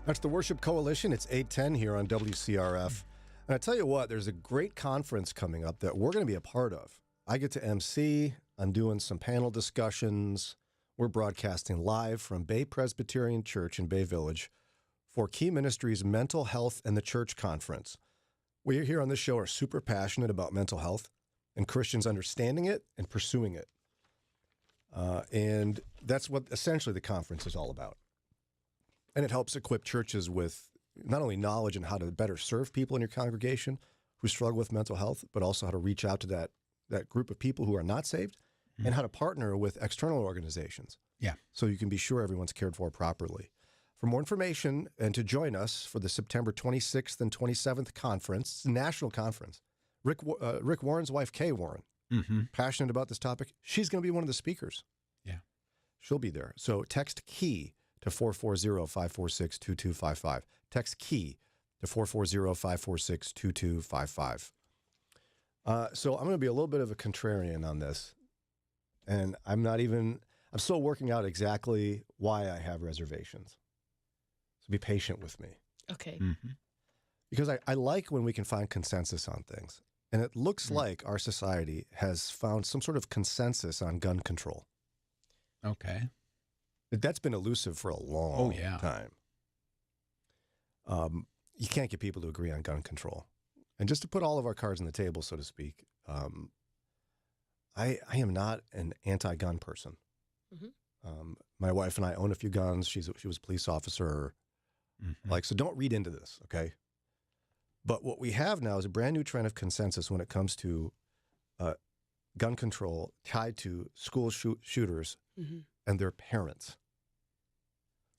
That's the Worship Coalition. It's 8:10 here on WCRF. And I tell you what, there's a great conference coming up that we're going to be a part of. I get to MC. I'm doing some panel discussions. We're broadcasting live from Bay Presbyterian Church in Bay Village for Key Ministries Mental Health and the Church Conference. We here on this show are super passionate about mental health and Christians understanding it and pursuing it. And that's what essentially the conference is all about. And it helps equip churches with not only knowledge and how to better serve people in your congregation who struggle with mental health, but also how to reach out to that group of people who are not saved and how to partner with external organizations. Yeah. So you can be sure everyone's cared for properly. For more information and to join us for the September 26th and 27th conference, it's a national conference, Rick Warren's wife, Kay Warren, passionate about this topic. She's going to be one of the speakers. Yeah. She'll be there. So text KEY to 440-546-2255. Text KEY to 440-546-2255. So I'm going to be a little bit of a contrarian on this. And I'm still working out exactly why I have reservations. So be patient with me. Okay. Because I like when we can find consensus on things. And it looks like our society has found some sort of consensus on gun control. Okay. That's been elusive for a long time. You can't get people to agree on gun control. And just to put all of our cards on the table, so to speak, I am not an anti-gun person. My wife and I own a few guns. She was a police officer. So don't read into this, okay? But what we have now is a brand new trend of consensus when it comes to gun control tied to school shooters and their parents.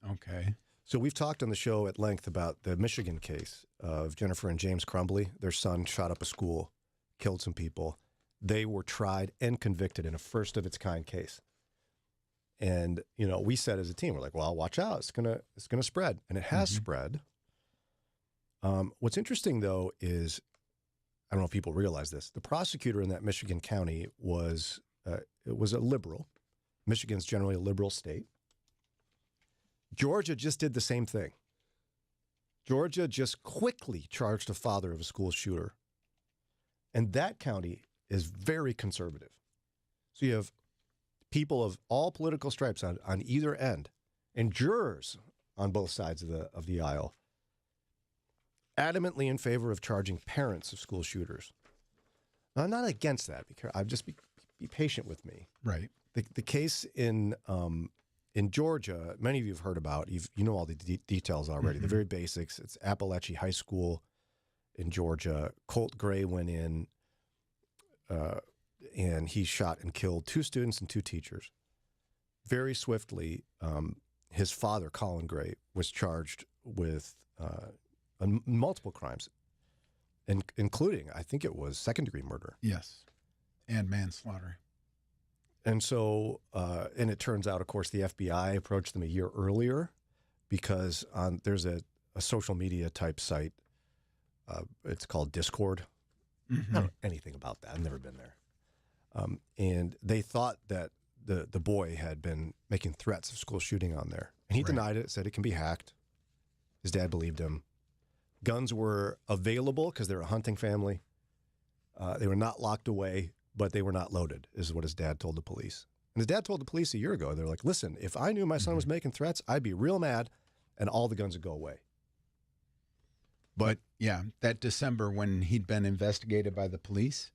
Okay. So we've talked on the show at length about the Michigan case of Jennifer and James Crumbly. Their son shot up a school, killed some people. They were tried and convicted in a first-of-its-kind case. And, we said as a team, we're like, well, watch out. It's gonna spread. And it has spread. What's interesting, though, is, I don't know if people realize this, the prosecutor in that Michigan county was a liberal. Michigan's generally a liberal state. Georgia just did the same thing. Georgia just quickly charged a father of a school shooter. And that county is very conservative. So you have people of all political stripes on either end and jurors on both sides of the aisle adamantly in favor of charging parents of school shooters. Now, I'm not against that. I'd just be patient with me. Right. The case in Georgia, many of you have heard about. You know all the details already. The very basics. It's Appalachia High School in Georgia. Colt Gray went in, and he shot and killed 2 students and 2 teachers. Very swiftly, his father, Colin Gray, was charged with multiple crimes, including, I think it was second-degree murder. Yes, and manslaughter. And so, and it turns out, of course, the FBI approached them a year earlier because there's a social media type site. It's called Discord. I don't know anything about that. I've never been there. And they thought that the boy had been making threats of school shooting on there. And he denied it, said it can be hacked. His dad believed him. Guns were available because they're a hunting family. They were not locked away, but they were not loaded, is what his dad told the police. And his dad told the police a year ago, they're like, listen, if I knew my son was making threats, I'd be real mad and all the guns would go away. But yeah, that December when he'd been investigated by the police,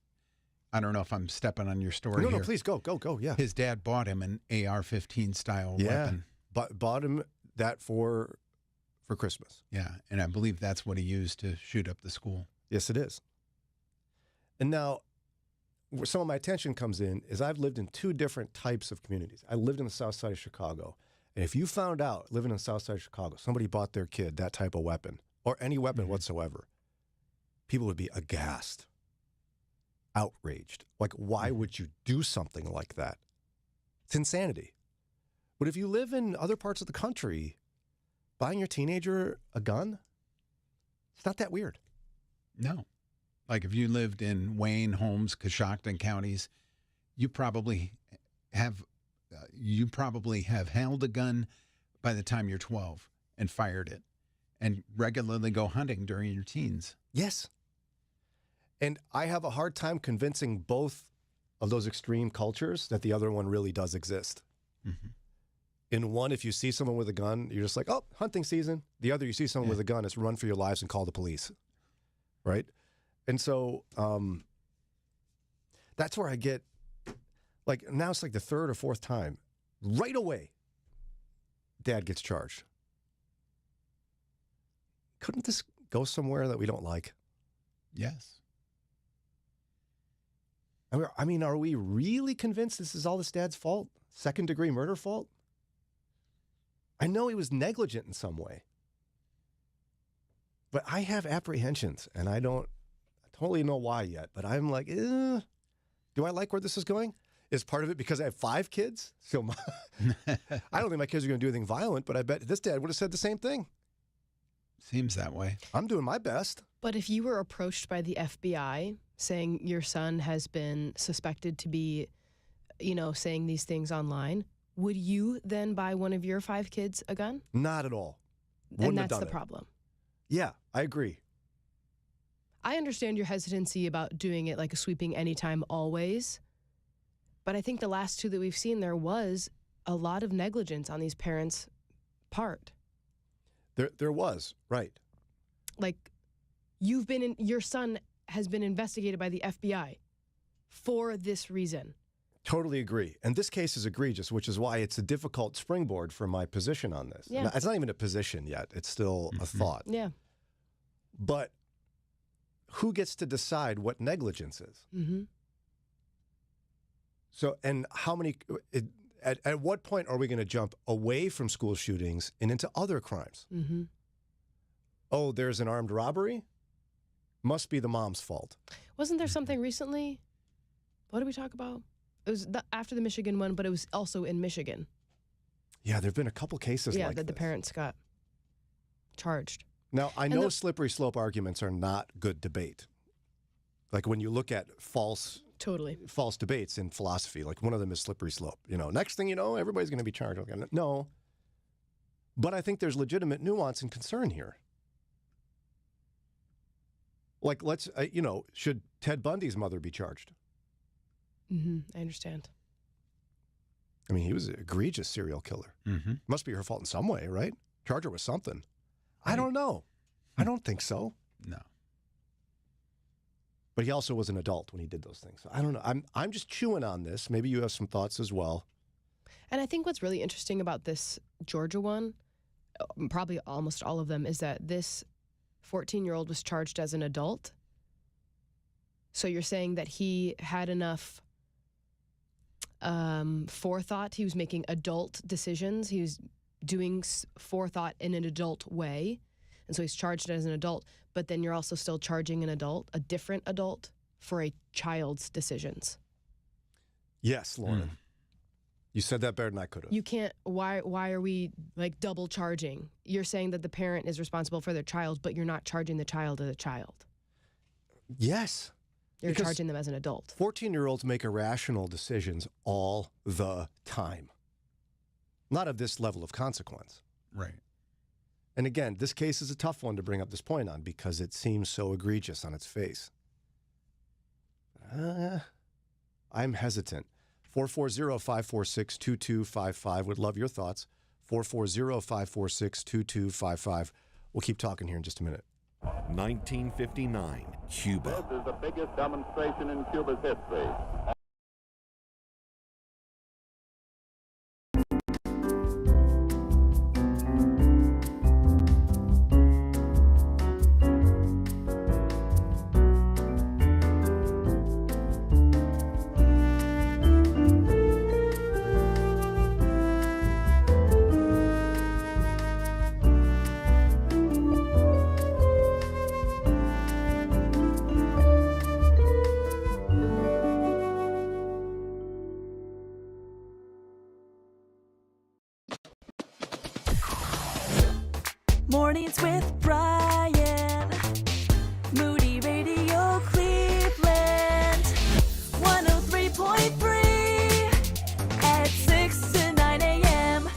I don't know if I'm stepping on your story. No, please go. Yeah. His dad bought him an AR-15 style weapon. Bought him that for Christmas. Yeah, and I believe that's what he used to shoot up the school. Yes, it is. And now, where some of my attention comes in is I've lived in 2 different types of communities. I lived in the south side of Chicago. And if you found out, living in the south side of Chicago, somebody bought their kid that type of weapon, or any weapon whatsoever, people would be aghast, outraged. Like, why would you do something like that? It's insanity. But if you live in other parts of the country, buying your teenager a gun, it's not that weird. No. Like if you lived in Wayne, Holmes, Coshocton counties, you probably have held a gun by the time you're 12 and fired it. and regularly go hunting during your teens. Yes. And I have a hard time convincing both of those extreme cultures that the other one really does exist. Mm-hmm. In one, if you see someone with a gun, you're just like, oh, hunting season. The other, you see someone with a gun, it's run for your lives and call the police. Right? And so that's where I get, like, now it's like the third or fourth time. Right away, Dad gets charged. Couldn't this go somewhere that we don't like? Yes. I mean, are we really convinced this is all this dad's fault? Second-degree murder fault? I know he was negligent in some way. But I have apprehensions, and I don't totally know why yet. But I'm like, do I like where this is going? Is part of it because I have 5 kids? So I don't think my kids are going to do anything violent, but I bet this dad would have said the same thing. Seems that way. I'm doing my best. But if you were approached by the FBI saying your son has been suspected to be, saying these things online, would you then buy one of your 5 kids a gun? Not at all. And that's the problem. Yeah, I agree. I understand your hesitancy about doing it like a sweeping anytime, always. But I think the last 2 that we've seen, there was a lot of negligence on these parents' part. There was, right. Like, your son has been investigated by the FBI for this reason. Totally agree. And this case is egregious, which is why it's a difficult springboard for my position on this. Yeah. It's not even a position yet. It's still a thought. Yeah. But who gets to decide what negligence is? Mm-hmm. So, and how many, at what point are we going to jump away from school shootings and into other crimes? Mm-hmm. Oh, there's an armed robbery? Must be the mom's fault. Wasn't there something recently? What did we talk about? It was after the Michigan one, but it was also in Michigan. Yeah, there have been a couple cases like that the this. parents got charged. Now, I know slippery slope arguments are not good debate. Like when you look at false debates in philosophy, like one of them is slippery slope. Next thing you know, everybody's going to be charged. No. But I think there's legitimate nuance and concern here. Like, should Ted Bundy's mother be charged? Mm-hmm. I understand. I mean, he was an egregious serial killer. Mm-hmm. Must be her fault in some way, right? Charge her with something. I don't know. I don't think so. No. But he also was an adult when he did those things. So I don't know. I'm just chewing on this. Maybe you have some thoughts as well. And I think what's really interesting about this Georgia one, probably almost all of them, is that this 14-year-old was charged as an adult. So you're saying that he had enough forethought. He was making adult decisions. He was doing forethought in an adult way. And so he's charged as an adult. But then you're also still charging an adult, a different adult, for a child's decisions. Yes, Lauren. You said that better than I could have. You can't, why are we like double charging? You're saying that the parent is responsible for their child, but you're not charging the child as a child. Yes. You're charging them as an adult. 14-year-olds make irrational decisions all the time. Not of this level of consequence. Right. And again, this case is a tough one to bring up this point on because it seems so egregious on its face. I'm hesitant. 440-546-2255. Would love your thoughts. 440-546-2255. We'll keep talking here in just a minute. 1959, Cuba. This is the biggest demonstration in Cuba's history. Mornings with Brian. Moody Radio Cleveland. 103.3 at 6 to 9 a.m.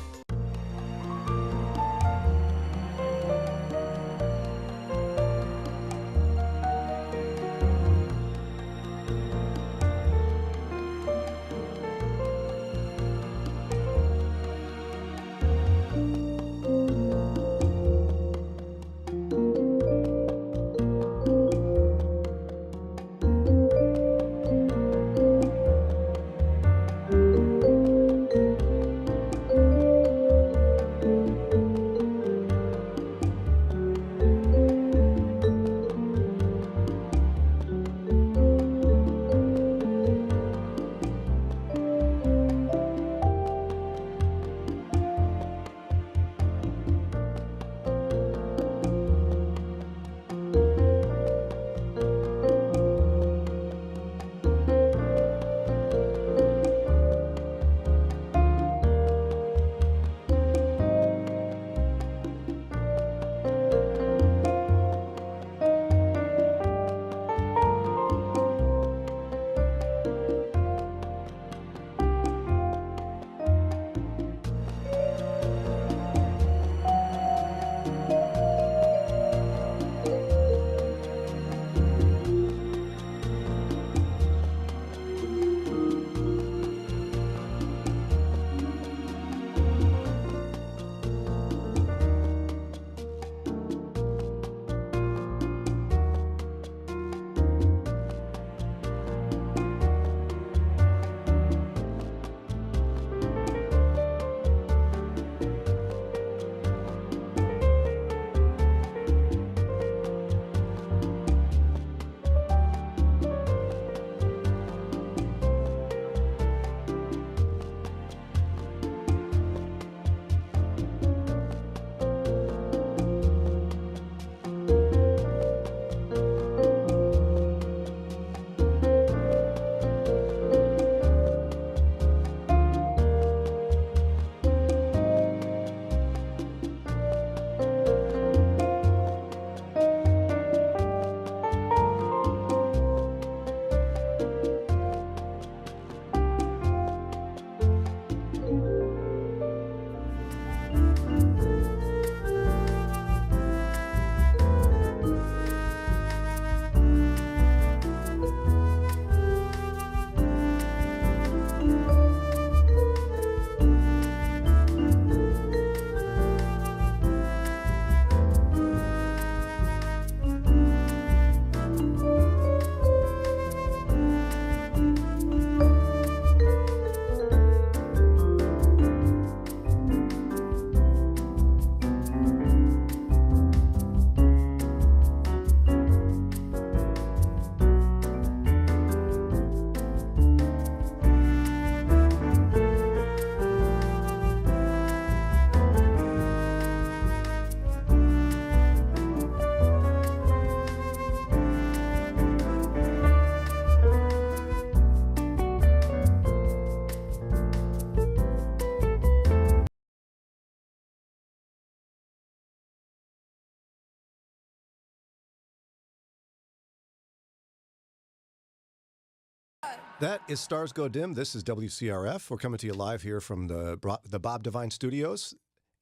That is Stars Go Dim. This is WCRF. We're coming to you live here from the Bob Devine Studios.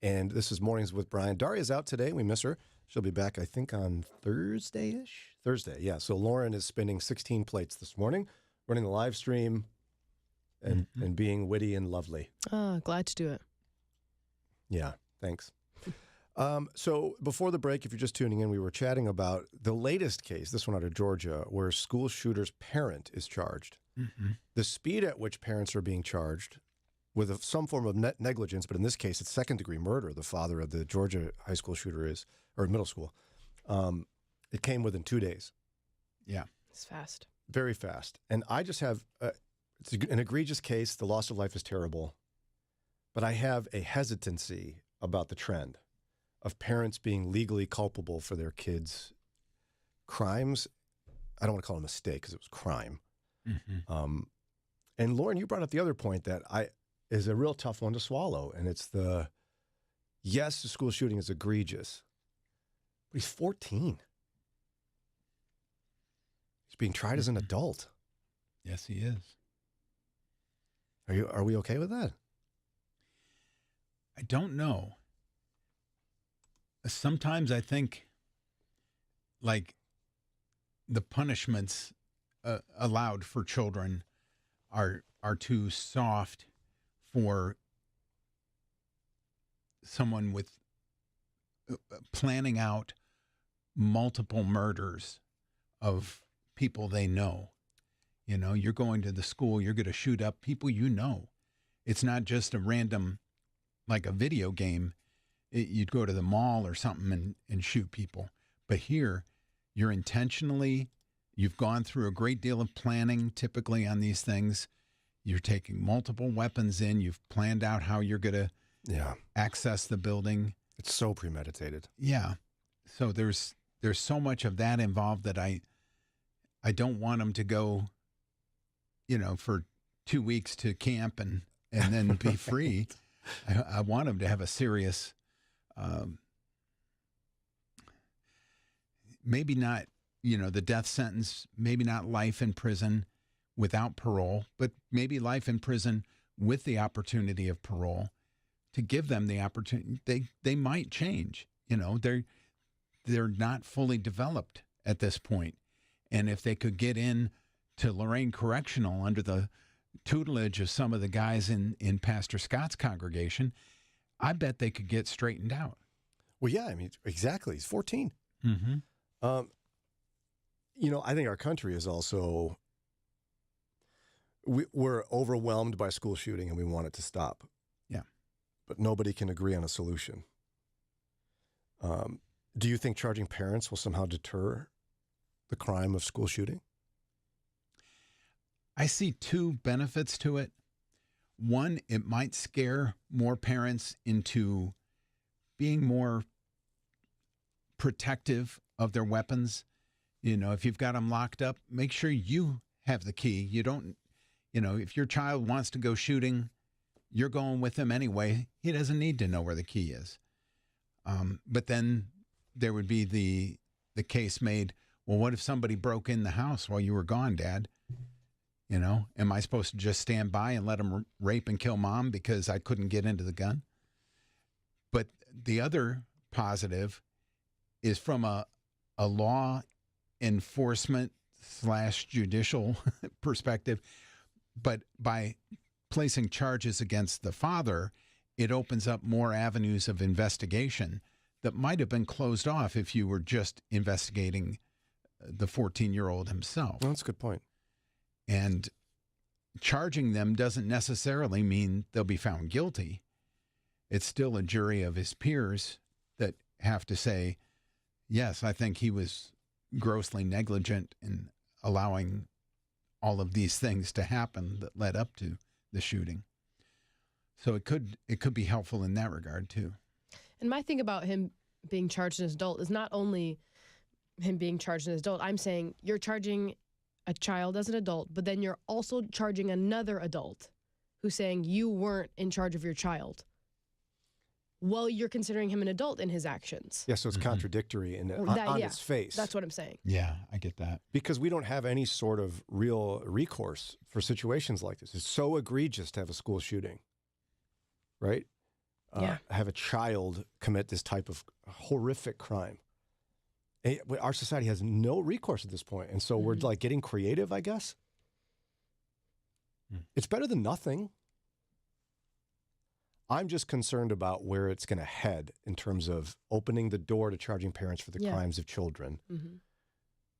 And this is Mornings with Brian. Daria's out today. We miss her. She'll be back, I think, on Thursday-ish? Thursday, yeah. So Lauren is spinning 16 plates this morning, running the live stream and being witty and lovely. Oh, glad to do it. Yeah, thanks. So before the break, if you're just tuning in, we were chatting about the latest case, this one out of Georgia, where a school shooter's parent is charged. Mm-hmm. The speed at which parents are being charged with some form of negligence, but in this case, it's second-degree murder, the father of the Georgia high school shooter is, or middle school. It came within 2 days. Yeah. It's fast. Very fast. And I just have, it's an egregious case. The loss of life is terrible. But I have a hesitancy about the trend of parents being legally culpable for their kids' crimes. I don't want to call it a mistake because it was crime. Mm-hmm. And Lauren, you brought up the other point that is a real tough one to swallow. And it's yes, the school shooting is egregious, but he's 14. He's being tried as an adult. Yes, he is. Are we okay with that? I don't know. Sometimes I think, like, the punishments allowed for children are too soft for someone with planning out multiple murders of people they know. You know, you're going to the school, you're going to shoot up people you know. It's not just a random, like a video game. You'd go to the mall or something and shoot people. But here, you're intentionally, you've gone through a great deal of planning typically on these things. You're taking multiple weapons in. You've planned out how you're going to access the building. It's so premeditated. Yeah. So there's so much of that involved that I don't want them to go, for 2 weeks to camp and then be free. I want them to have a serious, maybe not, the death sentence, maybe not life in prison without parole, but maybe life in prison with the opportunity of parole, to give them the opportunity. They might change. They're not fully developed at this point. And if they could get in to Lorraine Correctional under the tutelage of some of the guys in Pastor Scott's congregation, I bet they could get straightened out. Well, yeah, I mean, exactly. He's 14. Mm-hmm. I think our country is also, we're overwhelmed by school shooting and we want it to stop. Yeah. But nobody can agree on a solution. Do you think charging parents will somehow deter the crime of school shooting? I see two benefits to it. One, it might scare more parents into being more protective of their weapons. If you've got them locked up, make sure you have the key. You don't, if your child wants to go shooting, you're going with him anyway. He doesn't need to know where the key is. But then there would be the case made, well, what if somebody broke in the house while you were gone, Dad? Am I supposed to just stand by and let them rape and kill Mom because I couldn't get into the gun? But the other positive is from a law enforcement / judicial perspective. But by placing charges against the father, it opens up more avenues of investigation that might have been closed off if you were just investigating the 14-year-old himself. Well, that's a good point. And charging them doesn't necessarily mean they'll be found guilty. It's still a jury of his peers that have to say, yes, I think he was grossly negligent in allowing all of these things to happen that led up to the shooting. So it could be helpful in that regard too. And my thing about him being charged as an adult is not only him being charged as an adult. I'm saying you're charging a child as an adult, but then you're also charging another adult who's saying you weren't in charge of your child. well, you're considering him an adult in his actions. Yeah, so it's contradictory on its face. That's what I'm saying. Yeah, I get that. Because we don't have any sort of real recourse for situations like this. It's so egregious to have a school shooting, right? Have a child commit this type of horrific crime. Our society has no recourse at this point. And so we're like getting creative, I guess. It's better than nothing. I'm just concerned about where it's going to head in terms of opening the door to charging parents for the crimes of children.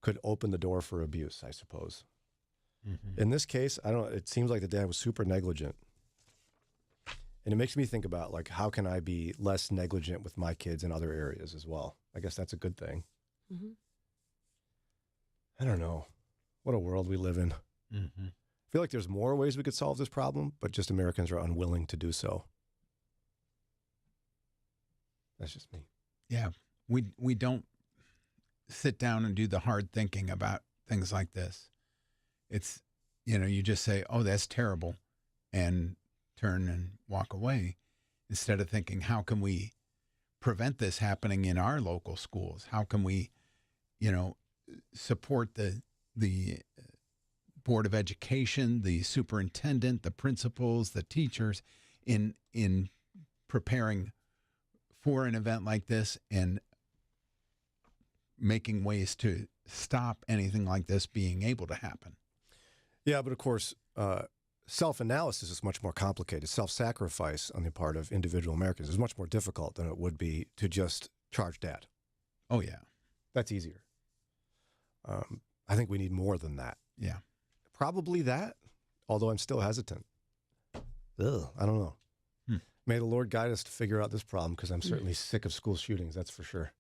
Could open the door for abuse, I suppose. In this case, it seems like the dad was super negligent. And it makes me think about, like, how can I be less negligent with my kids in other areas as well? I guess that's a good thing. I don't know. What a world we live in. I feel like there's more ways we could solve this problem, but just Americans are unwilling to do so. That's just me. Yeah, we don't sit down and do the hard thinking about things like this. It's, you just say, oh, that's terrible, and turn and walk away, instead of thinking, how can we prevent this happening in our local schools? How can we, support the Board of Education, the superintendent, the principals, the teachers in preparing for an event like this and making ways to stop anything like this being able to happen. Yeah, but of course, self-analysis is much more complicated. Self-sacrifice on the part of individual Americans is much more difficult than it would be to just charge dad. Oh, yeah. That's easier. I think we need more than that. Yeah. Probably that, although I'm still hesitant. Ugh, I don't know. May the Lord guide us to figure out this problem, because I'm certainly sick of school shootings, that's for sure.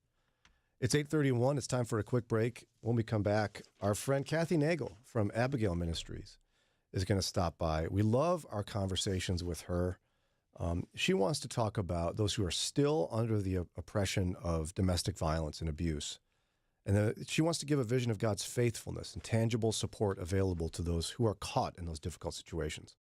It's 8:31. It's time for a quick break. When we come back, our friend Kathy Nagel from Abigail Ministries is going to stop by. We love our conversations with her. She wants to talk about those who are still under the oppression of domestic violence and abuse. And she wants to give a vision of God's faithfulness and tangible support available to those who are caught in those difficult situations.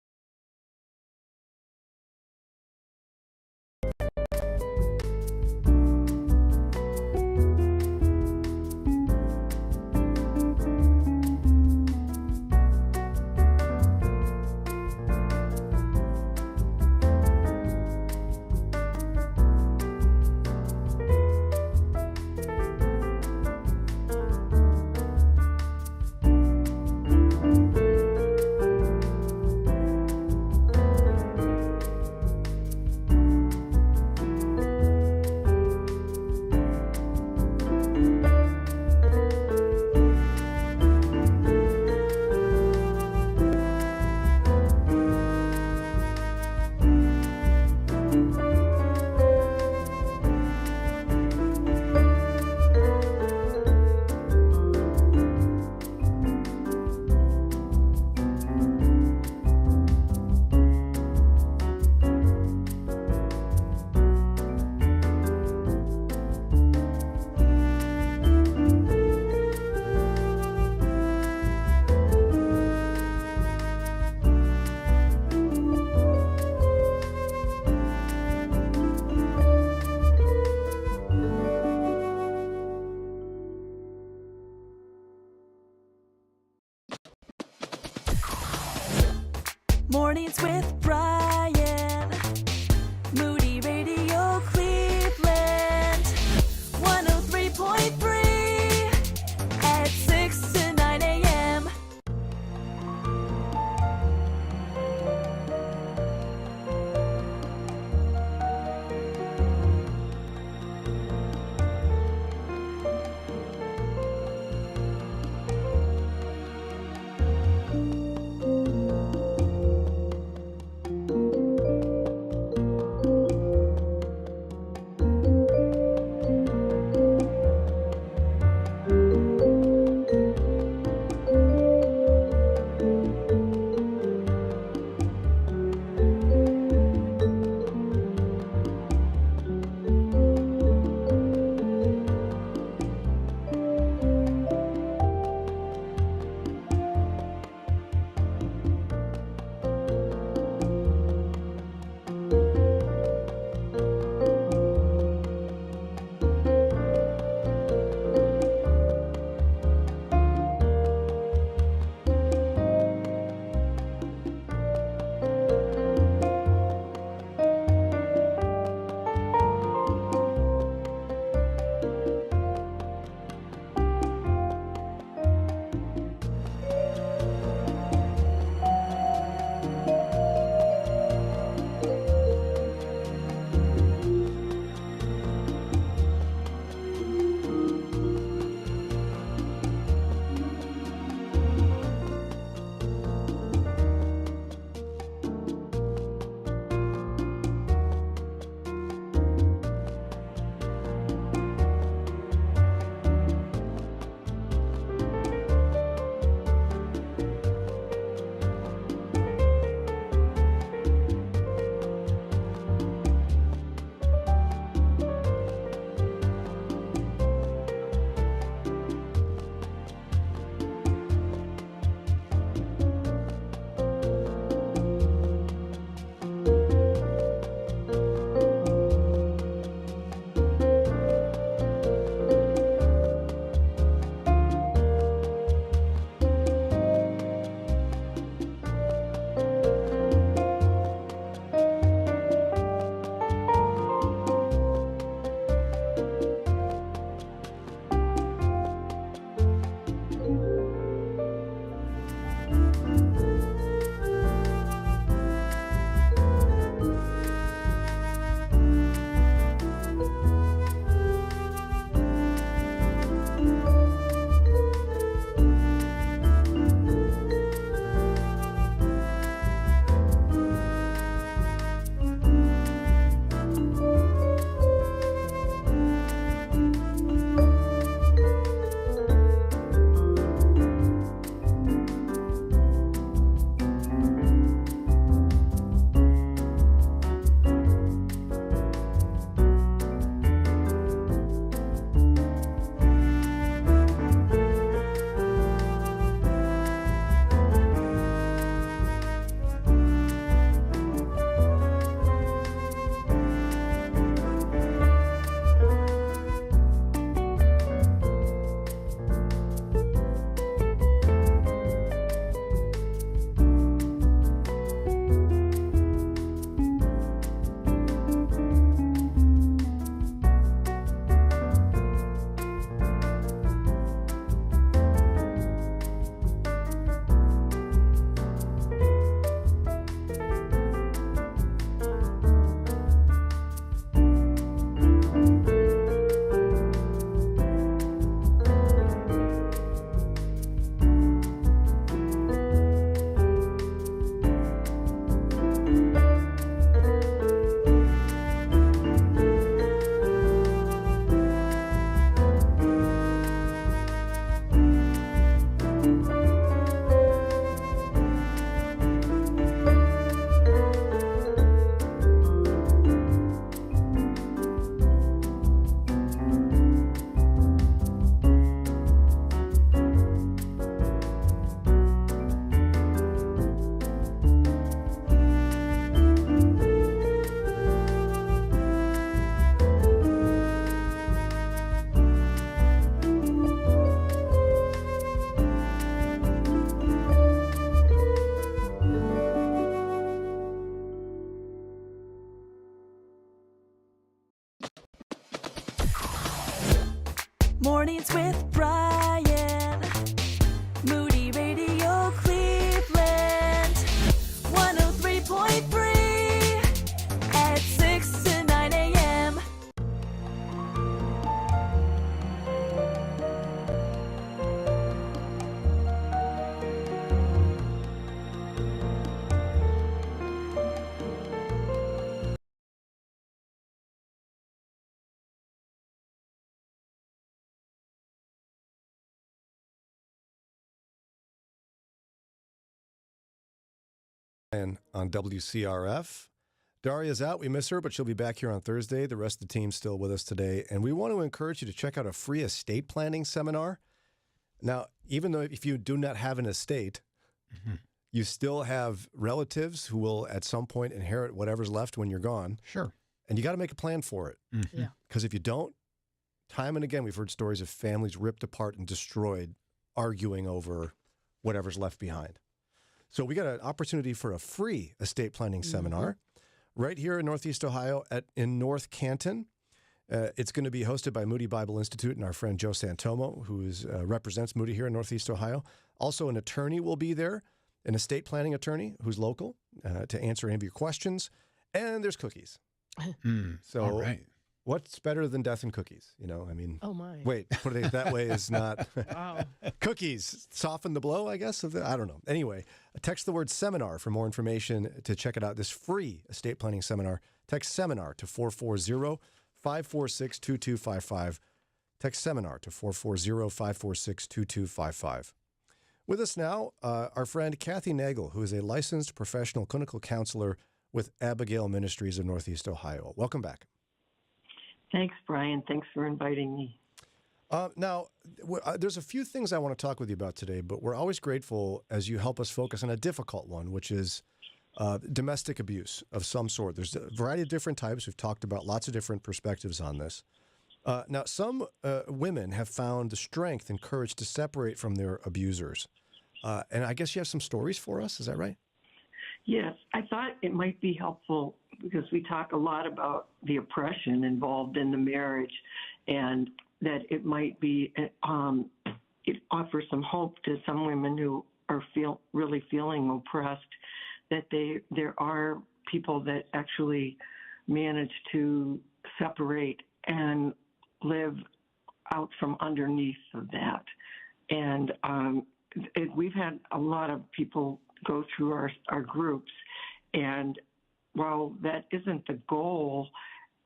Mornings with Brian. Moody Radio Cleveland. 103.3 at 6 to 9 a.m. And on WCRF. Daria's out. We miss her, but she'll be back here on Thursday. The rest of the team's still with us today. And we want to encourage you to check out a free estate planning seminar. Now, even though if you do not have an estate, you still have relatives who will at some point inherit whatever's left when you're gone. Sure. And you got to make a plan for it. Yeah. Because if you don't, time and again, we've heard stories of families ripped apart and destroyed, arguing over whatever's left behind. So we got an opportunity for a free estate planning seminar right here in Northeast Ohio in North Canton. It's going to be hosted by Moody Bible Institute and our friend Joe Santomo, who represents Moody here in Northeast Ohio. Also, an attorney will be there, an estate planning attorney who's local to answer any of your questions. And there's cookies. So all right. What's better than death and cookies? You know, I mean, Oh, my. wait, put it that way is not Wow. cookies. Soften the blow, I guess. I don't know. Anyway, text the word seminar for more information to check it out. This free estate planning seminar. Text seminar to 440-546-2255. Text seminar to 440-546-2255. With us now, our friend Kathy Nagel, who is a licensed professional clinical counselor with Abigail Ministries of Northeast Ohio. Welcome back. Thanks, Brian. Thanks for inviting me. Now, there's a few things I want to talk with you about today, but we're always grateful as you help us focus on a difficult one, which is domestic abuse of some sort. There's a variety of different types. We've talked about lots of different perspectives on this. Now, some women have found the strength and courage to separate from their abusers. And I guess you have some stories for us. Is that right? Yes, I thought it might be helpful because we talk a lot about the oppression involved in the marriage and that it might be, it offers some hope to some women who are really feeling oppressed, that there are people that actually manage to separate and live out from underneath of that. And we've had a lot of people go through our groups, and while that isn't the goal,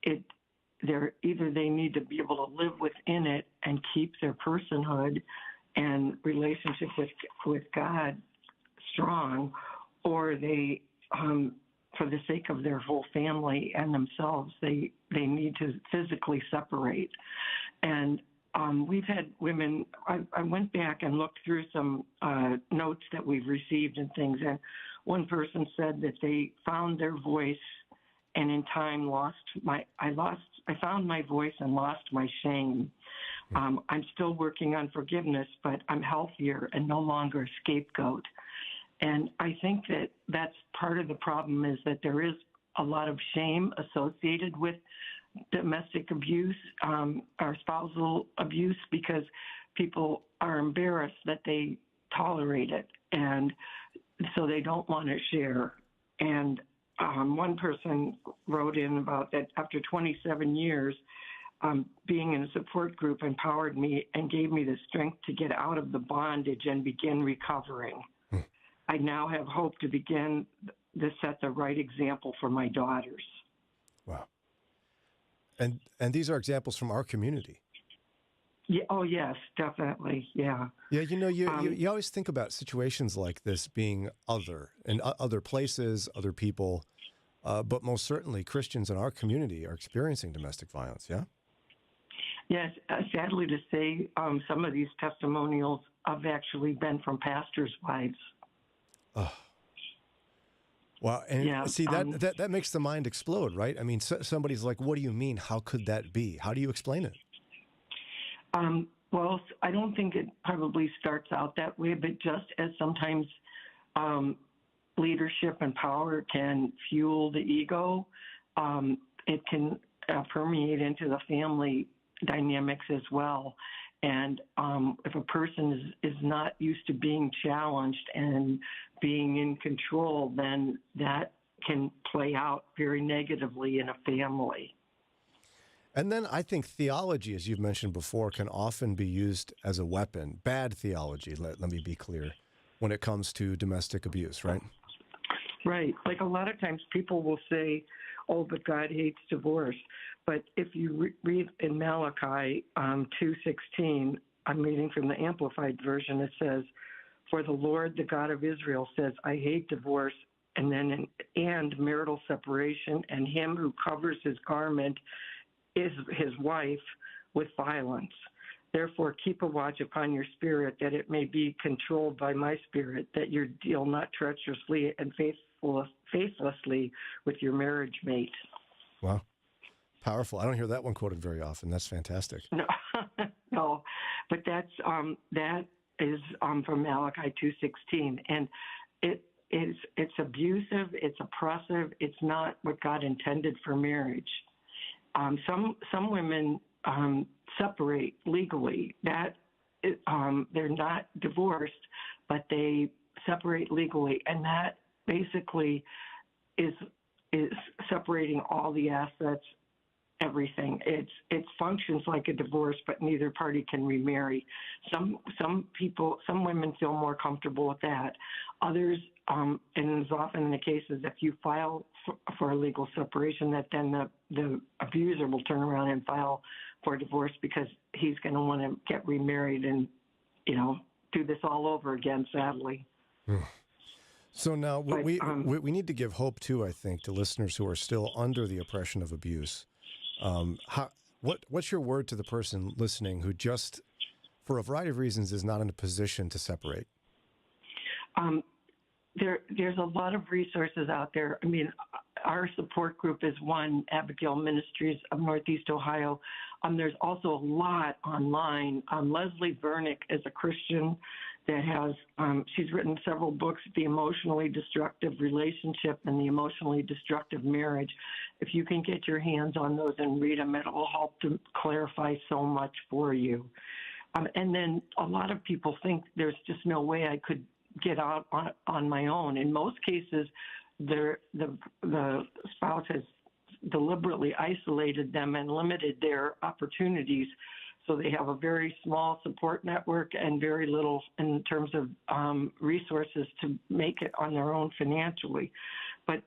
they need to be able to live within it and keep their personhood and relationship with God strong, or they, for the sake of their whole family and themselves, they need to physically separate. And we've had women, I went back and looked through some notes that we've received and things, and one person said that they found their voice and in time I found my voice and lost my shame. I'm still working on forgiveness, but I'm healthier and no longer a scapegoat. And I think that that's part of the problem, is that there is a lot of shame associated with domestic abuse or spousal abuse, because people are embarrassed that they tolerate it, and so they don't want to share. And one person wrote in about that after 27 years, being in a support group empowered me and gave me the strength to get out of the bondage and begin recovering. I now have hope to begin to set the right example for my daughters. Wow. And these are examples from our community. Yeah. Oh, yes, definitely. Yeah. Yeah. You know, you always think about situations like this being other and other places, other people, but most certainly Christians in our community are experiencing domestic violence. Yeah. Yes. Sadly to say, some of these testimonials have actually been from pastors' wives. Oh. Wow. And yeah, see, that makes the mind explode, right? I mean, somebody's like, what do you mean? How could that be? How do you explain it? Well, I don't think it probably starts out that way, but just as sometimes leadership and power can fuel the ego, it can permeate into the family dynamics as well. And if a person is not used to being challenged and being in control, then that can play out very negatively in a family. And then I think theology, as you've mentioned before, can often be used as a weapon. Bad theology, let me be clear, when it comes to domestic abuse, right? Right. Like a lot of times people will say, oh, but God hates divorce. But if you read in Malachi 2:16, I'm reading from the Amplified Version, it says, for the Lord, the God of Israel, says, I hate divorce and then and marital separation, and him who covers his garment is his wife with violence. Therefore, keep a watch upon your spirit, that it may be controlled by my spirit, that you deal not treacherously and faithlessly with your marriage mate. Wow. Powerful. I don't hear that one quoted very often. That's fantastic. No, no, but that is from Malachi 2:16, and it's abusive, it's oppressive, it's not what God intended for marriage. Some women separate legally. That they're not divorced, but they separate legally, and that basically is separating all the assets, everything. It functions like a divorce, but neither party can remarry. Some women feel more comfortable with that. Others, and it's often the case, is if you file for a legal separation, that then the abuser will turn around and file for divorce because he's going to want to get remarried and, do this all over again, sadly. So now we need to give hope too, I think, to listeners who are still under the oppression of abuse. What's your word to the person listening who just, for a variety of reasons, is not in a position to separate? There's a lot of resources out there. I mean, our support group is one, Abigail Ministries of Northeast Ohio. There's also a lot online. Leslie Vernick is a Christian that has, she's written several books, The Emotionally Destructive Relationship and The Emotionally Destructive Marriage. If you can get your hands on those and read them, it will help to clarify so much for you. And then a lot of people think there's just no way I could get out on my own. In most cases, the spouse has deliberately isolated them and limited their opportunities. So they have a very small support network and very little in terms of resources to make it on their own financially. But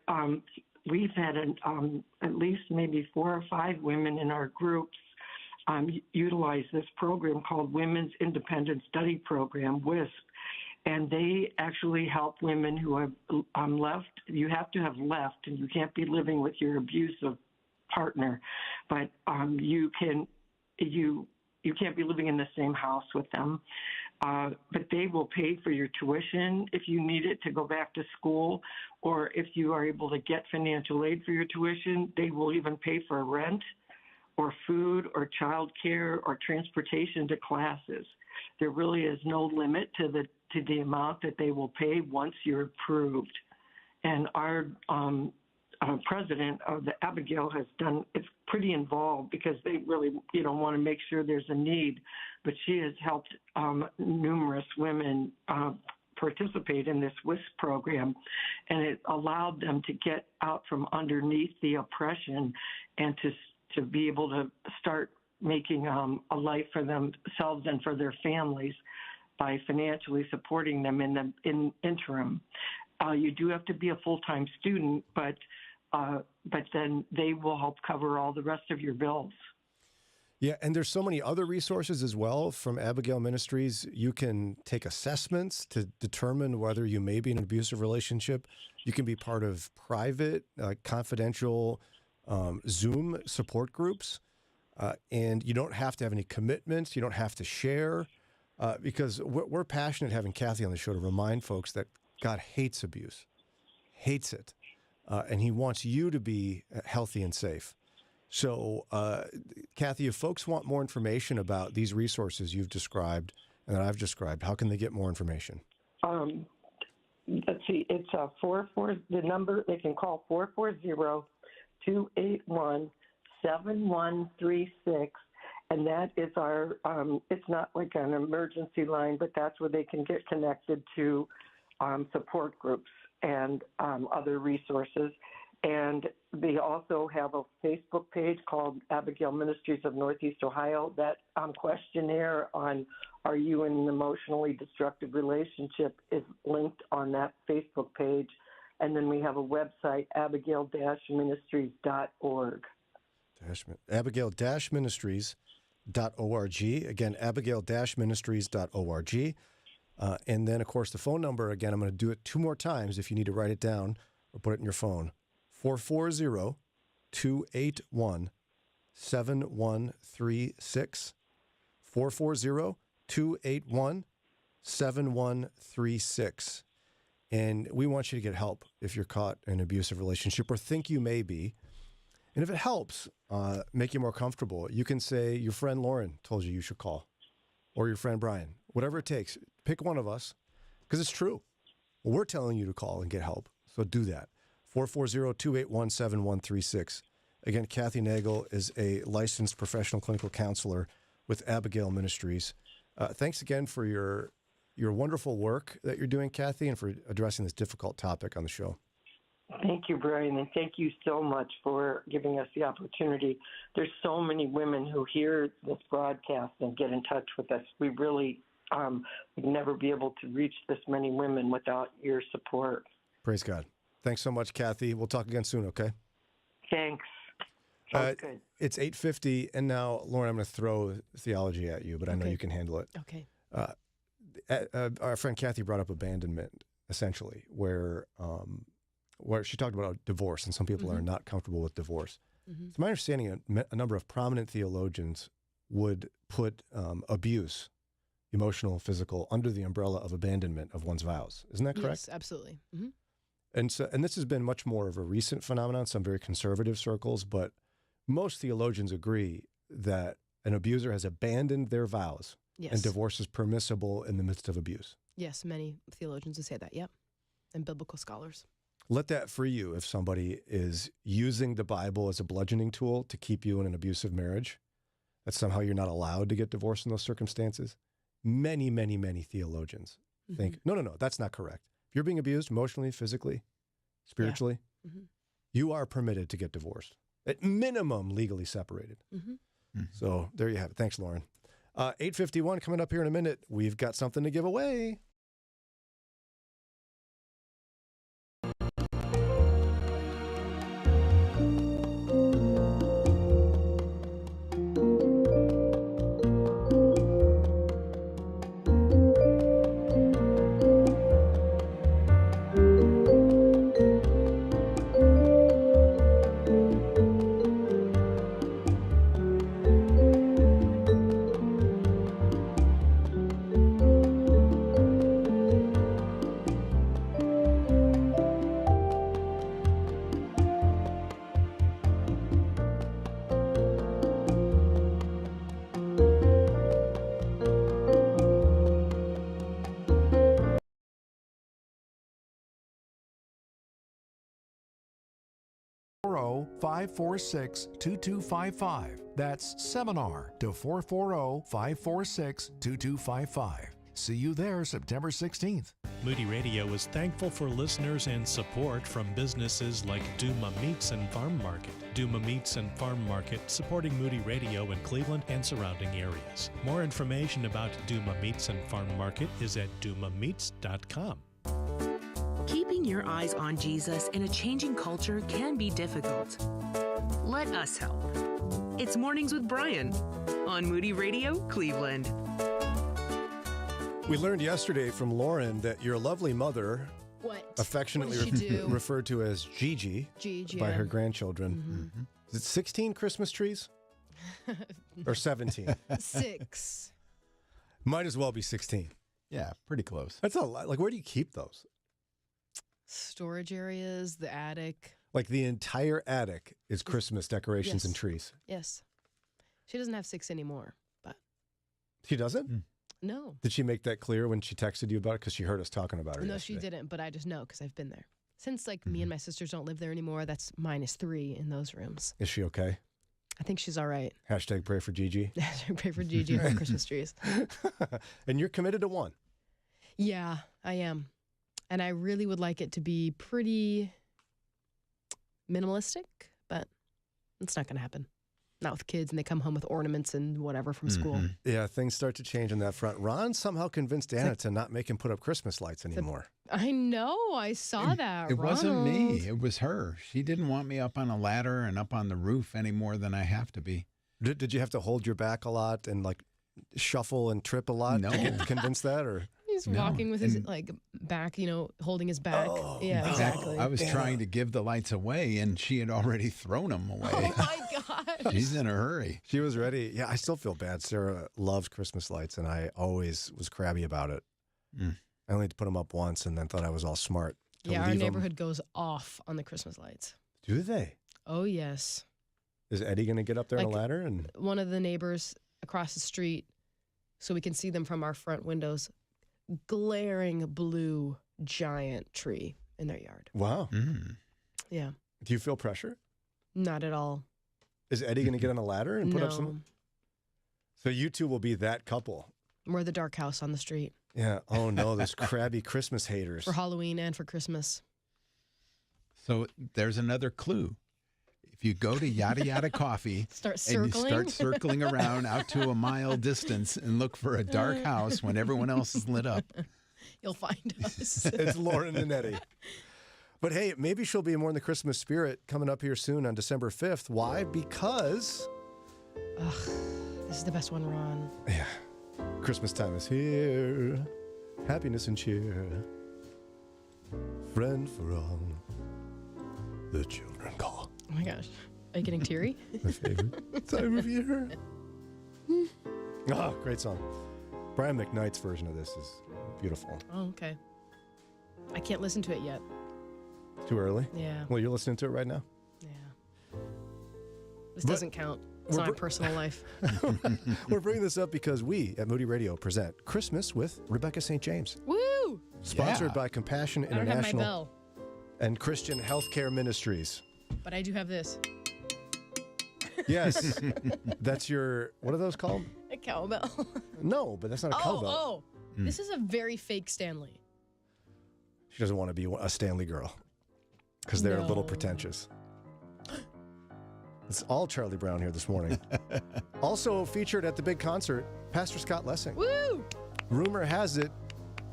we've had at least maybe 4 or 5 women in our groups utilize this program called Women's Independent Study Program, WISP. And they actually help women who have left. You have to have left, and you can't be living with your abusive partner, but you can't be living in the same house with them. But they will pay for your tuition if you need it to go back to school, or if you are able to get financial aid for your tuition, they will even pay for rent or food or child care or transportation to classes. There really is no limit to the amount that they will pay once you're approved. And our president of the Abigail has done, it's pretty involved because they really, want to make sure there's a need. But she has helped numerous women participate in this WISP program, and it allowed them to get out from underneath the oppression and to be able to start making a life for themselves and for their families by financially supporting them in the interim. You do have to be a full-time student, but then they will help cover all the rest of your bills. Yeah, and there's so many other resources as well from Abigail Ministries. You can take assessments to determine whether you may be in an abusive relationship. You can be part of private, confidential Zoom support groups, and you don't have to have any commitments. You don't have to share, because we're passionate having Kathy on the show to remind folks that God hates abuse, hates it, and he wants you to be healthy and safe. So, Kathy, if folks want more information about these resources you've described and that I've described, how can they get more information? Let's see, it's the number, they can call 440-281-7136, and that is our, it's not like an emergency line, but that's where they can get connected to support groups and other resources. And they also have a Facebook page called Abigail Ministries of Northeast Ohio. That questionnaire on are you in an emotionally destructive relationship is linked on that Facebook page. And then we have a website, abigail-ministries.org. Abigail-ministries.org. Again, abigail-ministries.org. And then, of course, the phone number, again, I'm going to do it 2 more times if you need to write it down. or put it in your phone. 440-281-7136. 440-281-7136. And we want you to get help if you're caught in an abusive relationship or think you may be. And if it helps make you more comfortable, you can say your friend Lauren told you should call, or your friend Brian, whatever it takes. Pick one of us, because it's true. Well, we're telling you to call and get help, so do that. 440-281-7136. Again, Kathy Nagel is a licensed professional clinical counselor with Abigail Ministries. Thanks again for your wonderful work that you're doing, Kathy, and for addressing this difficult topic on the show. Thank you, Brian, and thank you so much for giving us the opportunity. There's so many women who hear this broadcast and get in touch with us. We really would never be able to reach this many women without your support. Praise God. Thanks so much, Kathy. We'll talk again soon, okay? Thanks. Sounds good. It's 8:50, and now, Lauren, I'm going to throw theology at you, but I know you can handle it. Okay. Our friend Kathy brought up abandonment, essentially, where she talked about divorce, and some people are not comfortable with divorce. It's my understanding a number of prominent theologians would put abuse, emotional and physical, under the umbrella of abandonment of one's vows. Isn't that correct? Yes, absolutely. Mm-hmm. And this has been much more of a recent phenomenon, some very conservative circles, but most theologians agree that an abuser has abandoned their vows, and divorce is permissible in the midst of abuse. Yes, many theologians would say that, yep, and biblical scholars. Let that free you if somebody is using the Bible as a bludgeoning tool to keep you in an abusive marriage, that somehow you're not allowed to get divorced in those circumstances. Many, many, many theologians think, no, that's not correct. If you're being abused emotionally, physically, spiritually, you are permitted to get divorced. At minimum, legally separated. So there you have it. Thanks, Lauren. 8:51 coming up here in a minute. We've got something to give away. $440-546-2255. That's seminar to 440-546-2255. See you there September 16th. Moody Radio is thankful for listeners and support from businesses like Duma Meats and Farm Market. Duma Meats and Farm Market supporting Moody Radio in Cleveland and surrounding areas. More information about Duma Meats and Farm Market is at dumameats.com. Keeping your eyes on Jesus in a changing culture can be difficult. Let us help. It's Mornings with Brian on Moody Radio, Cleveland. We learned yesterday from Lauren that your lovely mother, affectionately referred to as Gigi, by her grandchildren. Is it 16 Christmas trees? Or 17? 6. Might as well be 16. Yeah, pretty close. That's a lot. Like, where do you keep those? Storage areas, the attic. Like the entire attic is Christmas decorations and trees. Yes. She doesn't have 6 anymore, but. She doesn't? No. Did she make that clear when she texted you about it? Because she heard us talking about her No, yesterday. she didn't, but I just know because I've been there. Since me and my sisters don't live there anymore, that's -3 in those rooms. Is she okay? I think she's all right. Hashtag pray for Gigi. Pray for Gigi and her Christmas trees. And you're committed to one. Yeah, I am. And I really would like it to be pretty minimalistic, but it's not going to happen. Not with kids and they come home with ornaments and whatever from school. Yeah, things start to change on that front. Ron somehow convinced Anna to not make him put up Christmas lights anymore. I know. I saw that. It wasn't me. Ronald. It was her. She didn't want me up on a ladder and up on the roof any more than I have to be. Did you have to hold your back a lot and like shuffle and trip a lot No. to get convinced that? Or You He's walking with his like back, holding his back. Yeah, exactly. I was trying to give the lights away, and she had already thrown them away. Oh my gosh. She's in a hurry. She was ready. Yeah, I still feel bad. Sarah loves Christmas lights, and I always was crabby about it. I only had to put them up once and then thought I was all smart. Yeah, our neighborhood goes off on the Christmas lights. Do they? Oh, yes. Is Eddie going to get up there on a ladder? And one of the neighbors across the street, so we can see them from our front windows, glaring blue giant tree in their yard. Wow. Yeah. Do you feel pressure? Not at all. Is Eddie going to get on a ladder and put up No. some? So you two will be that couple. We're the dark house on the street Yeah. Oh, no, those crabby Christmas haters. for Halloween and for Christmas. So there's another clue. If you go to Yada Yada Coffee Start and you circling. start circling around out to a mile distance and look for a dark house when everyone else is lit up. You'll find us. It's Lauren and Eddie. But hey, maybe she'll be more in the Christmas spirit coming up here soon on December 5th. Why? Because Ugh, this is the best one, Ron. yeah, Christmas time is here. Happiness and cheer. Friend for all the children call. Oh my gosh. Are you getting teary? My favorite time of year. Oh, great song. Brian McKnight's version of this is beautiful. Oh, okay. I can't listen to it yet. Too early? Yeah. Well, you're listening to it right now? This doesn't count. It's not my personal life. We're bringing this up because we at Moody Radio present Christmas with Rebecca St. James. Woo! Sponsored by Compassion I don't have International my bell, and Christian Healthcare Ministries. but I do have this. Yes. That's your, what are those called? A cowbell. No, but that's not a cowbell. Oh. This is a very fake Stanley. She doesn't want to be a Stanley girl because they're a little No. pretentious. It's all Charlie Brown here this morning. Also featured at the big concert, Pastor Scott Lessing. Woo! Rumor has it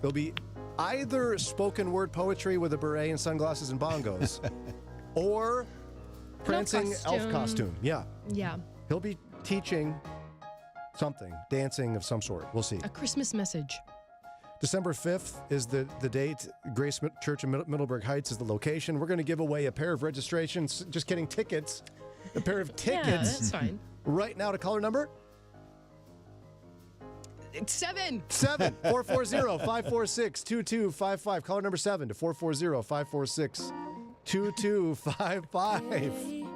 there'll be either spoken word poetry with a beret and sunglasses and bongos, or prancing elf costume. Yeah. Yeah. He'll be teaching something, dancing of some sort. We'll see. A Christmas message. December 5th is the date. Grace Church in Middleburg Heights is the location. We're going to give away a pair of registrations, just kidding, tickets. A pair of tickets. Yeah, that's fine. Right now to caller number? It's 7. 440-546-2255. Caller number 7 to 440-546-2255.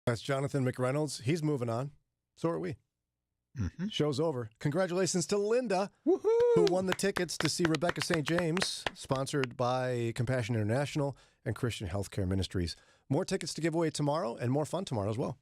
That's Jonathan McReynolds. He's moving on. So are we. Mm-hmm. Show's over. Congratulations to Linda, who won the tickets to see Rebecca St. James, sponsored by Compassion International and Christian Healthcare Ministries. More tickets to give away tomorrow and more fun tomorrow as well.